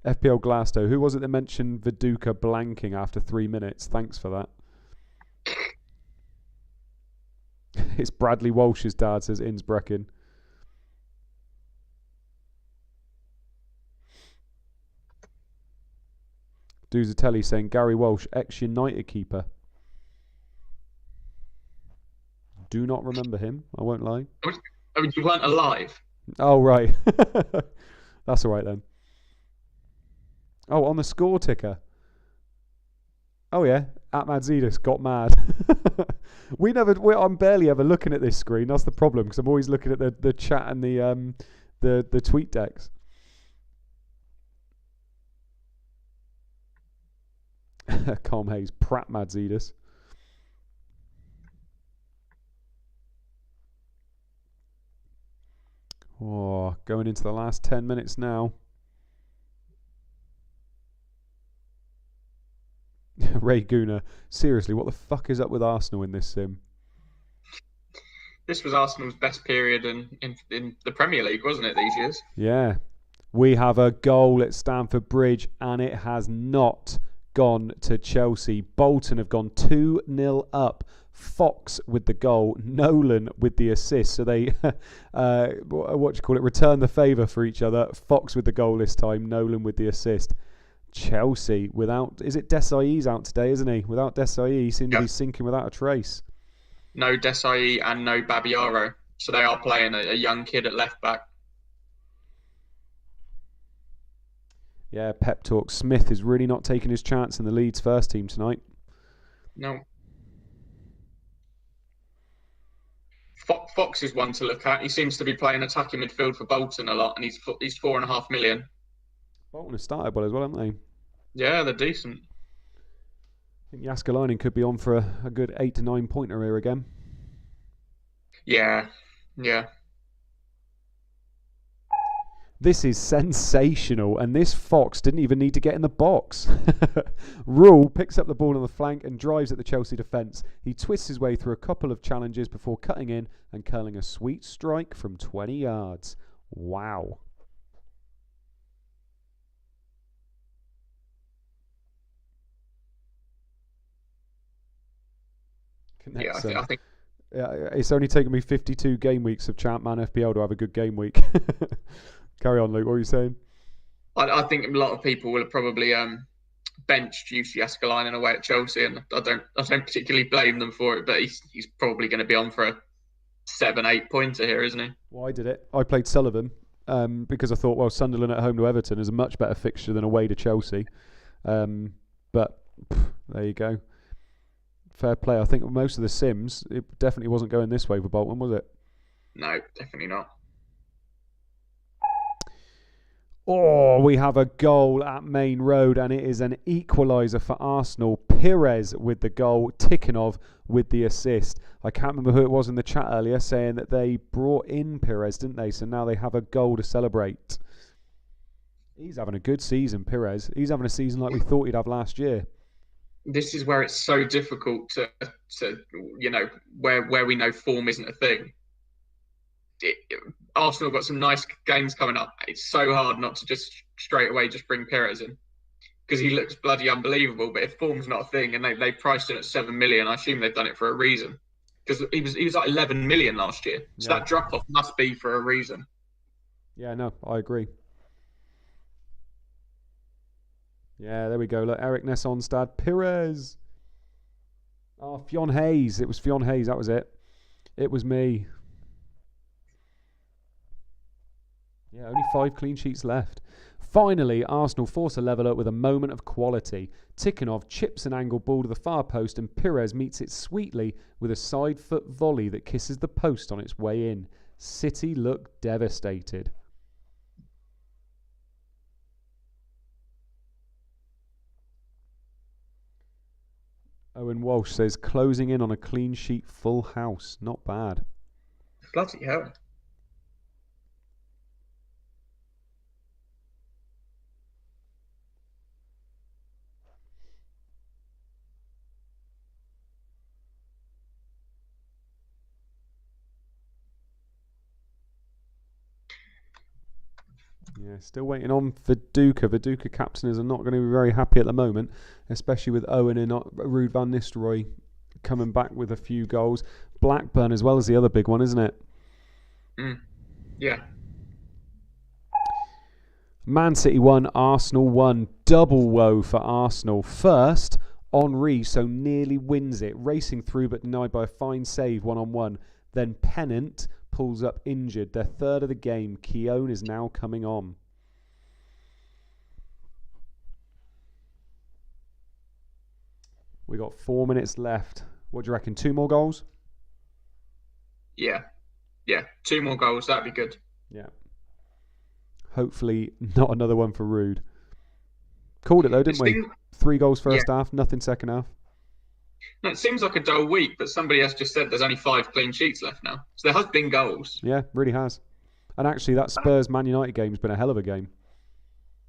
FPL Glasto, who was it that mentioned Viduka blanking after 3 minutes? Thanks for that. It's Bradley Walsh's dad, says Innsbrucken. Duzatelli saying Gary Walsh, ex-United keeper. Do not remember him, I won't lie. I mean, you weren't alive. Oh, right. That's all right then. Oh, on the score ticker. Oh, yeah. Atmadzidis got mad. I'm barely ever looking at this screen. That's the problem, because I'm always looking at the chat and the tweet decks. Calm Hayes, Pratt Madzidis. Oh, going into the last 10 minutes now. Ray Guna, seriously, what the fuck is up with Arsenal in this sim? This was Arsenal's best period in the Premier League, wasn't it, these years? Yeah. We have a goal at Stamford Bridge, and it has not gone to Chelsea. Bolton have gone 2-0 up. Fox with the goal, Nolan with the assist. So they, return the favour for each other. Fox with the goal this time, Nolan with the assist. Chelsea without, is it Desai's out today, isn't he? Without Desai, he seems to be sinking without a trace. No Desai and no Babiaro. So they are playing a young kid at left back. Yeah, pep talk. Smith is really not taking his chance in the Leeds first team tonight. No. Fox is one to look at. He seems to be playing attacking midfield for Bolton a lot, and he's 4.5 million. Bolton have started well as well, haven't they? Yeah, they're decent. I think Jaskalainen could be on for a good 8 to 9 pointer here again. Yeah. This is sensational, and this Fox didn't even need to get in the box. Rule picks up the ball on the flank and drives at the Chelsea defence. He twists his way through a couple of challenges before cutting in and curling a sweet strike from 20 yards. Wow. Yeah, I think it's only taken me 52 game weeks of ChampMan FPL to have a good game week. Carry on, Luke. What are you saying? I think a lot of people will have probably benched Jussi Jaskalainen away at Chelsea, and I don't particularly blame them for it. But he's probably going to be on for a 7-8 pointer here, isn't he? Well, I did it. I played Sullivan because I thought, well, Sunderland at home to Everton is a much better fixture than away to Chelsea. But there you go. Fair play. I think most of the sims, it definitely wasn't going this way for Bolton, was it? No, definitely not. Oh, we have a goal at Main Road, and it is an equaliser for Arsenal. Pires with the goal, Tikhonov with the assist. I can't remember who it was in the chat earlier saying that they brought in Pires, didn't they? So now they have a goal to celebrate. He's having a good season, Pires. He's having a season like we thought he'd have last year. This is where it's so difficult to where we know form isn't a thing. Arsenal got some nice games coming up. It's so hard not to just straight away just bring Pires in because he looks bloody unbelievable. But if form's not a thing and they priced him at 7 million, I assume they've done it for a reason because he was like 11 million last year. So that drop off must be for a reason. Yeah, no, I agree. Yeah, there we go. Look, Eric Nessonstad, Pires. Oh, Fionn Hayes. It was Fionn Hayes. That was it. It was me. Yeah, only 5 clean sheets left. Finally, Arsenal force a leveller with a moment of quality. Tikhonov chips an angled ball to the far post and Pires meets it sweetly with a side foot volley that kisses the post on its way in. City look devastated. Owen Walsh says, closing in on a clean sheet full house. Not bad. Bloody hell. Yeah, still waiting on Viduka. Viduka captainers are not going to be very happy at the moment, especially with Owen and Ruud van Nistelrooy coming back with a few goals. Blackburn as well as the other big one, isn't it? Yeah. Man City 1, Arsenal 1. Double woe for Arsenal. First, Henry so nearly wins it, racing through but denied by a fine save 1-on-1. Then Pennant pulls up injured. Their third of the game. Keown is now coming on. We got 4 minutes left. What do you reckon? 2 more goals? Yeah. 2 more goals. That'd be good. Yeah. Hopefully not another one for Ruud. Called it though, didn't we? 3 goals first half, nothing second half. No, it seems like a dull week, but somebody else just said there's only 5 clean sheets left now. So there has been goals. Yeah, really has. And actually that Spurs Man United game's been a hell of a game.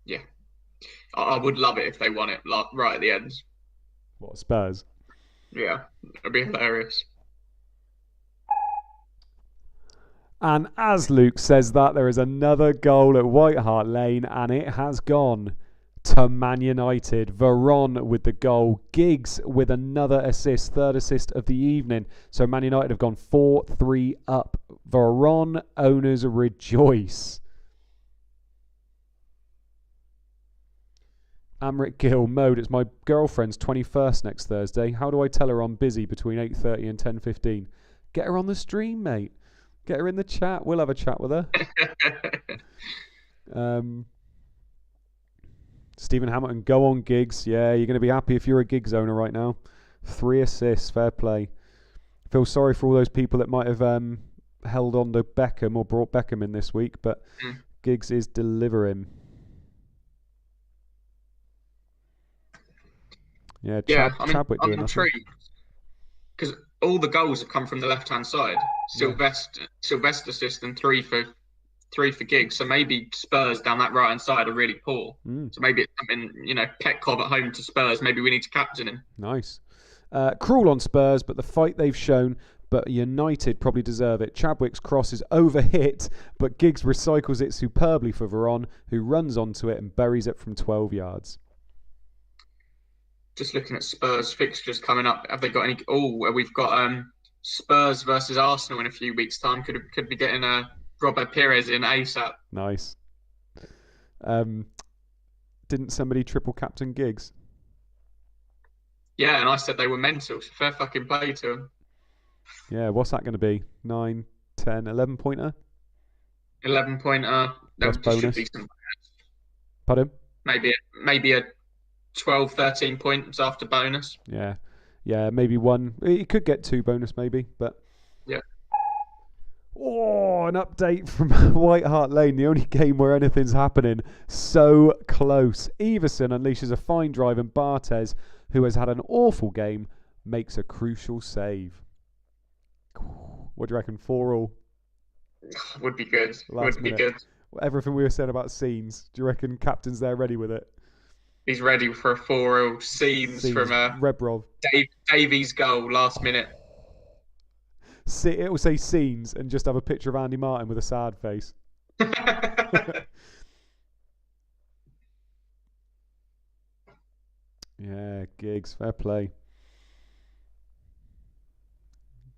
Yeah. I would love it if they won it right at the end. What, Spurs? Yeah, it'd be hilarious. And as Luke says that, there is another goal at White Hart Lane, and it has gone to Man United. Veron with the goal. Giggs with another assist, third assist of the evening. So Man United have gone 4-3 up. Veron owners rejoice. Amrit Gill, Mode, it's my girlfriend's 21st next Thursday. How do I tell her I'm busy between 8:30 and 10:15? Get her on the stream, mate. Get her in the chat. We'll have a chat with her. Stephen Hamilton, go on Giggs. Yeah, you're going to be happy if you're a Giggs owner right now. 3 assists, fair play. Feel sorry for all those people that might have held on to Beckham or brought Beckham in this week, but Giggs is delivering. Yeah, Chadwick doing I'm intrigued because all the goals have come from the left-hand side. Sylvester assist and 3 for Giggs. So maybe Spurs down that right-hand side are really poor. So maybe it's something, Petkov at home to Spurs. Maybe we need to captain him. Nice. Cruel on Spurs, but the fight they've shown. But United probably deserve it. Chadwick's cross is overhit, but Giggs recycles it superbly for Veron, who runs onto it and buries it from 12 yards. Just looking at Spurs fixtures coming up, have they got any? We've got Spurs versus Arsenal in a few weeks' time. Could be getting Robert Pires in ASAP. Nice. Didn't somebody triple captain Giggs? Yeah, and I said they were mental. So fair fucking play to them. Yeah, what's that going to be? 9, 10, 11 pointer? 11 pointer. That's bonus. Pardon? Maybe a 12, 13 points after bonus. Yeah, maybe 1. He could get 2 bonus maybe, but... Yeah. Oh, an update from White Hart Lane, the only game where anything's happening. So close. Everson unleashes a fine drive and Barthez, who has had an awful game, makes a crucial save. What do you reckon? 4-4? Would be good. Would be good. Everything we were saying about Scenes, do you reckon captain's there ready with it? He's ready for a 4-0. Scenes from Rebrov. Davies goal last minute. It will say Scenes and just have a picture of Andy Martin with a sad face. Yeah, Giggs, fair play.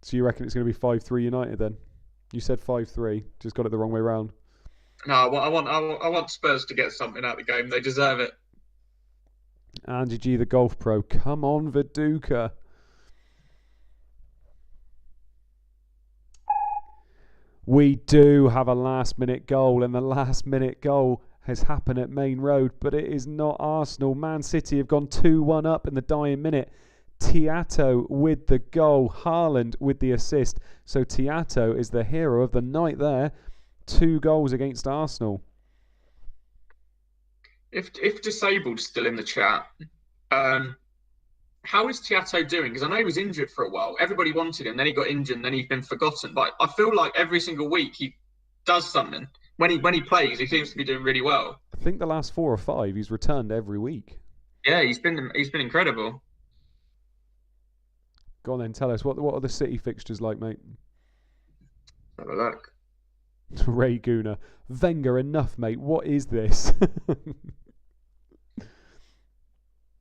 So you reckon it's going to be 5-3 United then? You said 5-3, just got it the wrong way round. No, I want Spurs to get something out of the game. They deserve it. Andy G, the golf pro. Come on, Viduka. We do have a last-minute goal, and the last-minute goal has happened at Main Road, but it is not Arsenal. Man City have gone 2-1 up in the dying minute. Tiato with the goal, Haaland with the assist. So Tiato is the hero of the night there. 2 goals against Arsenal. If Disabled's still in the chat, how is Tiato doing? Because I know he was injured for a while. Everybody wanted him, then he got injured, and then he's been forgotten. But I feel like every single week he does something. When he plays, he seems to be doing really well. I think the last 4 or 5, he's returned every week. Yeah, he's been incredible. Go on then, tell us, what are the City fixtures like, mate? Have a look. Ray Gooner. Wenger, enough, mate. What is this?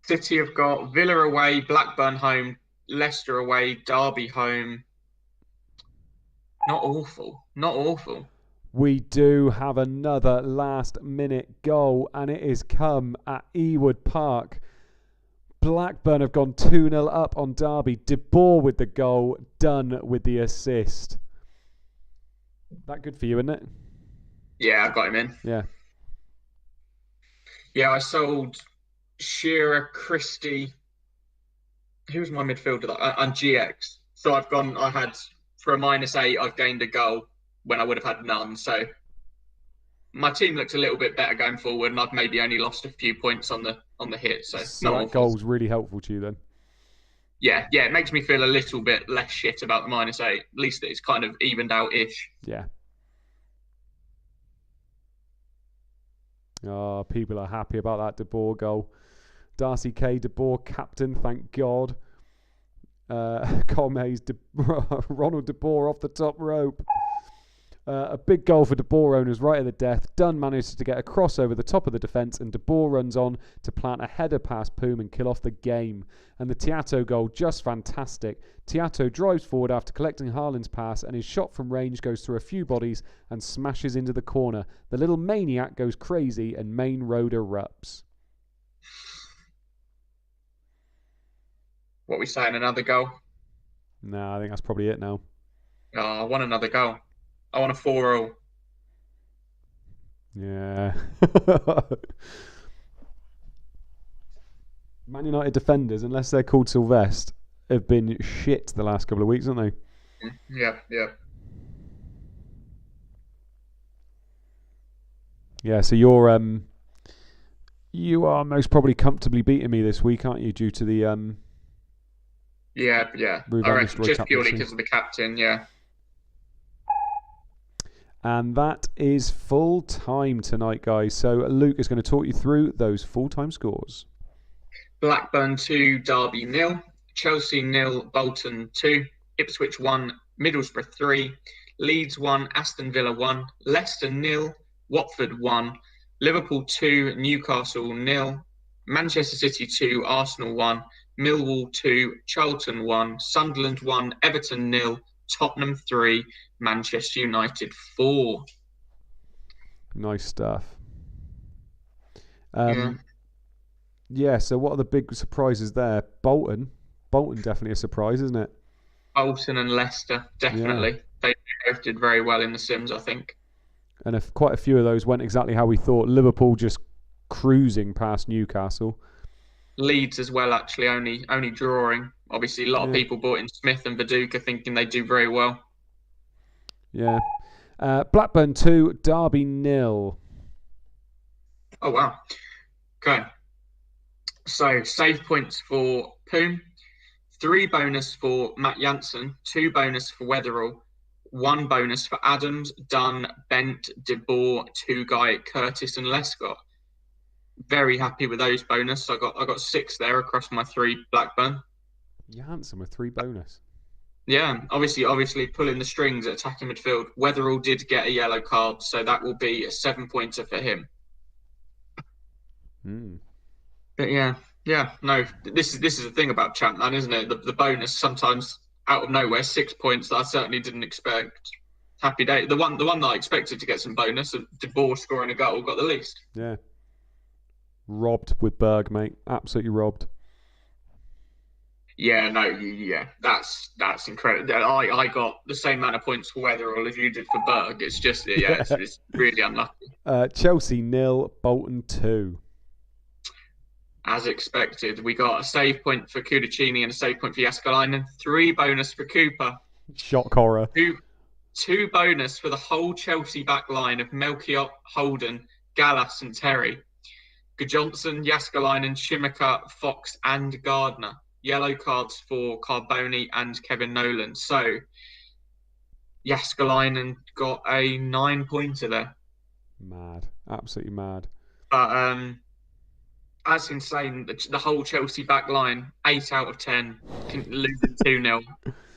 City have got Villa away, Blackburn home, Leicester away, Derby home. Not awful. Not awful. We do have another last-minute goal, and it has come at Ewood Park. Blackburn have gone 2-0 up on Derby. De Boer with the goal, Dunn with the assist. That good for you, isn't it? Yeah, I got him in. Yeah. Yeah, I sold Shearer, Christie. Who was my midfielder? And GX. So I had, for a -8, I've gained a goal when I would have had none. So my team looks a little bit better going forward, and I've maybe only lost a few points on the hit. So that goal's really helpful to you then. Yeah, it makes me feel a little bit less shit about the -8. At least it's kind of evened out-ish. Yeah. Oh, people are happy about that De Boer goal. Darcy K, De Boer captain, thank God. Colm Hayes, Ronald De Boer off the top rope. A big goal for De Boer owners right at the death. Dunn manages to get a cross over the top of the defence, and De Boer runs on to plant a header past Poom and kill off the game. And the Tiato goal, just fantastic. Tiato drives forward after collecting Haaland's pass, and his shot from range goes through a few bodies and smashes into the corner. The little maniac goes crazy, and Main Road erupts. What are we saying, another goal? No, I think that's probably it now. Oh, I want another goal. I want a 4-0. Yeah. Man United defenders, unless they're called Sylvester, have been shit the last couple of weeks, haven't they? Yeah. Yeah, so you are most probably comfortably beating me this week, aren't you, due to the Yeah. I reckon just purely because of the captain, yeah. And that is full time tonight, guys. So Luke is going to talk you through those full-time scores. Blackburn 2, Derby 0, Chelsea 0, Bolton 2, Ipswich 1, Middlesbrough 3, Leeds 1, Aston Villa 1, Leicester 0, Watford 1, Liverpool 2, Newcastle 0, Manchester City 2, Arsenal 1, Millwall 2, Charlton 1, Sunderland 1, Everton 0, Tottenham 3, Manchester United 4. Nice stuff. Yeah, so what are the big surprises there? Bolton definitely a surprise, isn't it? Bolton and Leicester, definitely. Yeah. They both did very well in the Sims, I think. And quite a few of those went exactly how we thought. Liverpool just cruising past Newcastle. Leeds as well, actually, only drawing. Obviously, a lot of people bought in Smith and Viduka thinking they do very well. Yeah. Blackburn 2, Derby 0. Oh, wow. Okay. So, save points for Poom, 3 bonus for Matt Janssen, 2 bonus for Weatherall, 1 bonus for Adams, Dunn, Bent, De Boer, 2 Guy, Curtis and Lescott. Very happy with those bonus. I got 6 there across my 3 Blackburn. Janssen with 3 bonus. Yeah, obviously pulling the strings at attacking midfield. Weatherall did get a yellow card, so that will be a 7-pointer for him. But no, this is the thing about ChampMan, isn't it? The bonus sometimes out of nowhere, 6 points that I certainly didn't expect. Happy day. The one that I expected to get some bonus, De Boer scoring a goal, got the least. Yeah. Robbed with Berg, mate. Absolutely robbed. Yeah, no, yeah, that's incredible. I got the same amount of points for Weatherall as you did for Berg. It's just, it's really unlucky. Chelsea 0, Bolton 2. As expected, we got a save point for Kudicini and a save point for Jaskalainen. 3 bonus for Cooper. Shock horror. 2 bonus for the whole Chelsea back line of Melchiot, Holden, Gallas and Terry. Johnson, Jaskalainen, Shimika, Fox and Gardner. Yellow cards for Carboni and Kevin Nolan. So, Jaskalainen got a 9-pointer there. Mad. Absolutely mad. But that's insane. The whole Chelsea back line, 8 out of 10, losing 2-0.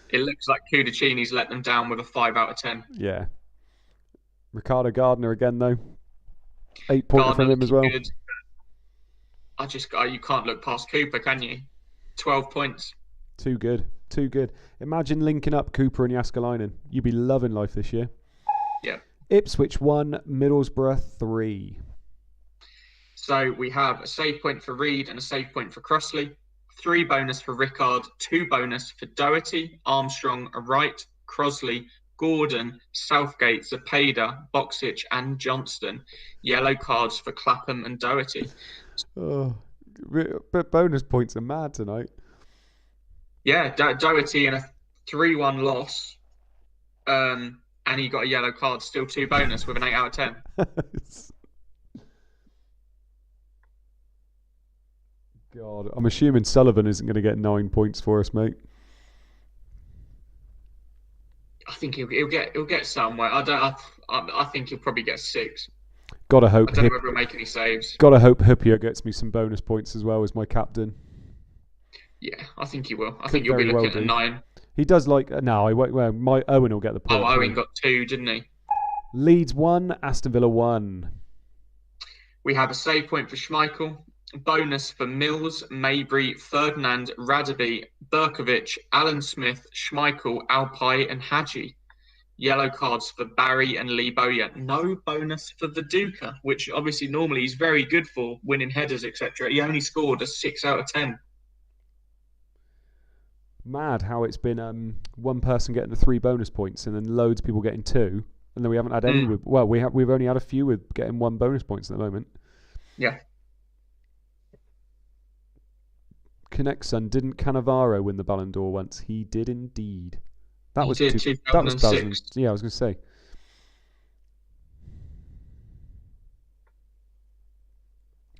It looks like Kudicini's let them down with a 5 out of 10. Yeah. Ricardo Gardner again, though. 8-pointer from him as well. Good. You can't look past Cooper, can you? 12 points. Too good. Imagine linking up Cooper and Jaskalainen. You'd be loving life this year. Yeah. Ipswich 1, Middlesbrough 3. So we have a save point for Reed and a save point for Crossley. 3 bonus for Rickard, 2 bonus for Doherty, Armstrong, Wright, Crosley, Gordon, Southgate, Zapata, Boxic and Johnston. Yellow cards for Clapham and Doherty. Oh, but bonus points are mad tonight. Yeah, Doherty in a 3-1 loss, and he got a yellow card, still 2 bonus with an 8 out of 10. God, I'm assuming Sullivan isn't going to get 9 points for us, mate. I think he'll get somewhere. I think he'll probably get 6. Gotta hope. I don't know whether he'll make any saves. Gotta hope Hippier gets me some bonus points as well as my captain. Yeah, I think he will. I think you'll be looking at a 9. He does like no. I won't. Well, my Owen will get the point. Oh, Owen got 2, didn't he? Leeds 1, Aston Villa 1. We have a save point for Schmeichel. Bonus for Mills, Mabry, Ferdinand, Radaby, Berkovic, Alan Smith, Schmeichel, Alpai and Hadji. Yellow cards for Barry and Lee Bowyer. No bonus for Viduka, which obviously normally he's very good for winning headers, etc. He only scored a 6 out of 10. Mad how it's been one person getting the 3 bonus points and then loads of people getting 2, and then we haven't had any. We've only had a few with getting 1 bonus points at the moment. Yeah. Connect's son, didn't Cannavaro win the Ballon d'Or once? He did indeed. That was 2006. That was 2000. Yeah, I was going to say.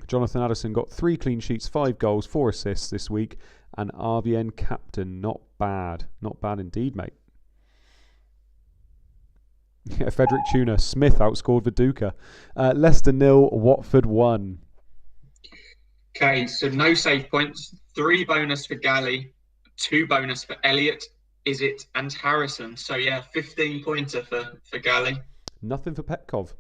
Jonathan Addison got 3 clean sheets, 5 goals, 4 assists this week, and RVN captain. Not bad indeed, mate. Yeah, Frederick Tuna, Smith outscored Viduka. Leicester 0, Watford 1. Okay, so no save points. 3 bonus for Galley, 2 bonus for Elliott, Izzet and Harrison. So yeah, 15-pointer for Galley. Nothing for Petkov.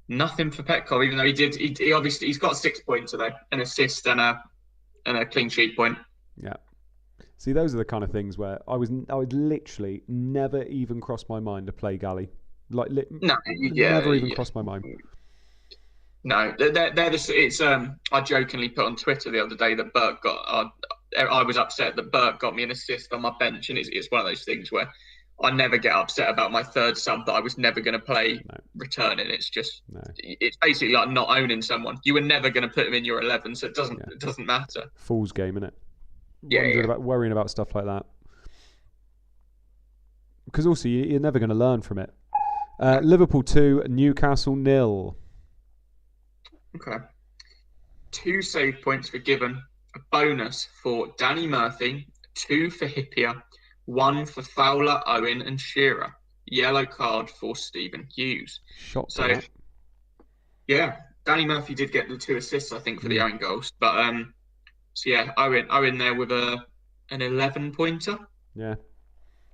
Nothing for Petkov, even though he obviously he's got 6 points today, an assist and a clean sheet point. Yeah. See, those are the kind of things where I would literally never even cross my mind to play Galley. Never even crossed my mind. No, I jokingly put on Twitter the other day that Burke got. I was upset that Burke got me an assist on my bench, and it's one of those things where I never get upset about my third sub that I was never going to play returning. It's just it's basically like not owning someone. You were never going to put him in your 11, so it doesn't matter. Fool's game, innit? Worrying about stuff like that, because also you're never going to learn from it. Liverpool 2, Newcastle 0. Okay. 2 save points were given. A bonus for Danny Murphy, 2 for Hippier, 1 for Fowler, Owen and Shearer. Yellow card for Stephen Hughes. Yeah, Danny Murphy did get the 2 assists, I think, for the own goals. But so yeah, Owen there with an 11-pointer. Yeah.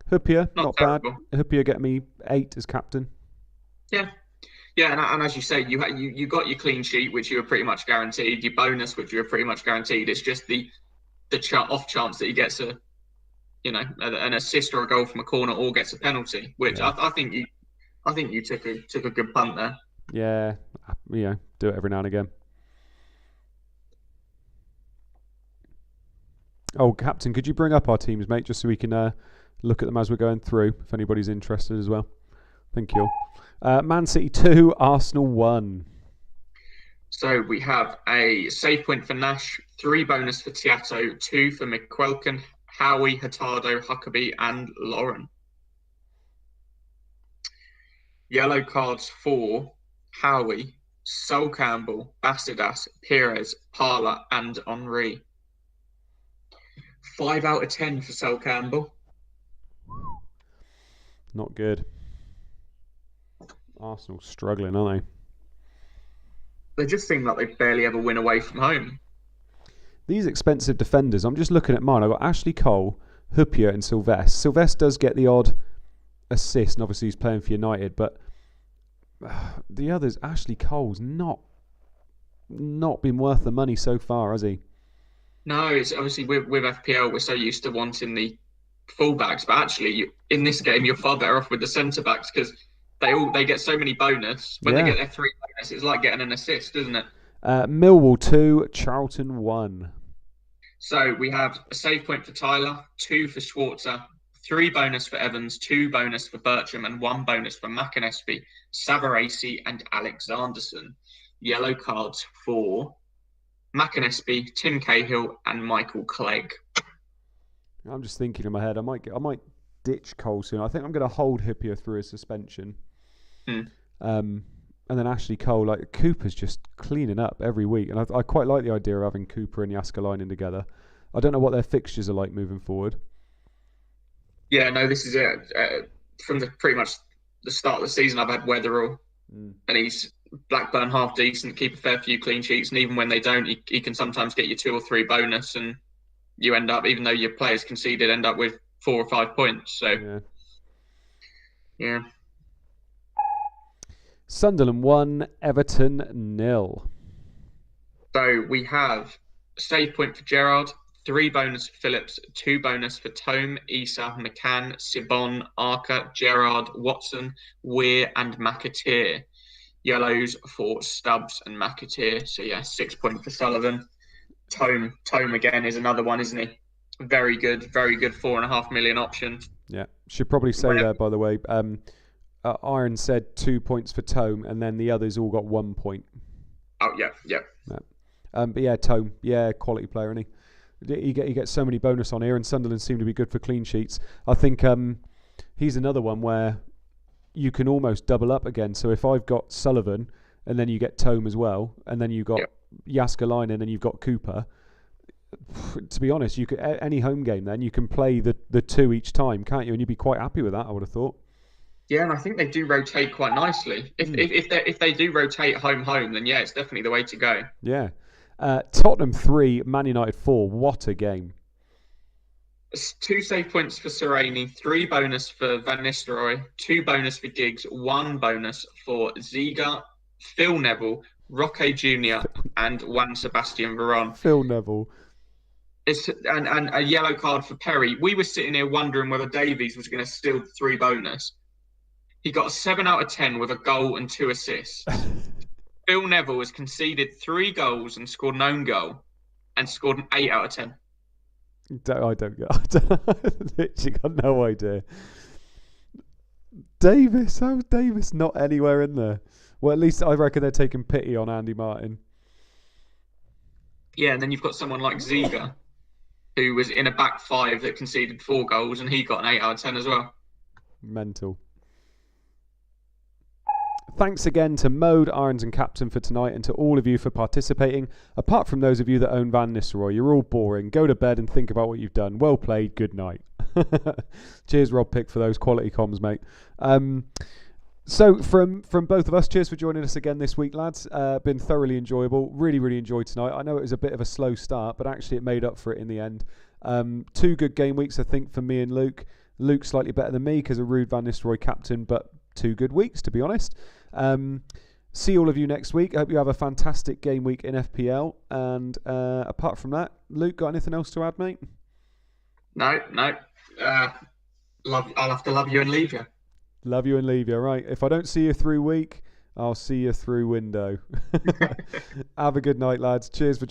Hippier, not bad. terrible. Hippier get me 8 as captain. Yeah. Yeah, and as you say, you got your clean sheet, which you were pretty much guaranteed. Your bonus, which you were pretty much guaranteed. It's just the off chance that he gets an assist or a goal from a corner or gets a penalty, which I think you took a good punt there. Yeah, do it every now and again. Oh, Captain, could you bring up our teams, mate, just so we can look at them as we're going through, if anybody's interested as well. Thank you. Man City 2, Arsenal 1. So we have a save point for Nash, 3 bonus for Tiato, 2 for McQuelkin, Howie, Hurtado, Huckabee, and Lauren. Yellow cards for Howie, Sol Campbell, Bassidas, Perez, Parla, and Henri. 5 out of 10 for Sol Campbell. Not good. Arsenal struggling, aren't They just seem like they barely ever win away from home. These expensive defenders, I'm just looking at mine. I've got Ashley Cole, Huppier, and Sylvester. Sylvester does get the odd assist, and obviously he's playing for United, but the others, Ashley Cole's not been worth the money so far, has he? No, it's obviously with FPL, we're so used to wanting the fullbacks, but actually, in this game, you're far better off with the centre backs because they get so many bonus. When they get their 3 bonus, it's like getting an assist, isn't it? Millwall 2, Charlton 1. So we have a save point for Tyler, 2 for Schwarzer, 3 bonus for Evans, 2 bonus for Bertram, and 1 bonus for McAnespy, Savarese, and Alexanderson. Yellow cards for McAnespy, Tim Cahill, and Michael Clegg. I'm just thinking in my head, I might ditch Cole soon. I think I'm going to hold Hippier through his suspension. And then Ashley Cole, like Cooper's just cleaning up every week, and I quite like the idea of having Cooper and Jääskeläinen together. I don't know what their fixtures are like moving forward. Yeah, no, this is it. From pretty much the start of the season, I've had Weatherall, and he's Blackburn half decent, keep a fair few clean sheets, and even when they don't, he can sometimes get you 2 or 3 bonus, and you end up, even though your players conceded, end up with 4 or 5 points. So, yeah. Sunderland 1, Everton 0. So we have a save point for Gerrard, 3 bonus for Phillips, 2 bonus for Tome, Issa, McCann, Sibon, Arca, Gerrard, Watson, Weir, and McAteer. Yellows for Stubbs and McAteer. So yeah, 6 points for Sullivan. Tome again is another one, isn't he? Very good 4.5 million option. Yeah, should probably say there, by the way. Iron said 2 points for Tome, and then the others all got 1 point. Oh yeah. But yeah, Tome, quality player, isn't he? He gets so many bonus on here, and Sunderland seem to be good for clean sheets. I think he's another one where you can almost double up again. So if I've got Sullivan, and then you get Tome as well, and then you got Jääskeläinen, and then you've got Cooper. To be honest, you could any home game then you can play the 2 each time, can't you? And you'd be quite happy with that, I would have thought. Yeah, and I think they do rotate quite nicely. If they do rotate home, then yeah, it's definitely the way to go. Yeah. Tottenham 3, Man United 4. What a game. 2 save points for Sereni, 3 bonus for Van Nistelrooy, 2 bonus for Giggs, 1 bonus for Ziga, Phil Neville, Roque Jr. and Juan Sebastian Veron. Phil Neville. And a yellow card for Perry. We were sitting here wondering whether Davies was going to steal 3 bonus. He got a 7 out of 10 with a goal and 2 assists. Phil Neville has conceded 3 goals and scored an own goal and scored an 8 out of 10. I literally got no idea. Davis, how's Davis not anywhere in there? Well, at least I reckon they're taking pity on Andy Martin. Yeah, and then you've got someone like Ziga, who was in a back 5 that conceded 4 goals, and he got an 8 out of 10 as well. Mental. Thanks again to Mode, Irons and Captain for tonight, and to all of you for participating. Apart from those of you that own Van Nistelrooy, you're all boring. Go to bed and think about what you've done. Well played. Good night. Cheers, Rob Pick, for those quality comms, mate. So from both of us, cheers for joining us again this week, lads. Been thoroughly enjoyable. Really enjoyed tonight. I know it was a bit of a slow start, but actually it made up for it in the end. 2 good game weeks, I think, for me and Luke. Luke slightly better than me because of Ruud Van Nistelrooy captain, but 2 good weeks, to be honest. See all of you next week. I hope you have a fantastic game week in FPL. And apart from that, Luke, got anything else to add, mate? No. I'll have to love you and leave you. Love you and leave you, right? If I don't see you through week, I'll see you through window. Have a good night, lads. Cheers for